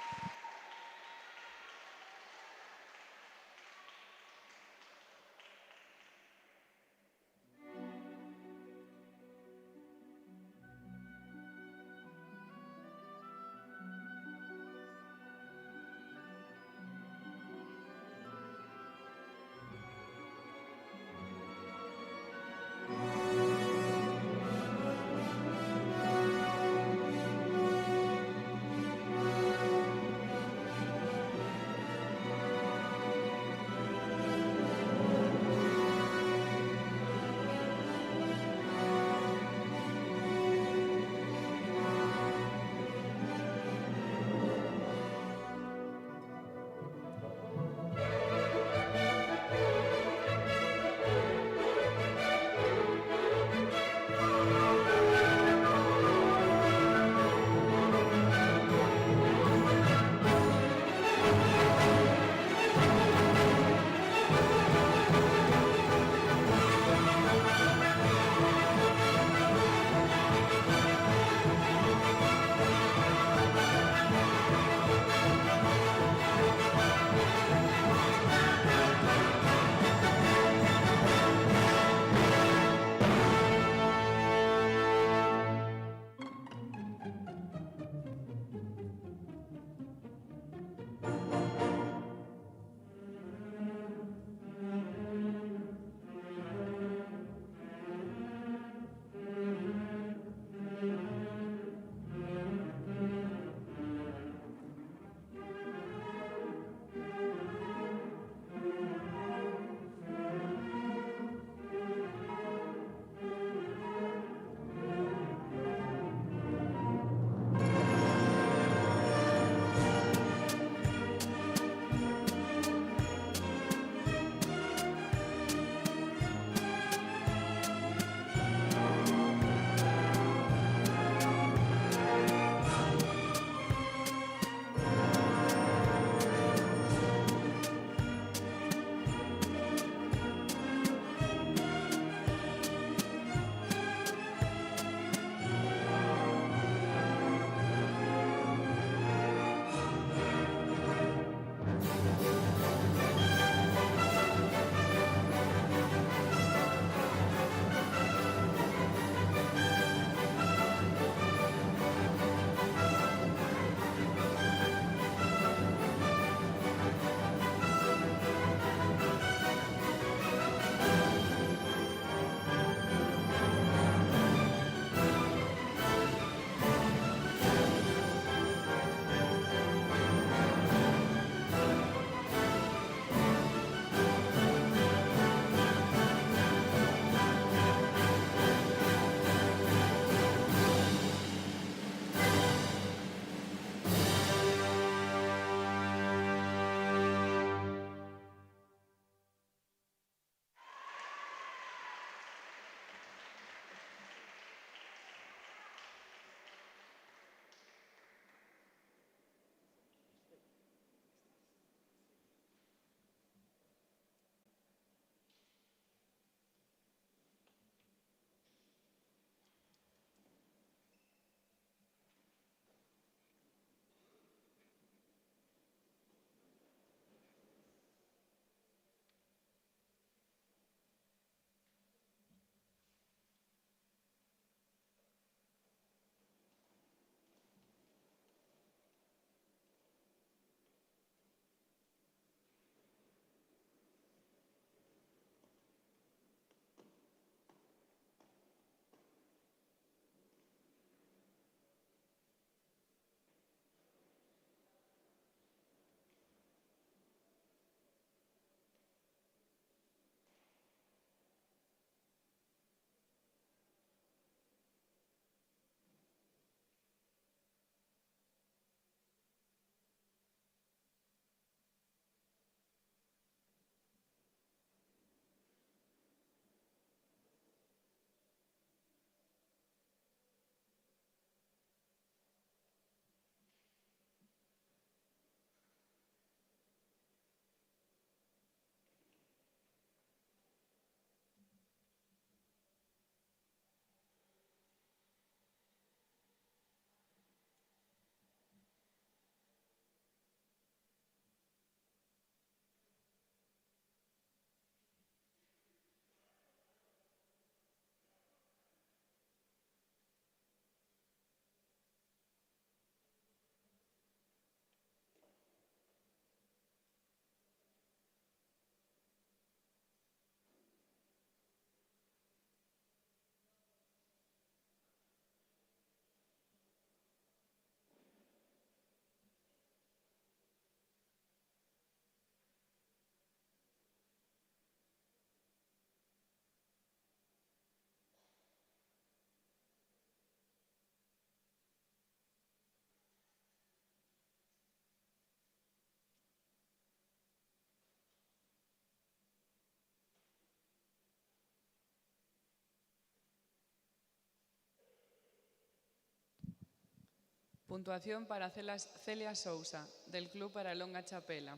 Puntuación para Celia Sousa, del Club para Longa Chapela.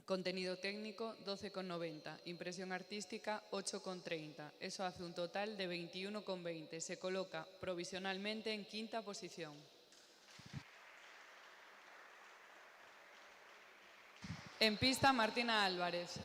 Contenido técnico 12,90, impresión artística 8,30. Eso hace un total de 21,20. Se coloca provisionalmente en quinta posición. En pista, Martina Álvarez.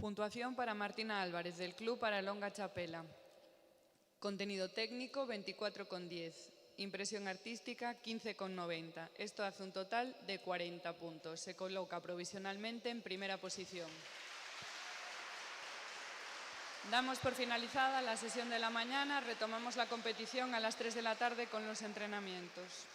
Puntuación para Martina Álvarez, del Club Aralonga Chapela. Contenido técnico, 24,10. Impresión artística, 15,90. Esto hace un total de 40 puntos. Se coloca provisionalmente en primera posición. Damos por finalizada la sesión de la mañana. Retomamos la competición a las 3 de la tarde con los entrenamientos.